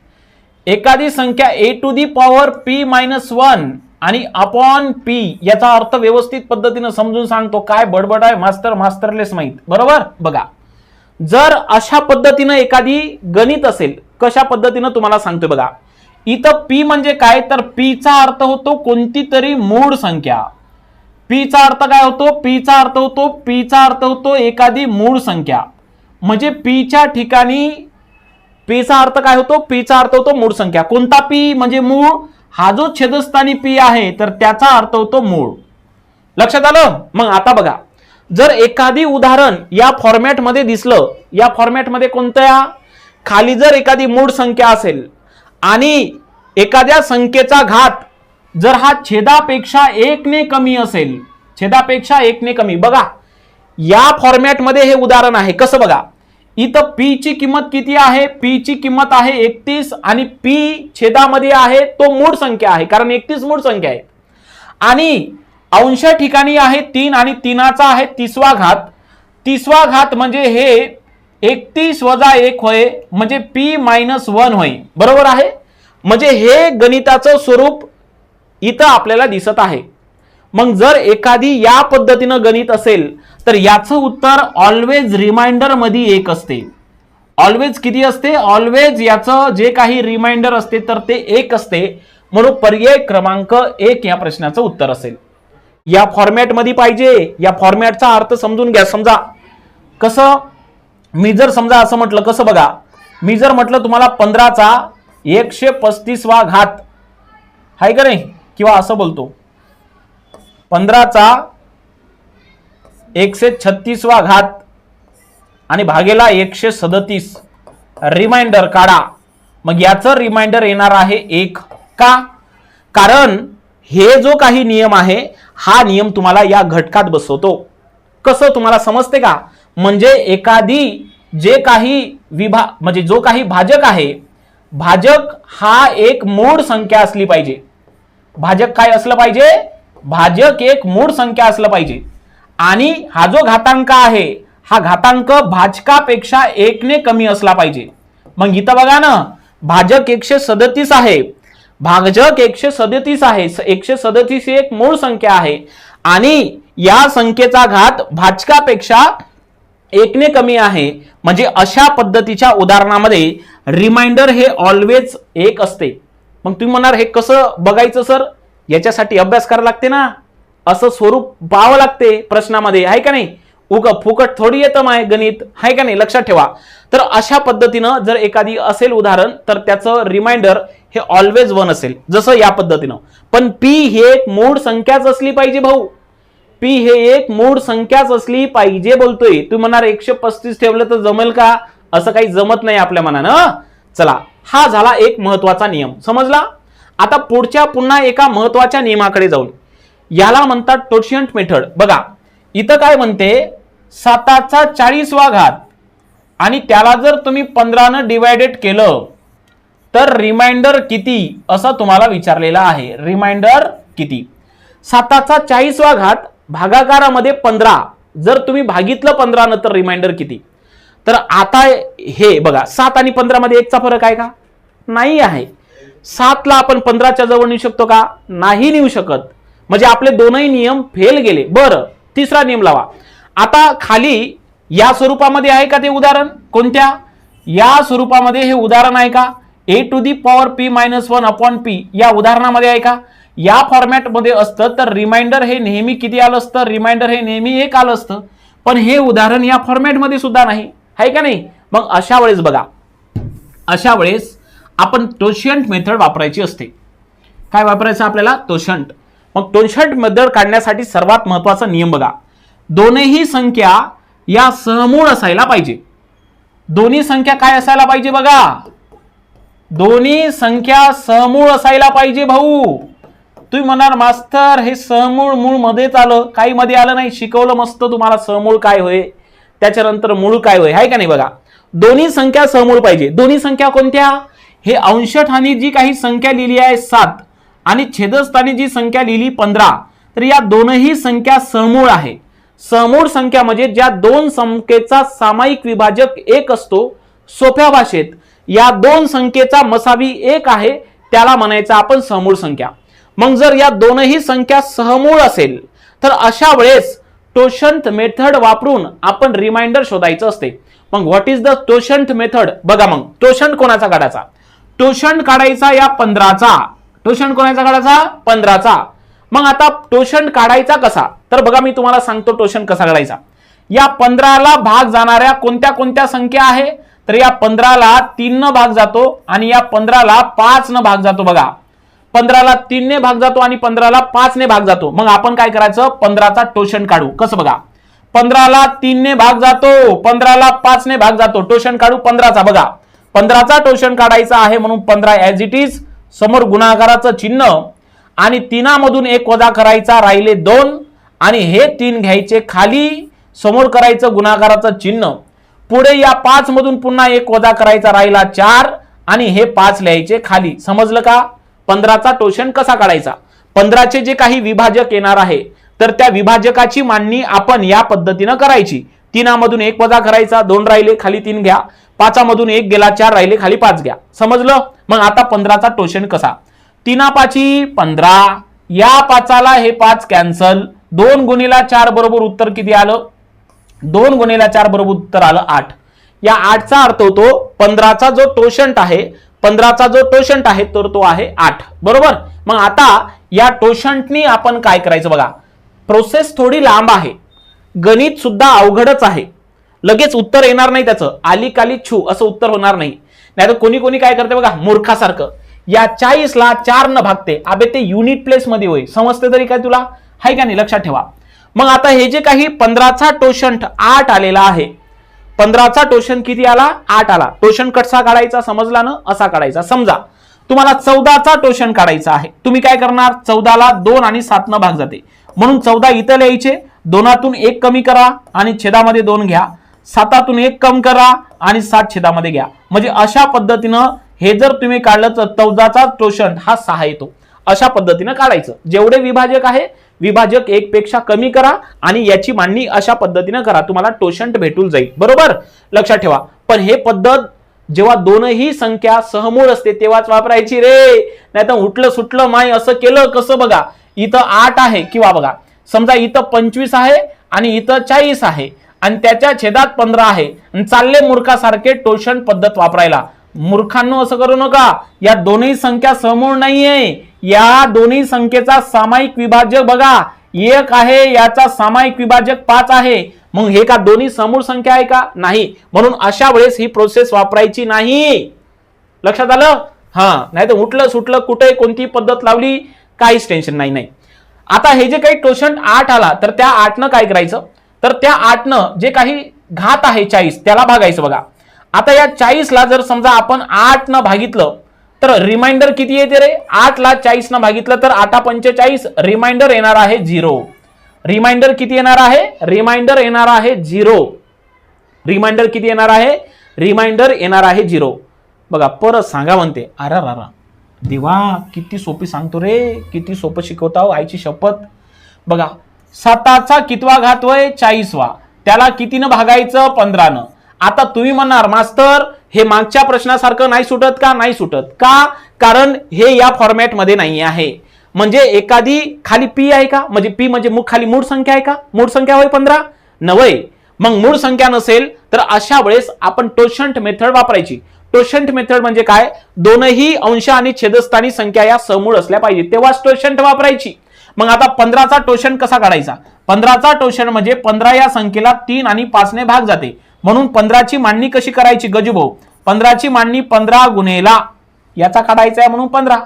एखादी संख्या a⁻p−1 आणि अपॉन p, याचा अर्थ व्यवस्थित पद्धतीने समजून सांगतो. काय बडबड आहे मास्टरलेस माहित. बरोबर. बघा, जर अशा पद्धतीने एखादी गणित असेल, कशा पद्धतीने तुम्हाला सांगतोय बघा. इथं p म्हणजे काय, तर p चा अर्थ होतो कोणती तरी मूळ संख्या. p चा अर्थ काय होतो? p चा अर्थ होतो एखादी मूळ संख्या. म्हणजे p च्या ठिकाणी p चा अर्थ काय होतो? p चा अर्थ होतो मूळ संख्या. कोणता p? म्हणजे मूळ. हा जो छेदस्थानी p आहे तर त्याचा अर्थ होतो मूळ. लक्षात आलं? मग आता बघा, जर एखादी उदाहरण या फॉर्मॅटमध्ये दिसलं, या फॉर्मॅटमध्ये कोणत्या, खाली जर एखादी मूळ संख्या असेल आणि एखाद्या संख्येचा घात जर हा छेदापेक्षा 1 ने कमी असेल, छेदापेक्षा 1 ने कमी, बघा या फॉर्मॅटमध्ये हे उदाहरण आहे. कसं बघा, इथं p ची किंमत किती आहे? p ची किंमत आहे 31 आणि p छेदामध्ये आहे तो मूळ संख्या आहे, कारण 31 मूळ संख्या आहे. आणि अंश ठिकाणी आहे 3 आणि 3चा आहे 30वा घात. 30वा घात म्हणजे हे 31 - 1 होय, म्हणजे p-1 होय. बरोबर आहे? म्हणजे हे गणिताचं स्वरूप इथं आपल्याला दिसत आहे. मग जर एखादी या पद्धतीनं गणित असेल तर याचं उत्तर ऑलवेज रिमाइंडर मध्ये 1 असते. ऑलवेज किती असते? ऑलवेज याचं जे काही रिमाइंडर असते तर ते 1 असते. म्हणून पर्याय क्रमांक 1 या प्रश्नाचं उत्तर असेल. या फॉर्मॅट मध्ये पाहिजे. या फॉर्मॅटचा अर्थ समजून घ्या. समजा कसं, मी जर समजा असं म्हटलं, कसं बघा, मी जर म्हटलं तुम्हाला 15चा 135वा घात आहे का नाही, किंवा असं बोलतो 15चा 136वा घात आणि भागेला 137, रिमाइंडर काढा. मग याचं रिमाइंडर येणार आहे 1. का? कारण हे जो काही नियम आहे हा नियम तुम्हाला या घटकात बसवतो. कसं तुम्हाला समजते का? म्हणजे एखादी जे काही म्हणजे जो काही भाजक आहे, भाजक हा एक मूळ संख्या असली पाहिजे. भाजक काय असलं पाहिजे? भाजक एक मूळ संख्या असलं पाहिजे. आणि हा जो घातांक आहे हा घातांक भाजकापेक्षा 1 ने कमी असला पाहिजे. मग इथं बघा ना, भाजक 137 आहे, भाजक 137 आहे, 137 ही एक मूळ संख्या आहे आणि या संख्येचा घात भाजकापेक्षा 1 ने कमी आहे. म्हणजे अशा पद्धतीच्या उदाहरणामध्ये रिमाइंडर हे ऑलवेज 1 असते. मग तुम्ही म्हणणार हे कसं बघायचं सर? याच्यासाठी अभ्यास करायला लागते ना, असं स्वरूप पाहावं लागते प्रश्नामध्ये, आहे का नाही? फुकट थोडी येतं माय गणित, आहे का नाही? लक्षात ठेवा. तर अशा पद्धतीनं जर एखादी असेल उदाहरण तर त्याचं रिमाइंडर हे ऑलवेज 1 असेल, जसं या पद्धतीनं. पण पी हे एक मूळ संख्याच असली पाहिजे भाऊ, पी हे एक मूळ संख्याच असली पाहिजे बोलतोय. तू म्हणणार 135 ठेवलं तर जमेल का? असं काही जमत नाही आपल्या मनानं. चला, हा झाला एक महत्वाचा नियम, समजला. आता पुन्हा एका महत्वाच्या नियमाकडे जाऊन, याला म्हणतात टोशियंट मेथड. बघा इथं काय म्हणते, 7चा 40वा घात आणि त्याला जर तुम्ही 15 डिवायडेड केलं तर रिमाइंडर किती, असं तुम्हाला विचारलेलं आहे. रिमाइंडर किती? 7चा 40वा घात भागाकारामध्ये 15, जर तुम्ही भागितलं 15 तर रिमाइंडर किती? तर आता हे बघा, 7 आणि 15 मध्ये 1चा फरक आहे का? नाही आहे. 7ला आपण 15च्या जवळ नेऊ शकतो का? नाही नेऊ शकत. म्हणजे आपले दोनही नियम फेल गेले. बरं, तिसरा नियम लावा. आता खाली या स्वरूपामध्ये आहे का ते उदाहरण? कोणत्या? या स्वरूपामध्ये हे उदाहरण आहे का? a⁻p-1/p या उदाहरणामध्ये आहे का? या फॉर्मॅटमध्ये असतं तर रिमाइंडर हे नेहमी किती आलं असतं? रिमाइंडर हे नेहमी 1 आलं असतं. पण हे उदाहरण या फॉर्मॅटमध्ये सुद्धा नाही, आहे का नाही? मग अशा वेळेस बघा, अशा वेळेस आपण टोशियंट मेथड वापरायची असते. काय वापरायचं आपल्याला? टोशियंट. मग टोशियंट मेथड काढण्यासाठी सर्वात महत्वाचा नियम बघा, दोन्ही संख्या या सहमूळ असायला पाहिजे. दोन्ही संख्या काय असायला पाहिजे? बघा, दोन्ही संख्या सहमूळ असायला पाहिजे भाऊ. तुम्ही म्हणाल मास्तर हे सहमूळ मूळ मध्येच आलं, काही मध्ये आलं नाही. शिकवलं मस्त तुम्हाला सहमूळ काय होय, त्याच्यानंतर मूळ काय होय, आहे का नाही? बघा, दोन्ही संख्या सहमूळ पाहिजे. दोन्ही संख्या कोणत्या? हे अंशस्थानी जी काही संख्या लिहिली आहे 7 आणि छेदस्थानी जी संख्या लिहिली 15, तर या दोनही संख्या सहमूळ आहे. समूळ संख्या म्हणजे ज्या दोन संख्येचा सामायिक विभाजक 1 असतो. सोप्या भाषेत या दोन संख्येचा मसावी 1 आहे, त्याला म्हणायचं आपण समूळ संख्या. मग जर या दोनही संख्या सहमूळ असेल तर अशा वेळेस टोशंट मेथड वापरून आपण रिमाइंडर शोधायचं असते. मग व्हॉट इज द टोशंट मेथड? बघा, मग टोशंट कोणाचा काढायचा? टोशंट काढायचा या 15चा. टोशंट कोणाचा काढायचा? 15चा. मग आता टोशंट काढायचा कसा? तर बघा मी तुम्हाला सांगतो टोशंट कसा काढायचा. या 15ला भाग जाणाऱ्या कोणत्या कोणत्या संख्या आहे? तर या 15ला 3 न भाग जातो आणि या 15ला 5 न भाग जातो. बघा, 15ला 3 ने भाग जातो आणि 15ला 5 ने भाग जातो. मग आपण काय करायचं? 15चा टोशंट काढू. कसं? बघा, 15ला 3 ने भाग जातो, 15ला 5 ने भाग जातो. टोशंट काढू 15चा. बघा, 15चा टोशंट काढायचा आहे म्हणून 15 ऍज इट इज, समोर गुणाकाराचं चिन्ह आणि 3 मधून 1 वजा करायचा, राहिले 2 आणि हे 3 घ्यायचे खाली, समोर करायचं गुणाकाराचं चिन्ह. पुढे या 5 मधून पुन्हा 1 वजा करायचा, राहिला 4 आणि हे 5 लिहायचे खाली. समजलं का? 15चा टोशंट कसा काढायचा? 15चे जे काही विभाजक येणार आहे तर त्या विभाजकाची मांडणी आपण या पद्धतीनं करायची. 3 मधून 1 वजा करायचा, 2 राहिले खाली 3 घ्या, 5 मधून 1 गेला, 4 राहिले खाली 5 घ्या. समजलं? मग आता 15चा टोशंट कसा? 3 5 15, या 5ला हे 5 कॅन्सल, 2 गुणिला 4 बरोबर उत्तर किती आलं? 2 गुणिला 4 बरोबर उत्तर आलं 8. या 8चा अर्थ होतो 15चा जो टोशंट आहे, 15चा जो टोशंट आहे तर तो आहे 8. बरोबर? मग आता या टोशंटनी आपण काय करायचं? बघा, प्रोसेस थोडी लांब आहे, गणित सुद्धा अवघडच आहे. लगेच उत्तर येणार नाही त्याचं, आली काली छू असं उत्तर होणार नाही. नाहीतर कोणी कोणी काय करते बघा मूर्खासारखं, या 40ला 4 न भागते. अबे ते युनिट प्लेस मध्ये होय, समजते तरी काय तुला, हाय का नाही, लक्षात ठेवा. मग आता हे जे काही 15चा टोशंट 8 आलेला आहे, 15चा टोशन किती आला, 8 आला. टोशन कसा काढायचा समजला ना, असा काढायचा. समजा तुम्हाला 14चा टोशन काढायचा आहे, तुम्ही काय करणार, 14ला 2 आणि 7 न भाग जाते, म्हणून 14 इथं लिहायचे, 2तून 1 कमी करा आणि छेदामध्ये 2 घ्या, 7तून 1 कम करा आणि 7 छेदामध्ये घ्या. म्हणजे अशा पद्धतीनं हे जर तुम्ही काढलं तर 14चा टोशन हा 6 येतो. अशा पद्धतीनं काढायचं. जेवढे विभाजक आहे, विभाजक 1 पेक्षा कमी करा आणि याची मांडणी अशा पद्धतीनं करा, तुम्हाला टोशंट भेटून जाईल. बरोबर, लक्षात ठेवा. पण हे पद्धत जेव्हा दोनही संख्या सहमूळ असते तेव्हाच वापरायची रे, नाही तर उठलं सुटलं माय असं केलं कसं. बघा इथं 8 आहे, किंवा बघा समजा इथं 25 आहे आणि इथं 40 आहे आणि त्याच्या छेदात 15 आहे, चालले मूर्खासारखे टोशन पद्धत वापरायला. मूर्खांनो असं करू नका. या दोन्ही संख्या समूळ नाहीये, या दोन्ही संख्येचा सामायिक विभाजक बघा 1 आहे, याचा सामायिक विभाजक 5 आहे. मग हे का दोन्ही समूळ संख्या आहे का, नाही. म्हणून अशा वेळेस ही प्रोसेस वापरायची नाही. लक्षात आलं, हा. नाही तर उठलं सुटलं कुठे कोणती पद्धत लावली काहीच टेन्शन नाही. आता हे जे काही टोशन 8 आला तर त्या 8 न काय करायचं, तर त्या 8 न जे काही घात आहे 40 त्याला भागायचं. बघा आता या 40ला जर समजा आपण 8 न भागितलं तर रिमाइंडर किती येते रे, 8ला 40 न भागितलं तर 8 45, रिमाइंडर येणार आहे 0. रिमाइंडर किती येणार आहे, रिमाइंडर येणार आहे 0. रिमाइंडर किती येणार आहे, रिमाइंडर येणार आहे 0. बघा परत सांगा म्हणते, अरे रारा देवा किती सोपी सांगतो रे, किती सोपं शिकवता आईची शपथ. बघा 7चा कितवा घात वय 40वा, त्याला कितीनं भागायचं 15 न. आता तुम्ही म्हणणार मास्तर हे मागच्या प्रश्नासारखं नाही सुटत का, नाही सुटत का, कारण हे या फॉर्मॅटमध्ये नाही आहे. म्हणजे एखादी खाली पी आहे का, म्हणजे पी म्हणजे खाली मूळ संख्या आहे का, मूळ संख्या होय 15 नव्हे. मग मूळ संख्या नसेल तर अशा वेळेस आपण टोशंट मेथड वापरायची. टोशंट मेथड म्हणजे काय, दोनही अंश आणि छेदस्थानी संख्या या समूळ असल्या पाहिजे तेव्हाच टोशंट वापरायची. मग आता 15चा टोशन कसा काढायचा, 15चा टोशन म्हणजे 15 या संख्येला 3 आणि 5 ने भाग जाते, म्हणून 15ची मांडणी कशी करायची गजूभाऊ, 15ची मांडणी 15 गुणेला याचा काढायचा आहे म्हणून 15.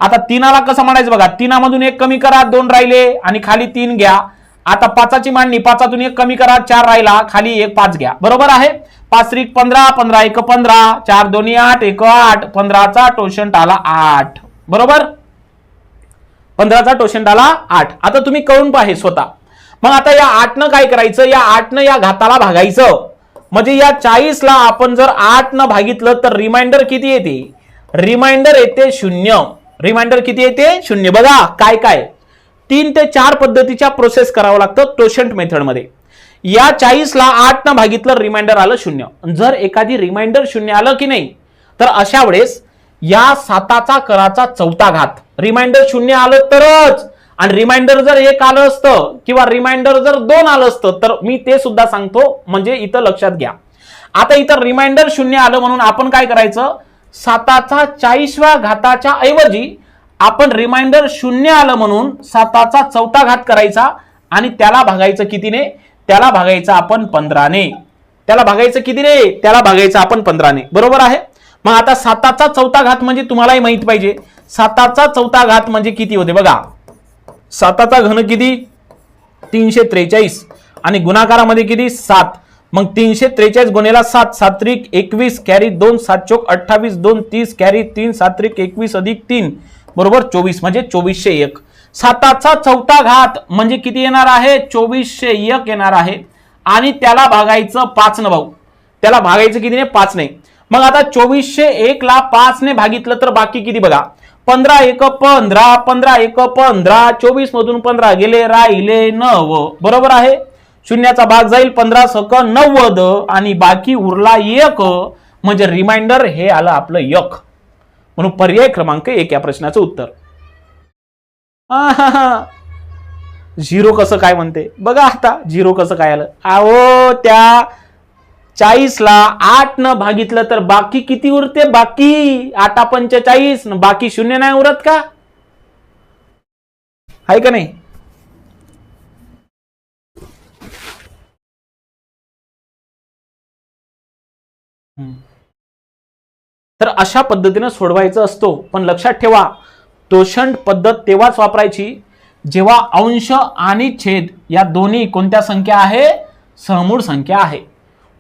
आता 3ला कसं म्हणायचं बघा, 3मधून 1 कमी करा 2 राहिले आणि खाली 3 घ्या. आता 5ची मांडणी 5तून 1 कमी करा 4 राहिला, खाली 1 5 घ्या. बरोबर आहे, 5 त्रिक 15, 15 1 15, 4 2 8 1 8, 15चा टोशंट आला 8. बरोबर, 15चा टोशंट आला 8. आता तुम्ही करून पहा स्वतः. मग आता या 8 न काय करायचं, या 8 न या घाताला भागायचं. म्हणजे या 40ला आपण जर 8 न भागितलं तर रिमाइंडर किती येते, रिमाइंडर येते 0. रिमाइंडर किती येते 0. बघा काय काय 3 ते 4 पद्धतीच्या प्रोसेस करावं लागतं टोशंट मेथड मध्ये. या 40ला 8 न भागितलं रिमाइंडर आलं 0. जर एखादी रिमाइंडर 0 आलं की नाही तर अशा वेळेस या 7चा कराचा 4था घात, रिमाइंडर 0 आलं तरच, आणि रिमाइंडर जर 1 आलं असतं किंवा रिमाइंडर जर 2 आलं असतं तर मी ते सुद्धा सांगतो, म्हणजे इथं लक्षात घ्या. आता इथं रिमाइंडर 0 आलं म्हणून आपण काय करायचं, 7चा 40व्या घाताच्या ऐवजी आपण रिमाइंडर 0 आलं म्हणून 7चा 4था घात करायचा आणि त्याला भागायचं कितीने, त्याला भागायचं आपण 15 ने. त्याला भागायचं कितीने, त्याला भागायचं आपण 15 ने. बरोबर आहे. मग आता 7चा 4था घात म्हणजे तुम्हालाही माहित पाहिजे, 7चा 4था घात म्हणजे किती होते बघा, 7चा घन किती 343 आणि गुणाकारामध्ये किती 7. मग 343 गुणेला 7, 7 त्रिक 21 कॅरी 2, 7 चोक 28, 2 30 कॅरी 3, 7 त्रिक 21 अधिक 3 बरोबर 24, म्हणजे 2401. 7चा 4था घात म्हणजे किती येणार आहे 2401 येणार आहे आणि त्याला भागायचं 5 न भाऊ, त्याला भागायचं किती ने 5 ने. मग आता 2401 ला 5 ने भागितलं तर बाकी किती बघा, 15 1 15, 15 1 15, 24 मधून 15 गेले राहिले 9. बरोबर आहे, शून्याचा भाग जाईल 15 सक 90 आणि बाकी उरला 1, म्हणजे रिमाइंडर हे आलं आपलं 1. म्हणून पर्याय क्रमांक 1 या प्रश्नाचं उत्तर. 0 कसं काय म्हणते बघा, आता 0 कसं काय आलं, अहो त्या 40ला 8 न भागितलं तर बाकी किती उरते, बाकी 8 45, बाकी 0 नाही उरत का, आहे का नाही. तर अशा पद्धतीने सोडवायचं असतो. पण लक्षात ठेवा, तोषण पद्धत तेव्हाच वापरायची जेव्हा अंश आणि छेद या दोन्ही कोणत्या संख्या आहे, सहमूळ संख्या आहे.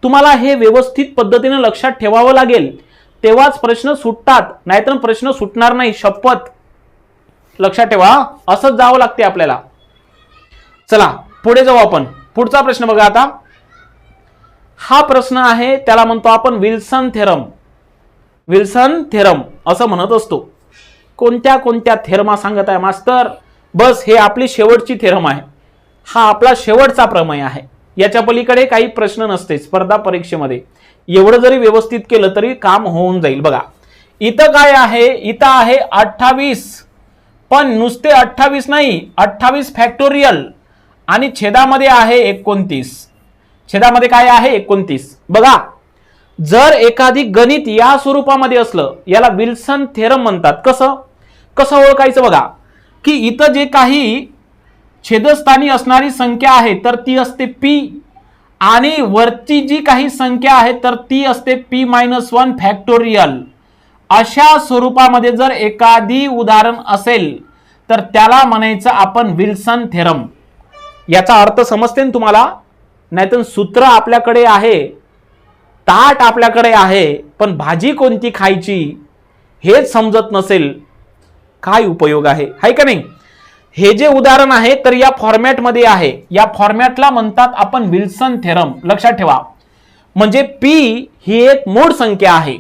तुम्हाला हे व्यवस्थित पद्धतीने लक्षात ठेवावं लागेल, तेव्हाच प्रश्न सुटतात, नाहीतर प्रश्न सुटणार नाही. शपथ लक्षात ठेवा, असंच जावं लागते आपल्याला. चला पुढे जाऊ आपण. पुढचा प्रश्न बघा. आता हा प्रश्न आहे, त्याला म्हणतो आपण विल्सन थेरम. विल्सन थेरम असं म्हणत असतो. कोणत्या कोणत्या थेरमा सांगत आहे मास्तर? बस हे आपली शेवटची थेरम आहे. हा आपला शेवटचा प्रमेय आहे. याच्या पलीकडे काही प्रश्न नसते स्पर्धा परीक्षेमध्ये. एवढं जरी व्यवस्थित केलं तरी काम होऊन जाईल. बघा इथं काय आहे, इथं आहे 28, पण नुसते 28 नाही, 28 फॅक्टोरियल आणि छेदामध्ये आहे 29. छेदामध्ये काय आहे 29. बघा जर एखादी गणित या स्वरूपामध्ये असलं याला विल्सन थेरम म्हणतात. कसं कसं ओळखायचं? बघा की इथं जे काही छेदस्थानी असणारी संख्या आहे तर ती असते p, आणि वरती जी काही संख्या आहे तर ती असते p-1 फॅक्टोरियल. अशा स्वरूपामध्ये जर एखादी उदाहरण असेल तर त्याला म्हणायचं आपण विल्सन थेरम. याचा अर्थ समजते ना तुम्हाला? नाहीतर सूत्र आपल्याकडे आहे, ताट आपल्याकडे आहे, पण भाजी कोणती खायची हेच समजत नसेल, काय उपयोग आहे? हाय का नाही? हे जे उदाहरण आहे तर या फॉर्मॅटमध्ये आहे. या फॉर्मॅटला म्हणतात आपण विल्सन थेरम. लक्षात ठेवा, म्हणजे p ही एक मूळ संख्या आहे.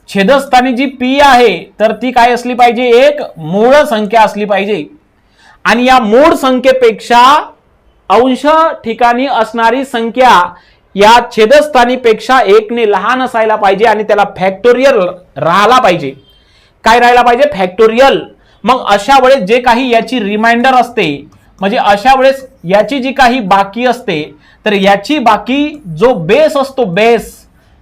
छेदस्थानी जी p आहे तर ती काय असली पाहिजे? एक मूळ संख्या असली पाहिजे. आणि या मूळ संख्येपेक्षा अंश ठिकाणी असणारी संख्या या छेदस्थानीपेक्षा 1 ने लहान असायला पाहिजे आणि त्याला फॅक्टोरियल राहायला पाहिजे. काय राहायला पाहिजे? फॅक्टोरियल. मग अशा वेळेस जे काही याची रिमाइंडर असते, म्हणजे अशा वेळेस याची जी काही बाकी असते तर याची बाकी जो बेस असतो,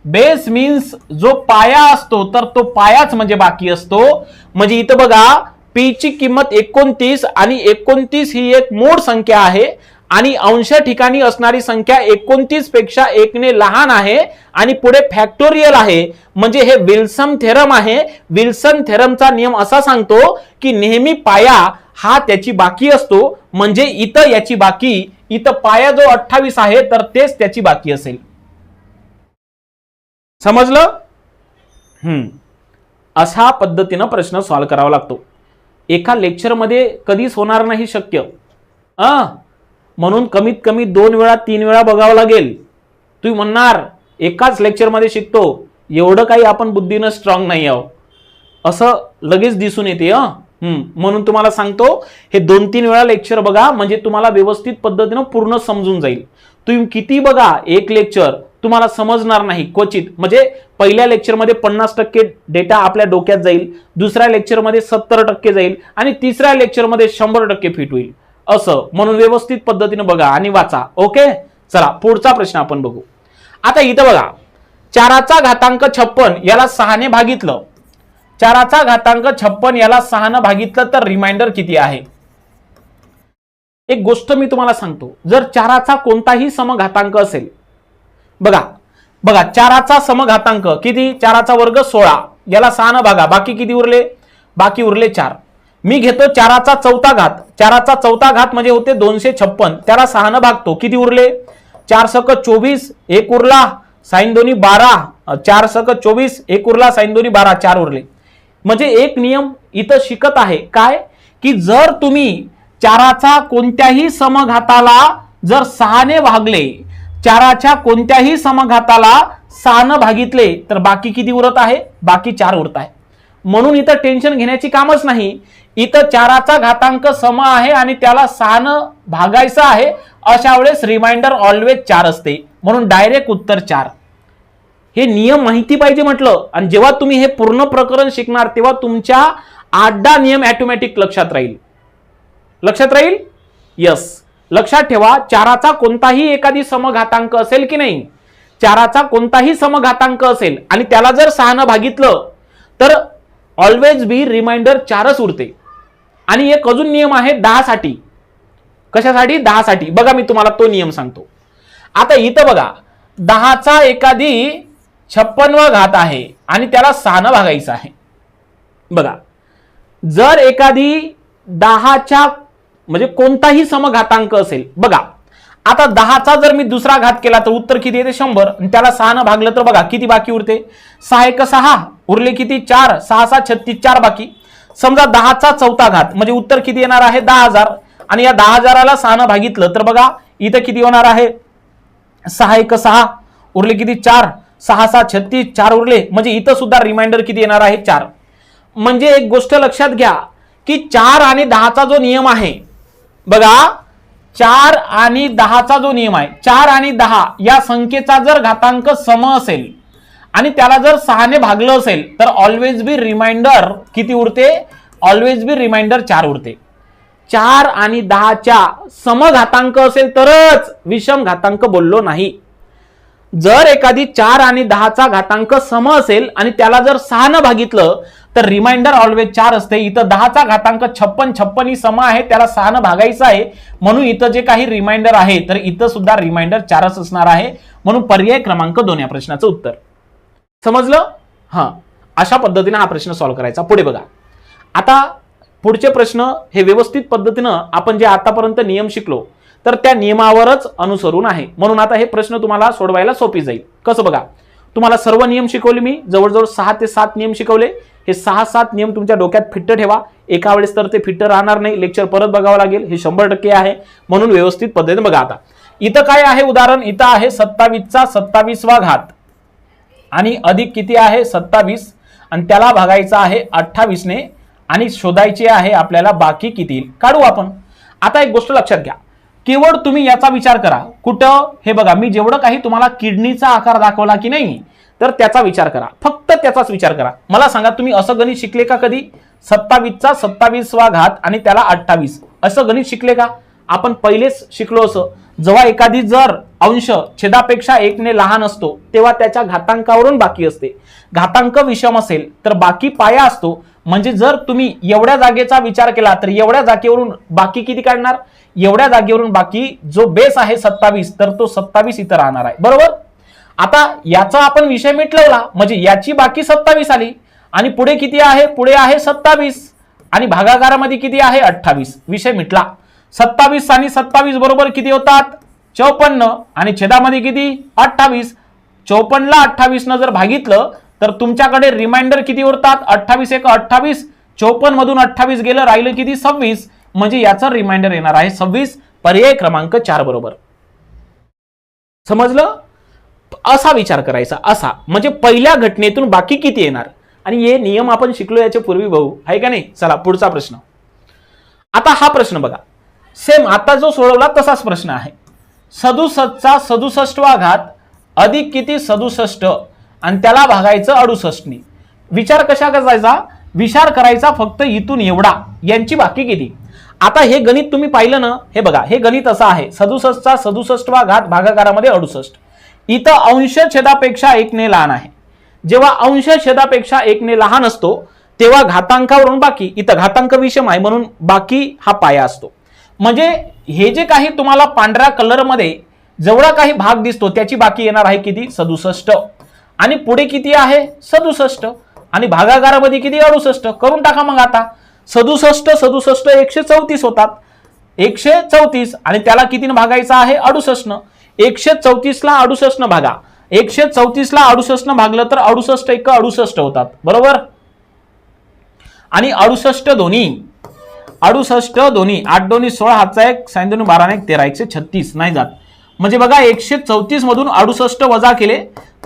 बेस मीन्स जो पाया असतो, तर तो पायाच म्हणजे बाकी असतो. म्हणजे इथं बघा p ची किंमत 29 आणि 29 ही एक मूळ संख्या आहे आणि अंश ठिकाणी असणारी संख्या 29 पेक्षा 1 ने लहान आहे आणि पुढे फॅक्टोरियल आहे. म्हणजे हे विल्सन थेरम आहे. विल्सन थेरमचा नियम असा सांगतो की नेहमी पाया हा त्याची बाकी असतो. म्हणजे इथं याची बाकी, इथं पाया जो 28 आहे तर तेच त्याची बाकी असेल. समजलं? अशा पद्धतीनं प्रश्न सॉल्व्ह करावा लागतो. एका लेक्चरमध्ये कधीच होणार नाही शक्य, म्हणून कमीत कमी 2 वेळा 3 वेळा बघावं लागेल. तुम्ही म्हणणार एकाच लेक्चरमध्ये शिकतो, एवढं काही आपण बुद्धीनं स्ट्रॉंग नाही आहोत असं लगेच दिसून येते. म्हणून तुम्हाला सांगतो हे 2-3 वेळा लेक्चर बघा, म्हणजे तुम्हाला व्यवस्थित पद्धतीनं पूर्ण समजून जाईल. तुम्ही किती बघा एक लेक्चर तुम्हाला समजणार नाही क्वचित. म्हणजे पहिल्या लेक्चरमध्ये 50% डेटा आपल्या डोक्यात जाईल, दुसऱ्या लेक्चरमध्ये 70% जाईल आणि तिसऱ्या लेक्चरमध्ये 100% फिट होईल. असं म्हणून व्यवस्थित पद्धतीने बघा आणि वाचा. ओके, चला पुढचा प्रश्न आपण बघू. आता इथं बघा 4चा घातांक 56 याला 6 ने भागितलं. 4चा घातांक 56 याला 6 ने भागितलं तर रिमाइंडर किती आहे? एक गोष्ट मी तुम्हाला सांगतो, जर 4चा कोणताही समघातांक असेल, बघा 4चा समघातांक किती? 4चा वर्ग 16, याला 6 ने भागा, बाकी किती उरले? बाकी उरले 4. मी घेतो 4चा चौथा घात. 4चा चौथा घात म्हणजे होते 256, त्याला 6 ने भागतो, किती उरले? 4 सक 24, 1 उरला, साइन 2 12, 4 सक 24, 1 उरला, साइन 2 12, 4 उरले. म्हणजे एक नियम इथं शिकत आहे काय, की जर तुम्ही 4चा कोणत्याही समघाताला जर 6 ने भागले, 4च्या कोणत्याही समघाताला 6 ने भागितले तर बाकी किती उरत आहे? बाकी 4 उरत आहे. म्हणून इथं टेन्शन घेण्याची कामच नाही. इथं 4चा घातांक सम आहे आणि त्याला 6 ने भागायचं आहे. अशा वेळेस रिमाइंडर ऑलवेज 4 असते, म्हणून डायरेक्ट उत्तर 4. हे नियम माहिती पाहिजे म्हटलं. आणि जेव्हा तुम्ही हे पूर्ण प्रकरण शिकणार तेव्हा तुमच्या 8 नियम ऑटोमॅटिक लक्षात राहील. लक्षात राहील? यस. लक्षात ठेवा, 4चा कोणताही एखादी समघातांक असेल की नाही, 4चा कोणताही समघातांक असेल आणि त्याला जर 6 ने भागितलं तर ऑलवेज बी रिमाइंडर 4च उरते. आणि एक अजून नियम आहे 10 साठी. कशासाठी? 10 साठी. बघा मी तुम्हाला तो नियम सांगतो. आता इथं बघा 10चा एखादी 56वा घात आहे आणि त्याला 6 भागायचं आहे. बघा, जर एखादी 10च्या म्हणजे कोणताही समघातांक असेल, बघा आता 10चा जर मी दुसरा घात केला तर उत्तर किती येते 100 आणि त्याला 6 भागलं तर बघा किती बाकी उरते 6 एक 6 उरले किती 4 6 6 36 4 बाकी. समजा 10चा चौथा घात म्हणजे उत्तर किती येणार आहे 10,000 आणि या 10,000ला 6 भागितलं तर बघा इथं किती होणार आहे 6 एक 6 उरले किती 4 6 6 36 4 उरले म्हणजे इथं सुद्धा रिमाइंडर किती येणार आहे 4. म्हणजे एक गोष्ट लक्षात घ्या की 4 आणि 10चा जो नियम आहे बघा 4 आणि 10चा जो नियम आहे 4 आणि 10 या संख्येचा जर घातांक सम असेल आणि त्याला जर 6 ने भागलं असेल तर ऑलवेज बी रिमाइंडर किती उरते ऑलवेज बी रिमाइंडर 4 उरते. 4 आणि 10च्या समघातांक असेल तरच विषम घातांक बोललो नाही. जर एखादी 4 आणि 10चा घातांक सम असेल आणि त्याला जर 6 न भागितलं तर रिमाइंडर ऑलवेज 4 असते. इथं 10चा घातांक 56 ही सम आहे त्याला 6 न भागायचं आहे म्हणून इथं जे काही रिमाइंडर आहे तर इथं सुद्धा रिमाइंडर 4च असणार आहे म्हणून पर्याय क्रमांक 2 या प्रश्नाचं उत्तर. समजलं? हां, अशा पद्धतीने हा प्रश्न सॉल्व्ह करायचा. पुढे बघा, आता पुढचे प्रश्न हे व्यवस्थित पद्धतीनं आपण जे आतापर्यंत नियम शिकलो तर त्या नियमावरच अनुसरून आहे म्हणून आता हे प्रश्न तुम्हाला सोडवायला सोपी जाईल. कसं बघा, तुम्हाला सर्व नियम शिकवले मी, जवळजवळ 6 ते 7 नियम शिकवले. हे 6-7 नियम तुमच्या डोक्यात फिट्ट ठेवा. एका वेळेस तर ते फिट्ट राहणार नाही, लेक्चर परत बघावं लागेल, हे 100% आहे म्हणून व्यवस्थित पद्धतीने बघा. आता इथं काय आहे उदाहरण, इथं आहे 27चा 27वा घात आणि अधिक किती आहे 27 आणि त्याला भागायचा आहे 28 ने आणि शोधायचे आहे आपल्याला बाकी किती काढू आपण. आता एक गोष्ट लक्षात घ्या, केवळ तुम्ही याचा विचार करा. कुठं हे बघा, मी जेवढं काही तुम्हाला किडनीचा आकार दाखवला की नाही तर त्याचा विचार करा, फक्त त्याचाच विचार करा. मला सांगा तुम्ही असं गणित शिकले का कधी? 27चा 27वा घात आणि त्याला 28 असं गणित शिकले का? आपण पहिलेच शिकलो असं, जेव्हा एखादी जर अंश छेदापेक्षा 1 ने लहान असतो तेव्हा त्याच्या घातांकावरून बाकी असते. घातांक विषम असेल तर बाकी पाया असतो. म्हणजे जर तुम्ही एवढ्या जागेचा विचार केला तर एवढ्या जागेवरून बाकी किती काढणार? एवढ्या जागेवरून बाकी जो बेस आहे 27 तर तो 27 इथं राहणार आहे, बरोबर. आता याचा आपण विषय मिटवला म्हणजे याची बाकी 27 आली आणि पुढे किती आहे? पुढे आहे 27 आणि भागाकारामध्ये किती आहे 28. विषय मिटला. 27 आणि 27 बरोबर किती होतात 54 आणि छेदामध्ये किती 28. 54 ला 28 न जर भागितलं तर तुमच्याकडे रिमाइंडर किती उरतात 28 एक 28. 54 मधून 28 गेलं, राहिलं किती 26 म्हणजे याचा रिमाइंडर येणार आहे 26. पर्याय क्रमांक 4 बरोबर. समजलं? असा विचार करायचा, असा म्हणजे पहिल्या घटनेतून बाकी किती येणार आणि हे नियम आपण शिकलो याच्या पूर्वी भाऊ, आहे का नाही. चला पुढचा प्रश्न. आता हा प्रश्न बघा, सेम आता जो सोडवला तसाच प्रश्न आहे. 67चा 67वा घात अधिक किती 67 आणि त्याला भागायचं 68 ने. विचार कशा करायचा? विचार करायचा फक्त इथून एवढा, यांची बाकी किती. आता हे गणित तुम्ही पाहिलं ना, हे बघा हे गणित असं आहे 67चा 67वा घात भागाकारामध्ये 68. इथं अंश छेदापेक्षा 1 ने लहान आहे. जेव्हा अंश छेदापेक्षा 1 ने लहान असतो तेव्हा घातांकावरून बाकी, इथं घातांक विषम आहे म्हणून बाकी हा पाया असतो. म्हणजे हे जे काही तुम्हाला पांढऱ्या कलर मध्ये जेवढा काही भाग दिसतो त्याची बाकी येणार आहे किती 67 आणि पुढे किती आहे 67 आणि भागाकारामध्ये किती 68. करून टाका मग आता 67 67 134 होतात. 134 आणि त्याला कितीने भागायचं आहे 68. 134 ला 68 न भागा. 134 ला 68 न भागलं तर 68 एक 68 होतात, बरोबर. आणि 68 दोन्ही 68 दोन्ही 8 दोन्ही 16 हातचा 1 साइन दोन्ही 12 1 13 136 नाही जात. म्हणजे बघा 134 मधून 68 वजा केले,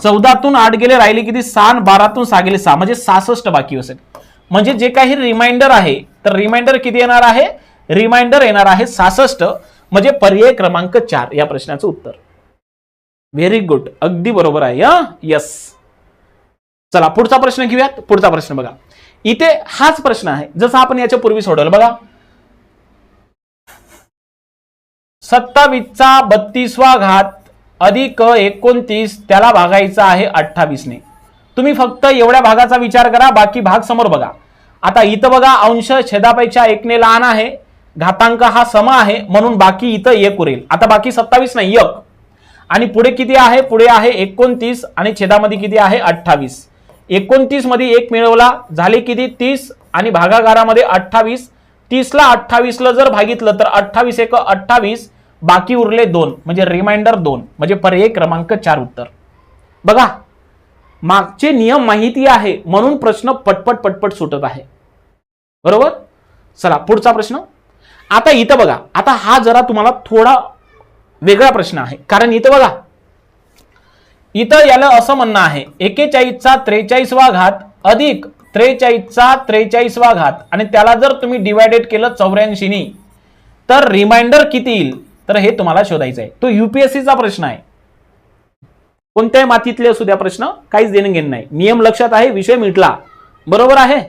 14 तून 8 गेले, राहिले किती 6, 12 तून 6 गेले 6 म्हणजे 66 बाकी असेल. म्हणजे जे काही रिमाइंडर आहे तर रिमाइंडर किती येणार आहे? रिमाइंडर येणार आहे 66. म्हणजे पर्याय क्रमांक 4 या प्रश्नाचं उत्तर. व्हेरी गुड, अगदी बरोबर आहे. यस. चला पुढचा प्रश्न घेऊयात. पुढचा प्रश्न बघा, इथे हाच प्रश्न आहे जसं आपण याच्या पूर्वी सोडवलं. बघा 27चा 32वा घात अधिक 29 त्याला भागायचा आहे 28 ने. तुम्ही फक्त एवढ्या भागाचा विचार करा, बाकी भाग समोर बघा. आता इथं बघा अंश छेदापेक्षा 1 ने लहान आहे, घातांक हा सम आहे म्हणून बाकी इथं 1 उरेल. आता बाकी 27 नाही 1 आणि पुढे किती आहे, पुढे आहे 29 आणि छेदामध्ये किती आहे 28. 29 मध्ये 1 मिळवला, झाले किती 30 आणि भागाकारामध्ये 28. 30 ला 28 ला जर भागितलं तर 28 एक 28, बाकी उरले 2 म्हणजे रिमाइंडर 2 म्हणजे पर्याय क्रमांक 4 उत्तर. बघा मागचे नियम माहिती आहे म्हणून प्रश्न पटपट पटपट सुटत आहे. बरोबर. चला पुढचा प्रश्न. आता इथं बघा, आता हा जरा तुम्हाला थोडा वेगळा प्रश्न आहे, कारण इथं बघा, इथं याला असं म्हणणं आहे 41चा 43वा घात अधिक 43चा 43वा घात आणि त्याला जर तुम्ही डिवायडेड केलं 84 नी तर रिमाइंडर किती येईल, तर हे तुम्हाला शोधायचं आहे. तो यूपीएससीचा प्रश्न आहे. कोणत्याही मातीतले असू द्या प्रश्न, काहीच देणं घेणं नाही. नियम लक्षात आहे, विषय मिटला. बरोबर आहे.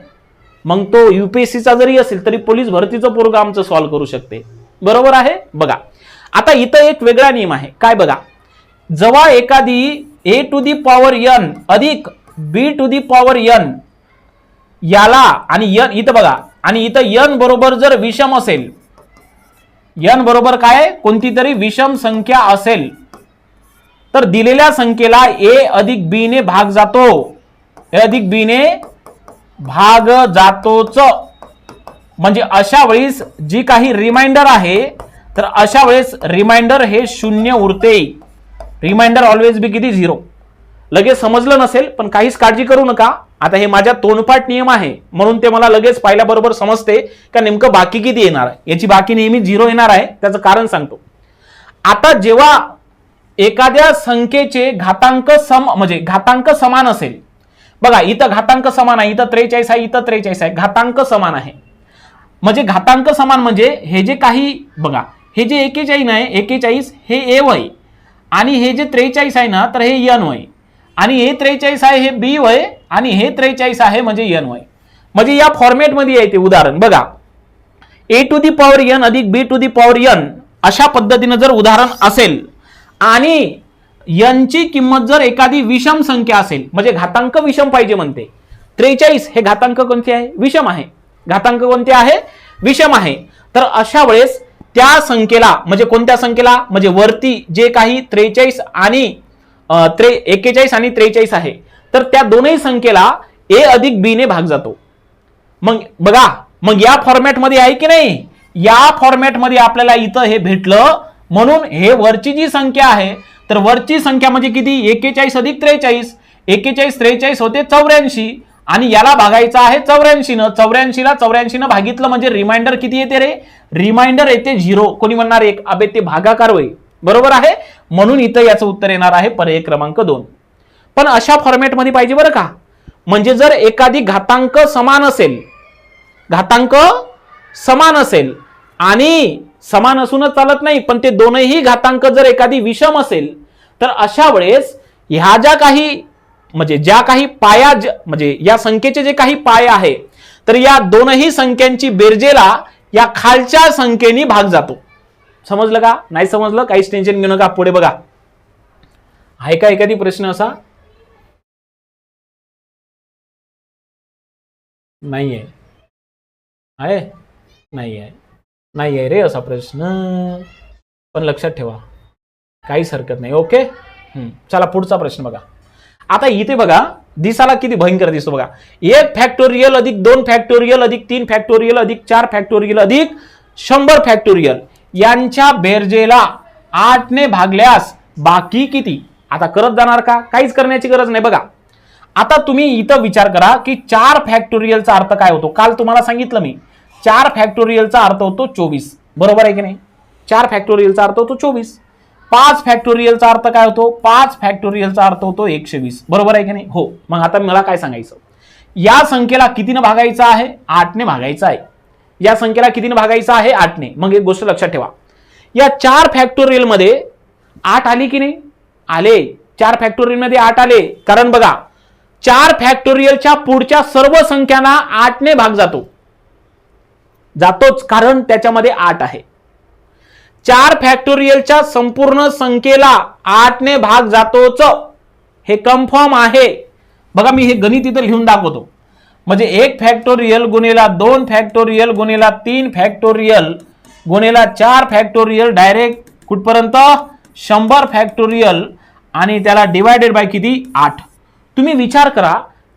मग तो यूपीएससीचा जरी असेल तरी पोलीस भरतीचं पोरग आमचं सॉल्व्ह करू शकते. बरोबर आहे. बघा आता इथं एक वेगळा नियम आहे. काय बघा, जेव्हा एखादी a to the power n अधिक b to the power n याला आणि n इथं बघा, आणि इथं n बरोबर जर विषम असेल, n बरोबर काय कोणती तरी विषम संख्या असेल तर दिलेल्या संख्येला a अधिक b ने भाग जातो. a अधिक b ने भाग जातोच. म्हणजे अशा वेळेस जी काही रिमाइंडर आहे तर अशा वेळेस रिमाइंडर हे 0 उरते. रिमाइंडर ऑलवेज बी किती 0. लगेच समजलं नसेल पण काहीच काळजी करू नका. आता हे माझ्या तोंडपाठ नियम आहे म्हणून ते मला लगेच पाहिल्याबरोबर समजते का नेमकं बाकी किती येणार आहे. याची बाकी नेहमी 0 येणार आहे. त्याचं कारण सांगतो. आता जेव्हा एखाद्या संख्येचे घातांक म्हणजे घातांक समान असेल, बघा इथं घातांक समान आहे, इथं 43 आहे, इथं 43 आहे, घातांक समान आहे. म्हणजे घातांक समान म्हणजे हे जे काही बघा, हे जे 41 आहे, 41 हे ए वय आणि हे जे 43 आहे ना तर हे n वय आणि हे 43 आहे हे बी वय आणि हे 43 आहे म्हणजे n वय. म्हणजे या फॉर्मॅट मध्ये आहे ते उदाहरण. बघा a to the power n अधिक b to the power n अशा पद्धतीने जर उदाहरण असेल आणि n ची किंमत जर एखादी विषम संख्या असेल, म्हणजे घातांक विषम पाहिजे म्हणते. 43 हे घातांक कोणते आहे, विषम आहे. घातांक कोणते आहे, विषम आहे. तर अशा वेळेस त्या संख्येला म्हणजे कोणत्या संख्येला, म्हणजे वरती जे काही 43 आणि 41 आणि 43 आहे तर त्या दोनही संख्येला a अधिक b ने भाग जातो. मग बघा, मग या फॉर्मॅट मध्ये आहे की नाही, या फॉर्मॅट मध्ये आपल्याला इथं हे भेटलं. म्हणून हे वरची जी संख्या आहे तर वरची संख्या म्हणजे किती 41 अधिक 43, 41 43 होते 84 आणि याला भागायचं आहे 84 न. 84 ला 84 न भागितलं म्हणजे रिमाइंडर किती येते रे, रिमाइंडर येते 0. कोणी म्हणणार 1, अबे ते भागाकार होय. बरोबर आहे. म्हणून इथं याचं उत्तर येणार आहे पर्याय क्रमांक 2. पण अशा फॉर्मॅट मध्ये पाहिजे बरं का. म्हणजे जर एखादी घातांक समान असेल, घातांक समान असेल आणि समान असूनच चालत नाही पण ते दोनही घातांक जर एखादी विषम असेल तर अशा वेळेस ह्या ज्या काही म्हणजे ज्या काही पाया म्हणजे या संख्येचे जे काही पाय आहे तर या दोनही संख्यांची बेरजेला या खालच्या संख्येने भाग जातो. समजलं का, नाही समजलं काहीच टेन्शन घेऊ नका. पुढे बघा, आहे का एखादी प्रश्न असा, नाही आहे, आहे नाही आहे, नाही आहे रे असा प्रश्न, पण लक्षात ठेवा काहीच हरकत नाही. ओके. चला पुढचा प्रश्न बघा. आता इथे बघा दिसाला किती भयंकर दिसतो बघा. 1 फॅक्टोरियल अधिक 2 फॅक्टोरियल अधिक 3 फॅक्टोरियल अधिक 4 फॅक्टोरियल अधिक 100 फॅक्टोरियल यांच्या बेरजेला 8 ने भागल्यास बाकी किती. आता करत जाणार का, काहीच करण्याची गरज नाही. बघा आता तुम्ही इथं विचार करा की 4 फॅक्टोरियलचा अर्थ काय होतो. काल तुम्हाला सांगितलं मी 4 फॅक्टोरियलचा अर्थ होतो 24. बरोबर आहे की नाही. 4 फॅक्टोरियलचा अर्थ होतो 24. 5 फॅक्टोरियलचा अर्थ काय होतो, 5 फॅक्टोरियलचा अर्थ होतो 120. बरोबर आहे की नाही. हो. मग आता मला काय सांगायचं, या संख्येला कितीने भागायचं आहे, 8 ने भागायचं आहे. या संख्येला कितीने भागायचं आहे, 8 ने. मग एक गोष्ट लक्षात ठेवा, या 4 फॅक्टोरियल मध्ये 8 आली की नाही, आले. 4 फॅक्टोरियल मध्ये 8 आले. कारण बघा 4 फॅक्टोरियलच्या पुढच्या सर्व संख्यांना 8 ने भाग जातोच कारण त्याच्यामध्ये 8 आहे. 4 फॅक्टोरियलच्या संपूर्ण संख्येला 8 ने भाग जातोच, हे कन्फर्म आहे. बघा मी हे गणित इथं लिहून दाखवतो. म्हणजे 1 फॅक्टोरियल गुणिला 2 फॅक्टोरियल गुणिला 3 फॅक्टोरियल गुणिला 4 फॅक्टोरियल डायरेक्ट कुठपर्यंत 100 फॅक्टोरियल आणि त्याला डिवायडेड बाय किती 8. तुम्ही विचार करा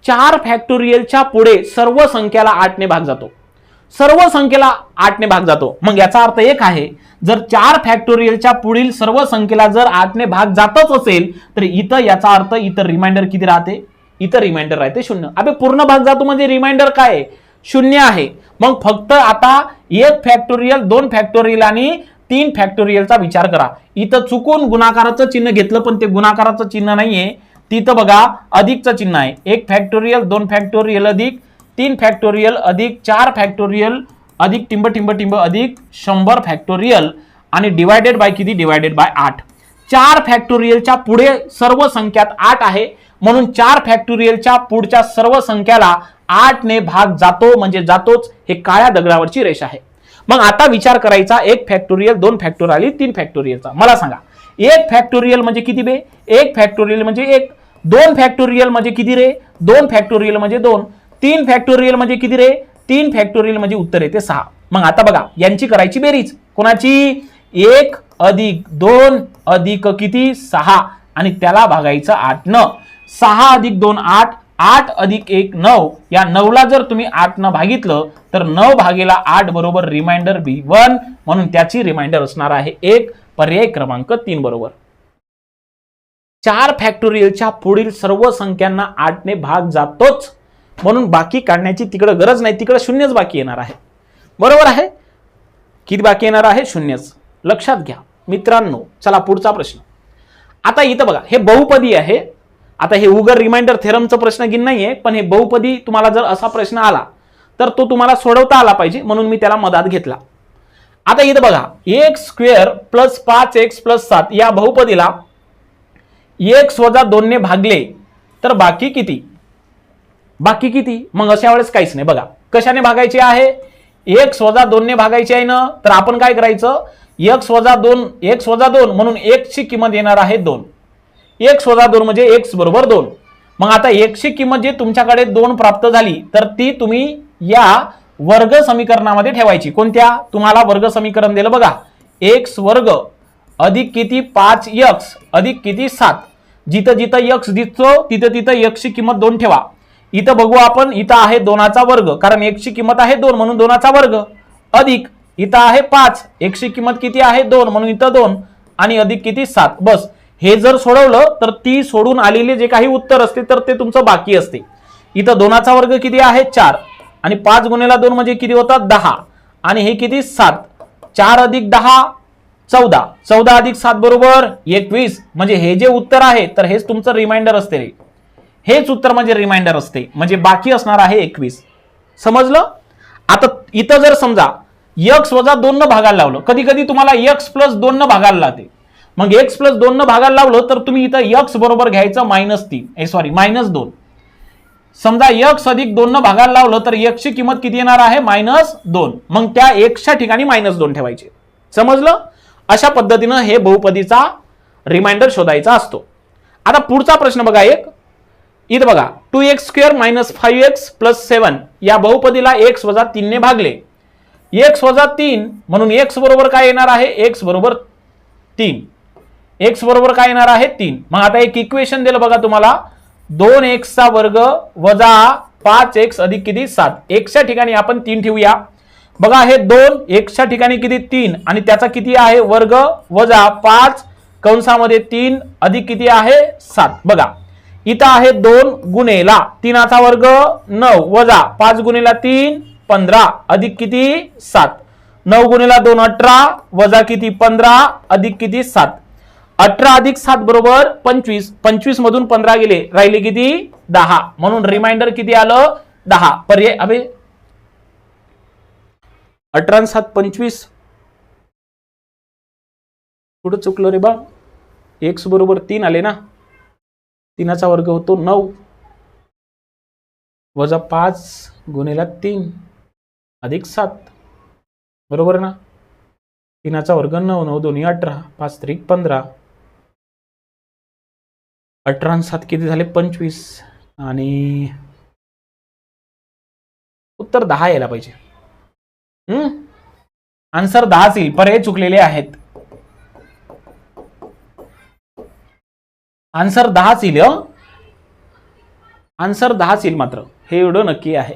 4 फॅक्टोरियलच्या पुढे सर्व संख्याला 8 ने भाग जातो, सर्व संख्येला 8 ने भाग जातो. मग याचा अर्थ एक आहे, जर 4 फॅक्टोरियलच्या पुढील सर्व संख्येला जर 8 ने भाग जातच असेल तर इथं याचा अर्थ इथं रिमाइंडर किती राहते, इथं रिमाइंडर राहते 0. अबे पूर्ण भाग जातो म्हणजे रिमाइंडर काय आहे 0 आहे. मग फक्त आता 1 फॅक्टोरियल 2 फॅक्टोरियल आणि 3 फॅक्टोरियलचा विचार करा. इथं चुकून गुणाकाराचं चिन्ह घेतलं पण ते गुणाकाराचं चिन्ह नाहीये, तिथं बघा अधिकचं चिन्ह आहे. 1 फॅक्टोरियल 2 फॅक्टोरियल अधिक 3 फॅक्टोरियल अधिक 4 फॅक्टोरियल अधिक टिंब टिंब टिंब अधिक 100 फॅक्टोरियल आणि डिवायडेड बाय किती, डिवायडेड बाय 8. 4 फॅक्टोरियलच्या पुढे सर्व संख्यात 8 आहे म्हणून 4 फॅक्टोरियलच्या पुढच्या सर्व संख्याला 8 ने भाग जातो म्हणजे जातोच. हे काळ्या दगडावरची रेषा आहे. मग आता विचार करायचा 1 फॅक्टोरियल 2 फॅक्टोरियल 3 फॅक्टोरियलचा. मला सांगा 1 फॅक्टोरियल म्हणजे किती बे, 1 फॅक्टोरियल म्हणजे 1. 2 फॅक्टोरियल म्हणजे किती रे, 2 फॅक्टोरियल म्हणजे 2. 3 फॅक्टोरियल म्हणजे किती रे, 3 फॅक्टोरियल म्हणजे उत्तर येते 6. मग आता बघा यांची करायची बेरीज. कोणाची, 1 अधिक 2 अधिक किती 6 आणि त्याला भागायचं 8 न. 6 अधिक 2 8, 8 अधिक 1 9. या 9 ला जर तुम्ही 8 न भागितलं तर 9 भागेला 8 बरोबर रिमाइंडर B1 म्हणून त्याची रिमाइंडर असणार आहे 1. पर्याय क्रमांक 3 बरोबर. 4 फॅक्टोरियलच्या पुढील सर्व संख्यांना 8 ने भाग जातोच म्हणून बाकी काढण्याची तिकडे गरज नाही, तिकडे 0च बाकी येणार आहे. बरोबर आहे. किती बाकी येणार आहे, 0च. लक्षात घ्या मित्रांनो. चला पुढचा प्रश्न. आता इथं बघा हे बहुपदी आहे. आता हे उगर रिमाइंडर थेरमचा प्रश्न घेऊन नाहीये, पण हे बहुपदी तुम्हाला जर असा प्रश्न आला तर तो तुम्हाला सोडवता आला पाहिजे म्हणून मी त्याला मधात घेतला. आता इथं बघा x square plus 5x plus 7 या बहुपदीला x वजा 2 ने भागले तर बाकी किती, बाकी किती. मग अशा वेळेस काहीच नाही. बघा कशाने भागायचे आहे, x वजा 2 ने भागायचे आहे ना. तर आपण काय करायचं, x वजा 2 म्हणून x ची किंमत येणार आहे 2. x वजा 2 म्हणजे x बरोबर 2. मग आता x ची किंमत जे तुमच्याकडे 2 प्राप्त झाली तर ती तुम्ही या वर्ग समीकरणामध्ये ठेवायची. कोणत्या, तुम्हाला वर्ग समीकरण दिलं बघा, x वर्ग अधिक किती 5x अधिक किती 7. जिथं जिथं x दिसतो तिथं तिथं x ची किंमत 2 ठेवा. इथं बघू आपण, इथं आहे 2चा वर्ग कारण x ची किंमत आहे 2 म्हणून 2चा वर्ग अधिक इथं आहे 5, x ची किंमत किती आहे 2 म्हणून इथं 2 आणि अधिक किती 7. बस हे जर सोडवलं तर ती सोडून आलेले जे काही उत्तर असते तर ते तुमचं बाकी असते. इथं 2चा वर्ग किती आहे 4 आणि 5 गुणिले 2 म्हणजे किती होतात 10 आणि हे किती 7. 4 अधिक 10 14, 14 अधिक 7 बरोबर 21. म्हणजे हे जे उत्तर आहे तर हेच तुमचं रिमाइंडर असते रे. हेच उत्तर म्हणजे रिमाइंडर असते म्हणजे बाकी असणार आहे 21. समजलं. आता इथं जर समजा x वजा 2 न भागायला लावलं, कधी कधी तुम्हाला x प्लस 2 न भागायला लावते. मग x प्लस 2 न भागायला लावलं तर तुम्ही इथं x बरोबर घ्यायचं -2. समजा x अधिक 2 न भागायला लावलं तर x ची किंमत किती येणार आहे -2. मग त्या x च्या ठिकाणी -2 ठेवायचे. समजलं. अशा पद्धतीनं हे बहुपदीचा रिमाइंडर शोधायचा असतो. आता पुढचा प्रश्न बघा एक. इथं बघा 2x square minus 5x plus 7 या बहुपदीला x वजा 3 ने भागले. x वजा 3 म्हणून x बरोबर काय येणार आहे, x बरोबर 3. x बरोबर काय येणार आहे 3. मग आता एक इक्वेशन दिलं बघा तुम्हाला, 2x चा वर्ग वजा 5x अधिक किती 7. x च्या ठिकाणी आपण 3 ठेवूया. बघा हे 2 x च्या ठिकाणी किती 3 आणि त्याचा किती आहे वर्ग वजा 5 कंसामध्ये 3 अधिक किती आहे 7. बघा इथं आहे 2 गुणेला 3चा वर्ग 9 वजा 5 गुणेला 3 15 अधिक किती 7. 9 गुणेला 2 18 वजा किती 15 अधिक किती 7. 18 अधिक 7 बरोबर 25. 25 मधून 15 गेले राहिले किती 10 म्हणून रिमाइंडर किती आलं 10. पर्याय. अबे 18 आणि 7 25 कुठं चुकलो रे बा. x बरोबर 3 आले ना. 3चा वर्ग होतो 9 वजा 5 गुणिले 3 अधिक 7 बरोबर ना. 3चा वर्ग 9, 9 दोन्ही 18, 5 त्रिक 15, 18 आणि 7 किती झाले 25 आणि उत्तर 10 यायला पाहिजे. आन्सर 10 येईल. पर्याय चुकलेले आहेत. आन्सर 10च येईल. आन्सर 10च येईल मात्र, हे एवढं नक्की आहे.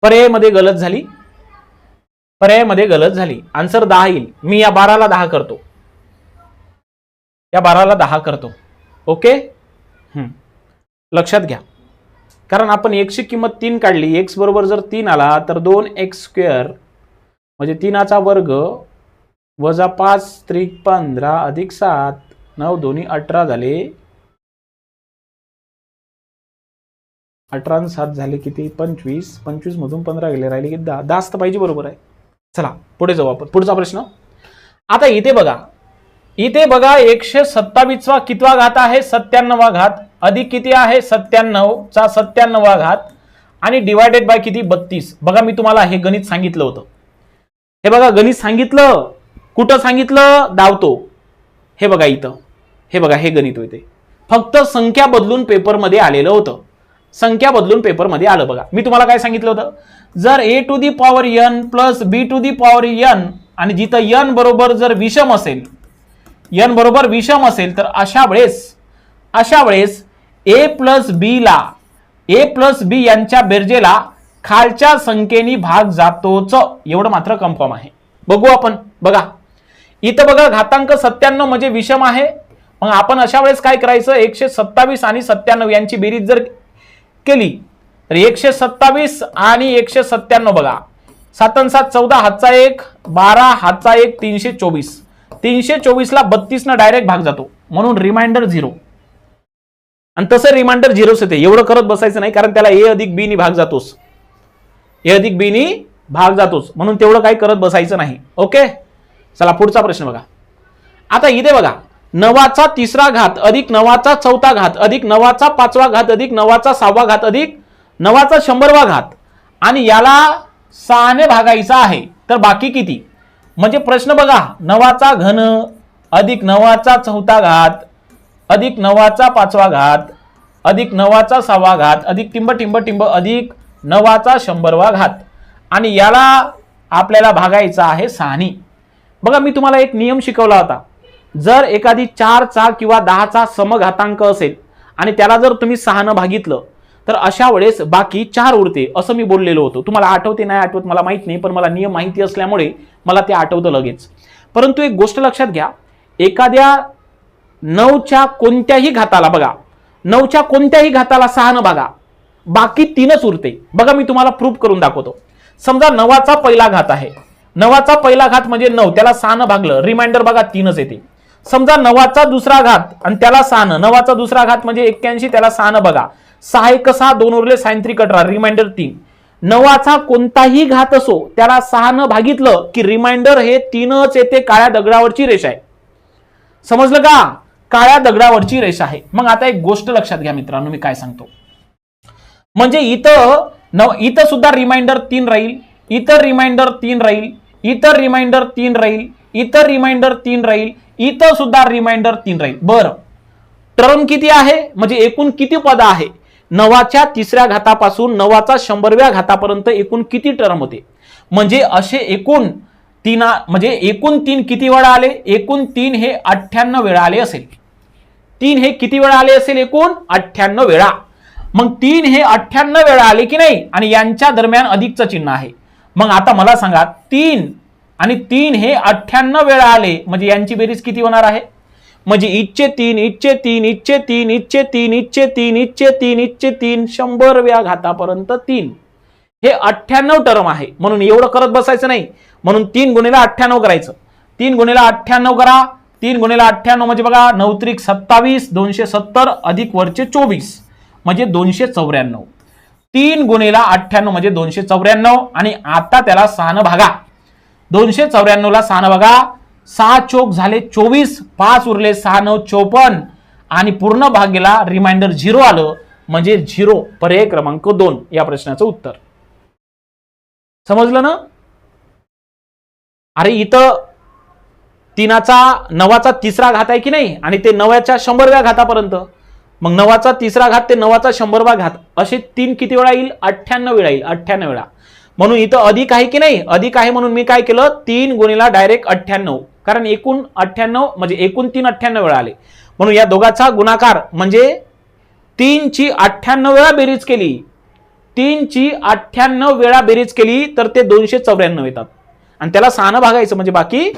पर्यायामध्ये गलत झाली, पर्यायामध्ये गलत झाली. आन्सर 10 येईल. मी या 12ला 10 करतो, या 12ला 10 करतो. ओके, लक्षात घ्या. कारण आपण x ची किंमत 3 काढली, x बरोबर जर 3 आला तर 2x² म्हणजे 3चा वर्ग वजा 5 त्रिक 15 अधिक 7 9 दोन्ही 18 झाले. 18 आणि 7 झाले किती? 25. 25 मधून 15 गेले, राहिले की 10. 10 तर पाहिजे, बरोबर आहे. चला पुढे जाऊ आपण. पुढचा प्रश्न. आता इथे बघा, इथे बघा 127वा कितवा घात आहे? 97वा घात अधिक किती आहे? 97चा 97वा घात आणि डिवायडेड बाय किती? 32. बघा मी तुम्हाला हे गणित सांगितलं होतं. हे बघा गणित सांगितलं, कुठं सांगितलं? दावतो. हे बघा इथं, हे बघा हे गणित होते. फक्त संख्या बदलून पेपरमध्ये आलेलं होतं, संख्या बदलून पेपरमध्ये आलं. बघा मी तुम्हाला काय सांगितलं होतं? जर a to the power n plus b to the power n आणि जिथं n बरोबर जर विषम असेल, n बरोबर विषम असेल तर अशा वेळेस a प्लस b यांच्या बेरजेला खालच्या संख्येने भाग जातोच, एवढं मात्र कन्फर्म आहे. बघू आपण. बघा इथं बघा घातांक 97 म्हणजे विषम आहे. मग आपण अशा वेळेस काय करायचं? 127 आणि 97 यांची बेरीज जर केली तर 127 आणि 197 बघा, 7 आणि 7 14, हातचा 1 12, हातचा 1 324. 324 ला 32 न डायरेक्ट भाग जातो, म्हणून रिमाइंडर 0. आणि तसं रिमाइंडर 0च येते. एवढं करत बसायचं नाही, कारण त्याला a अधिक b नी भाग जातोच, a अधिक b नी भाग जातोच, म्हणून तेवढं काही करत बसायचं नाही. ओके, चला पुढचा प्रश्न बघा. आता इथे बघा 9चा 3रा घात अधिक 9चा 4था घात अधिक 9चा 5वा घात अधिक 9चा 6वा घात अधिक 9चा 100वा घात आणि याला 6 ने भागायचा आहे, तर बाकी किती? म्हणजे प्रश्न बघा, 9चा घन अधिक 9चा 4था घात अधिक 9चा 5वा घात अधिक 9चा 6वा घात अधिक टिंब टिंब टिंब अधिक 9चा 100वा घात आणि याला आपल्याला भागायचा आहे 6 ने. बघा मी तुम्हाला एक नियम शिकवला होता. जर एखादी 4चा किंवा 10चा समघातांक असेल आणि त्याला जर तुम्ही 6 ने भागितलं तर अशा वेळेस बाकी 4 उरते, असं मी बोललेलो होतो. तुम्हाला आठवते नाही आठवत मला माहित नाही, पण मला नियम माहिती असल्यामुळे मला ते आठवतं लगेच. परंतु एक गोष्ट लक्षात घ्या, एखाद्या 9च्या कोणत्याही घाताला, बघा 9च्या कोणत्याही घाताला 6 ने भागा, बाकी 3च उरते. बघा मी तुम्हाला प्रूफ करून दाखवतो. समजा 9चा पहिला घात आहे, 9चा पहिला घात म्हणजे 9, त्याला 6 ने भागलं, रिमाइंडर बघा 3च येते. समजा 9चा दुसरा घात आणि त्याला 6 ने, 9चा दुसरा घात म्हणजे 81, त्याला 6 ने बघा, 6 1 6, 2 उरले, 6 3 18, रिमाइंडर 3. 9चा कोणताही घात असो त्याला 6 ने भागितलं की रिमाइंडर हे 3च येते. काळ्या दगडावरची रेषा आहे, समजलं का? काळ्या दगडावरची रेषा आहे. मग आता एक गोष्ट लक्षात घ्या मित्रांनो, मी काय सांगतो म्हणजे इथं सुद्धा रिमाइंडर 3 राहील, इतर रिमाइंडर 3 राहील, इतर रिमाइंडर 3 राहील, इतर रिमाइंडर 3 राहील, इथं सुद्धा रिमाइंडर 3 राहील. बरं, टर्म किती आहे म्हणजे एकूण किती पद आहे? 9च्या 3ऱ्या घातापासून 9चा 100व्या घातापर्यंत एकूण किती टर्म होते? म्हणजे असे एकूण 3 म्हणजे एकूण 3 किती वेळा आले? एकूण 3 हे 98 वेळा आले असेल. 3 हे किती वेळा आले असेल? एकूण 98 वेळा. मग 3 हे 98 वेळा आले की नाही, आणि यांच्या दरम्यान अधिकचं चिन्ह आहे. मग आता मला सांगा, 3 आणि 3 हे 98 वेळा आले म्हणजे यांची बेरीज किती होणार आहे? म्हणजे इच्छे 3 इच्छे 3 इच्छे 3 इच्छे 3 इच्छे 3 इच्छे 3 इच्छे 3 100व्या घातापर्यंत 3 हे 98 टर्म आहे. म्हणून एवढं करत बसायचं नाही, म्हणून 3 गुणिले 98 करायचं. 3 गुणिले 98 करा. 3 गुणिले 98 म्हणजे बघा 9 त्रिक 27, 270 अधिक वरचे 24 म्हणजे 294. 3 गुणिले 98 म्हणजे 294 आणि आता त्याला 6 ने भागा. 294 ला 6 ने भागा, 6 चोक झाले 24, 5 उरले, 6 9 54 आणि पूर्ण भाग गेला, रिमाइंडर 0 आलं म्हणजे 0. पर्याय क्रमांक 2 या प्रश्नाचं उत्तर. समजलं ना? अरे इथं 9चा 3रा घात आहे की नाही, आणि ते 9च्या 100व्या घातापर्यंत. मग 9चा 3रा घात ते 9चा 100वा घात असे 3 किती वेळा येईल? 98 वेळा येईल. 98 वेळा. म्हणून इथं अधिक आहे की नाही? अधिक आहे म्हणून मी काय केलं? 3 गुणिला डायरेक्ट 98, कारण एकूण 98 म्हणजे एकूण 3 98 वेळा आले. म्हणून या दोघाचा गुणाकार म्हणजे 3 ची 98 वेळा बेरीज केली, 3 ची 98 वेळा बेरीज केली तर ते 294 येतात आणि त्याला 6 भागायचं म्हणजे बाकी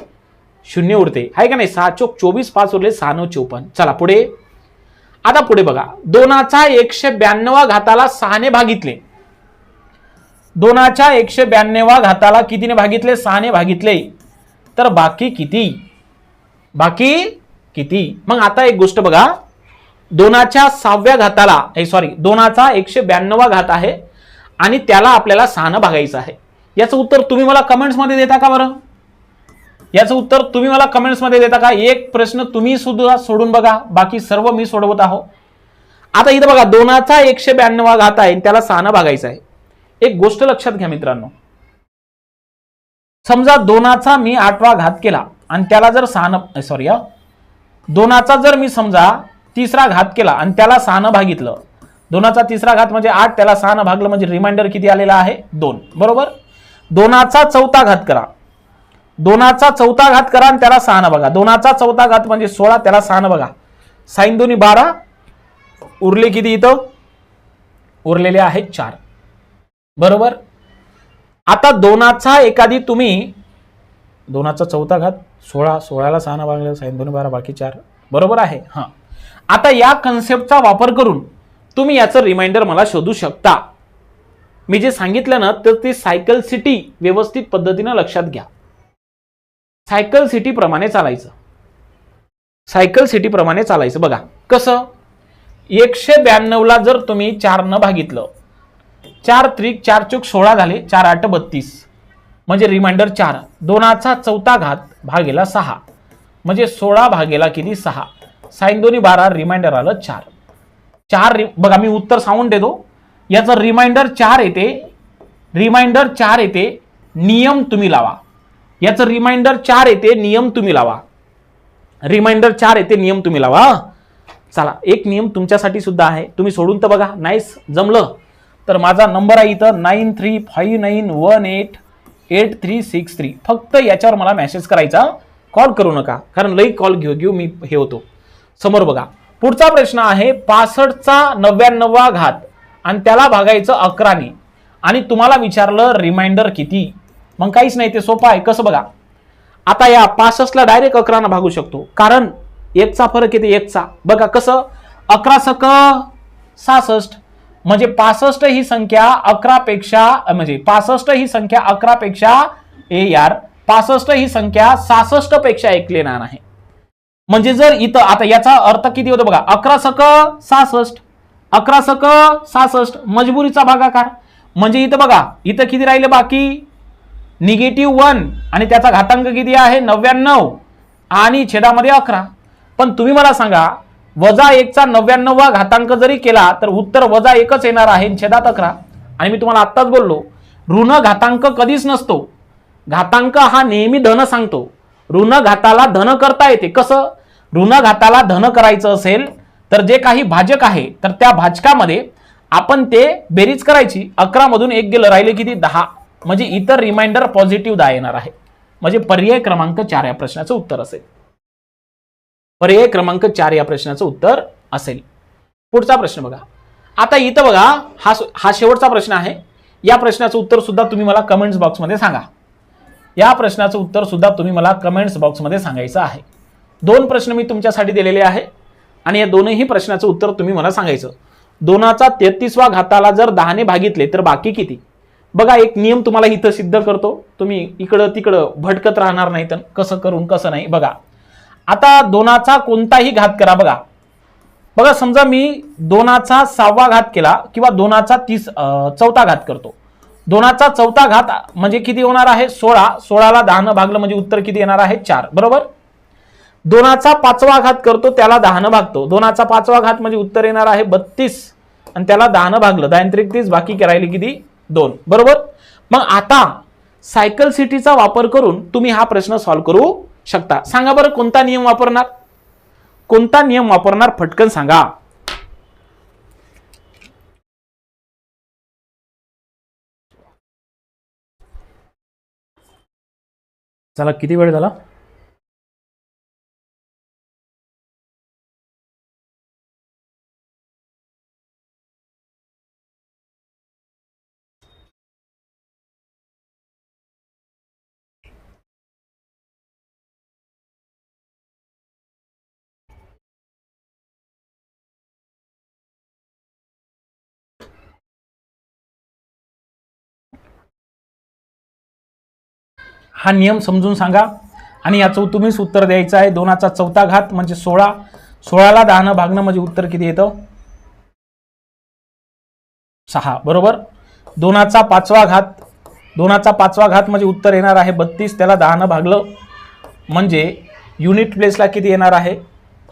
0 उरते, आहे का नाही. 6 चोक 24, 5 उरले 6 9 54. चला पुढे. आता पुढे बघा, 2चा 192 घाताला 6 ने भागितले, 2च्या 192 घाताला कितीने भागितले, 6 ने भागितले, तर बाकी किती, बाकी किती. मग आता एक गोष्ट बघा, 2च्या 6व्या घाताला 2चा 192 घात आहे आणि त्याला आपल्याला 6 ने भागायचं आहे. याचं उत्तर तुम्ही मला कमेंट्स मध्ये देता का बरं, याचं उत्तर तुम्ही मला कमेंट्स मध्ये देता का. एक प्रश्न तुम्ही सुद्धा सोडून बघा, बाकी सर्व मी सोडवत आहो. आता इथं बघा, 2चा 192 घात आहे त्याला 6 ने भागायचं आहे. एक गोष्ट लक्षात घ्या मित्रांनो, समजा 2चा मी 8वा घात केला आणि त्याला जर 2चा जर मी समजा 3रा घात केला आणि त्याला 6 ने भागितलं, 2चा 3रा घात म्हणजे 8, त्याला 6 ने भागलं म्हणजे रिमाइंडर किती आलेला आहे 2, बरोबर. 2चा 4था घात करा, 2चा 4था घात करा आणि त्याला 6 ने बघा, 2चा 4था घात म्हणजे 16, त्याला 6 ने बघा, साइन 2 12, उरले किती इथं, उरलेले आहेत 4, बरोबर. आता 2चा एखादी तुम्ही 2चा 4था घात 16, 16ला 6 ने भागलं, साइन 2 12, बाकी 4, बरोबर आहे. हा, आता या कन्सेप्टचा वापर करून तुम्ही याचं रिमाइंडर मला शोधू शकता. मी जे सांगितलं ना तर ते सायकल सिटी व्यवस्थित पद्धतीने लक्षात घ्या. सायकल सिटी प्रमाणे चालायचं, सायकल सिटी प्रमाणे चालायचं. बघा कसं, 192 ला जर तुम्ही 4 ने भागितलं, 4 त्रिक 4 चूक 16 झाले, 4 8 32 म्हणजे रिमाइंडर 4. 2चा 4था घात भागेला 6 म्हणजे 16 भागेला किती 6, साइन 2 12, रिमाइंडर आलं 4. 4 बघा मी उत्तर सांगून देतो, याचं रिमाइंडर 4 येते, रिमाइंडर 4 येते, नियम तुम्ही लावा. याचं रिमाइंडर 4 येते, नियम तुम्ही लावा, रिमाइंडर 4 येते, नियम तुम्ही लावा. चला एक नियम तुमच्यासाठी सुद्धा आहे, तुम्ही सोडून तर बघा, नाहीच जमलं तर माझा नंबर आहे इथं 9359188363. फक्त याच्यावर मला मेसेज करायचा, कॉल करू नका, कारण लई कॉल घेऊ मी हे होतो. समोर बघा, पुढचा प्रश्न आहे 65चा 99 घात आणि त्याला भागायचं 11 ने आणि तुम्हाला विचारलं रिमाइंडर किती. मग काहीच नाही, ते सोपं आहे. कसं बघा, आता या 65ला डायरेक्ट 11 ने भागू शकतो, कारण 1चा फरक येते 1चा. बघा कसं, 11 सक 66 म्हणजे 65 ही संख्या 11 पेक्षा, म्हणजे 65 ही संख्या 11 पेक्षा 65 ही संख्या 66 पेक्षा एक लहान आहे. म्हणजे जर इथं आता याचा अर्थ किती होतो बघा, 11 सक 66, 11 सक 66 मजबुरीचा भागाकार. म्हणजे इथं बघा, इथं किती राहिले बाकी, -1 आणि त्याचा घातांक किती आहे 99 आणि छेदामध्ये 11. पण तुम्ही मला सांगा, -1चा 99 घातांक जरी केला तर उत्तर -1च येणार आहे, छेदात 11. आणि मी तुम्हाला आत्ताच बोललो, ऋण घातांक कधीच नसतो, घातांक हा नेहमी धन सांगतो. ऋण घाताला धन करता येते. कसं, ऋण घाताला धन करायचं असेल तर जे काही भाजक आहे तर त्या भाजकामध्ये आपण ते बेरीज करायची, 11 मधून 1 गेलं, राहिले किती 10, म्हणजे इतर रिमाइंडर पॉझिटिव्ह 10 येणार आहे. म्हणजे पर्याय क्रमांक 4 या प्रश्नाचं उत्तर असेल, पर्याय क्रमांक 4 या प्रश्नाचं उत्तर असेल. पुढचा प्रश्न बघा, आता इथं बघा, हा शेवटचा प्रश्न आहे. या प्रश्नाचं उत्तर सुद्धा तुम्ही मला कमेंट्स बॉक्समध्ये सांगा, या प्रश्नाचं उत्तर सुद्धा तुम्ही मला कमेंट्स बॉक्समध्ये सांगायचं आहे. 2 प्रश्न मी तुमच्यासाठी दिलेले आहे आणि या दोनही प्रश्नाचं उत्तर तुम्ही मला सांगायचं. 2चा 33 घाताला जर 10 ने भागितले तर बाकी किती. बघा एक नियम तुम्हाला इथं सिद्ध करतो, तुम्ही इकडं तिकडं भटकत राहणार नाही, तर कसं करून कसं नाही. बघा आता 2चा कोणताही घात करा. बघा बघा समजा मी 2चा 6वा घात केला किंवा 2चा 4था घात करतो. 2चा 4था घात म्हणजे किती होणार आहे 16, 16ला 10 ने भागलं म्हणजे उत्तर किती येणार आहे 4, बरोबर. 2चा 5वा घात करतो, त्याला 10 ने भागतो, 2चा 5वा घात म्हणजे उत्तर येणार आहे 32 आणि त्याला 10 ने भागलं, 10 त्रिक 30, बाकी राहिले किती 2, बरोबर. मग आता सायकल सिटीचा वापर करून तुम्ही हा प्रश्न सॉल्व्ह करू शकता. सांगा बरं कोणता नियम वापरणार, कोणता नियम वापरणार, फटकन सांगा. चला किती वेळ झाला. हा नियम समजून सांगा आणि याचं तुम्हीच उत्तर द्यायचं आहे. 2चा चौथा घात म्हणजे 16, 16ला 10 भागणं म्हणजे उत्तर किती येतं? 6 बरोबर. 2चा पाचवा घात म्हणजे उत्तर येणार आहे 32, त्याला 10 भागलं म्हणजे युनिट प्लेसला किती येणार आहे?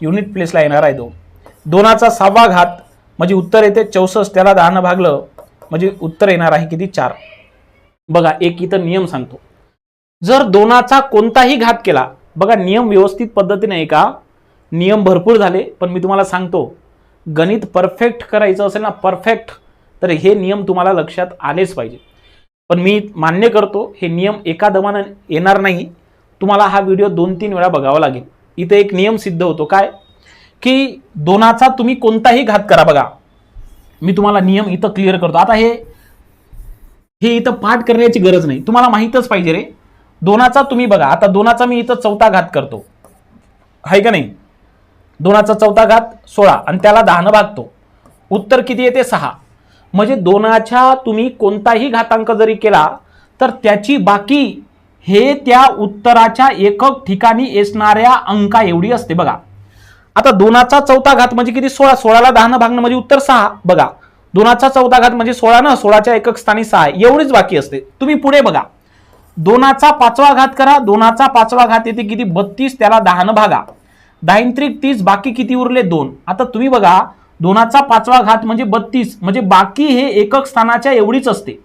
युनिट प्लेसला येणार आहे 2. 2चा 6वा घात म्हणजे उत्तर येते 64, त्याला 10 भागलं म्हणजे उत्तर येणार आहे किती? 4. बघा एक इथं नियम सांगतो. जर 2चा कोणताही घात केला, बघा नियम व्यवस्थित पद्धतीने आहे का? नियम भरपूर झाले, पण मी तुम्हाला सांगतो गणित परफेक्ट करायचं असेल ना, परफेक्ट, तर हे नियम तुम्हाला लक्षात आलेच पाहिजे. पण मी मान्य करतो हे नियम एका दमानं येणार नाही, तुम्हाला हा व्हिडिओ 2-3 वेळा बघावा लागेल. इथे एक नियम सिद्ध होतो काय की 2चा तुम्ही कोणताही घात करा. बघा मी तुम्हाला नियम इथं क्लिअर करतो. आता हे इथं पाठ करण्याची गरज नाही, तुम्हाला माहीतच पाहिजे रे. 2चा तुम्ही बघा, आता 2चा मी इथं चौथा घात करतो, आहे का नाही? 2चा चौथा घात 16 आणि त्याला 10 भागतो, उत्तर किती येते? 6. म्हणजे 2च्या तुम्ही कोणताही घातांक जरी केला तर त्याची बाकी हे त्या उत्तराच्या एकक ठिकाणी असणाऱ्या अंका एवढी असते. बघा आता 2चा चौथा घात म्हणजे किती? 16, 16ला 10 भागणं म्हणजे उत्तर 6. बघा 2चा चौथा घात म्हणजे 16 ना, 16च्या एकक स्थानी 6 एवढीच बाकी असते. तुम्ही पुढे बघा 2चा पाचवा घात करा, 2चा पाचवा घात येते किती? 32, त्याला 10 भागा, 10 त्रिक 30, बाकी किती उरले? 2. आता तुम्ही बघा 2चा पाचवा घात म्हणजे 32, म्हणजे बाकी हे एकक स्थानाच्या एवढीच असते.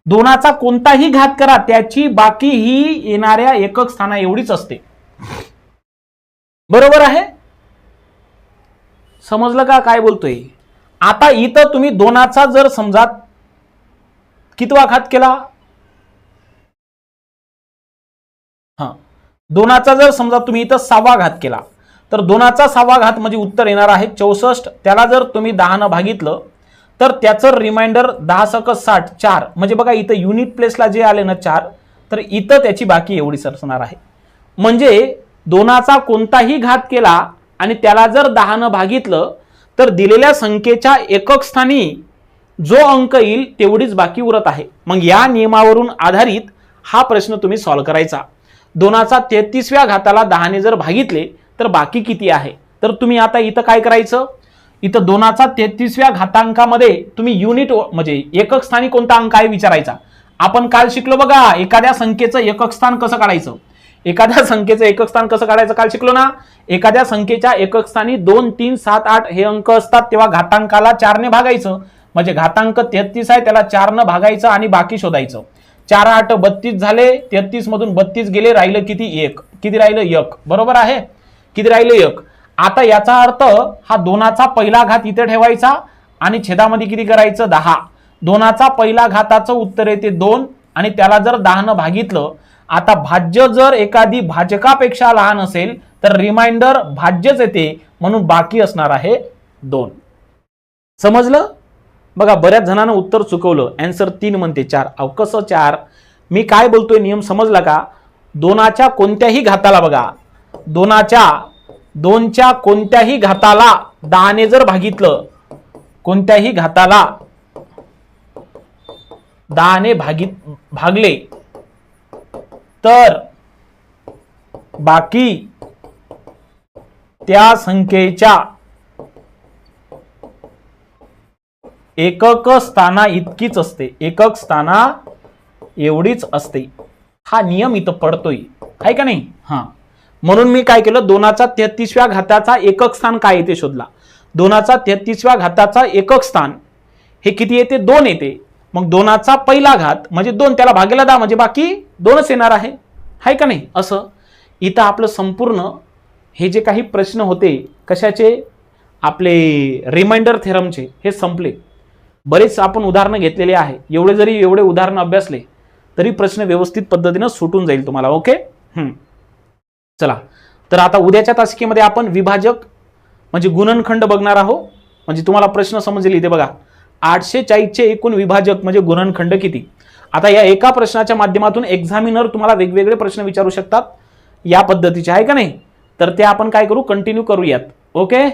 2चा कोणताही घात करा त्याची बाकी ही येणाऱ्या एकक स्थाना एवढीच असते. बरोबर आहे? समजलं का काय बोलतोय? आता इथं तुम्ही 2चा जर समजा कितवा घात केला, 2चा जर समजा तुम्ही इथं 6वा घात केला तर 2चा 6वा घात म्हणजे उत्तर येणार आहे 64, त्याला जर तुम्ही 10 भागितलं तर त्याचं रिमाइंडर 10 × 60 4, म्हणजे बघा इथं युनिट प्लेसला जे आले ना 4, तर इथं त्याची बाकी एवढी सरसणार आहे. म्हणजे 2चा कोणताही घात केला आणि त्याला जर 10 भागितलं तर दिलेल्या संख्येच्या एकक स्थानी जो अंक येईल तेवढीच बाकी उरत आहे. मग या नियमावरून आधारित हा प्रश्न तुम्ही सॉल्व्ह करायचा. 2चा 33व्या घाताला 10ने जर भागितले तर बाकी किती आहे? तर तुम्ही आता इथं काय करायचं, इथं 2चा 33व्या घातांकामध्ये तुम्ही युनिट म्हणजे एकक स्थानी कोणता अंक आहे विचारायचा. आपण काल शिकलो बघा एखाद्या संख्येचं एकक स्थान कसं काढायचं. एखाद्या संख्येचं एकक स्थान कसं काढायचं काल शिकलो ना. एखाद्या संख्येच्या एकक स्थानी 2, 3, 7, 8 हे अंक असतात, तेव्हा घातांकाला 4ने भागायचं, म्हणजे घातांक 33 आहे त्याला 4ने भागायचं आणि बाकी शोधायचं. 4 8 32 झाले, 33 मधून 32 गेले, राहिलं किती? 1. किती राहिलं? 1. बरोबर आहे? किती राहिलं? 1. आता याचा अर्थ हा 2चा पहिला घात इथे ठेवायचा आणि छेदामध्ये किती करायचं? 10. 2चा पहिला घाताचं उत्तर येते 2 आणि त्याला जर 10 भागितलं. आता भाज्य जर एखादी भाजकापेक्षा लहान असेल तर रिमाइंडर भाज्यच येते, म्हणून बाकी असणार आहे 2. समजलं? बघा बऱ्याच जणांना उत्तर चुकवलं, आन्सर 3 म्हणते 4. अहो कसं 4? मी काय बोलतोय नियम समजला का? 2च्या कोणत्याही घाताला बघा 2च्या कोणत्याही घाताला 10ने जर भागितलं, कोणत्याही घाताला 10ने भागले तर बाकी त्या संख्येच्या एकक स्थाना इतकीच असते, एकक स्थाना एवढीच असते. हा नियम इथं पडतोय, आहे का नाही? म्हणून मी काय केलं, 2चा 33व्या घाताचा एकक स्थान काय येते शोधला. 2चा 33व्या घाताचा एकक स्थान हे किती येते? 2 येते. मग 2चा पहिला घात म्हणजे 2, त्याला भागेला 10 म्हणजे बाकी 2च येणार आहे का नाही? असं इथं आपलं संपूर्ण हे जे काही प्रश्न होते कशाचे, आपले रिमाइंडर थेरमचे, हे संपले. बरेच आपण उदाहरणं घेतलेले आहे. एवढे उदाहरणं अभ्यासले तरी प्रश्न व्यवस्थित पद्धतीने सुटून जाईल तुम्हाला. ओके. चला तर आता उद्याच्या तासिकेमध्ये आपण विभाजक म्हणजे गुणनखंड बघणार आहोत. म्हणजे तुम्हाला प्रश्न समजेल. इथे बघा 840चे एकूण विभाजक म्हणजे गुणनखंड किती. आता या एका प्रश्नाच्या माध्यमातून एक्झामिनर तुम्हाला वेगवेगळे प्रश्न विचारू शकतात या पद्धतीचे, आहे का नाही? तर ते आपण काय करू, कंटिन्यू करूयात. ओके.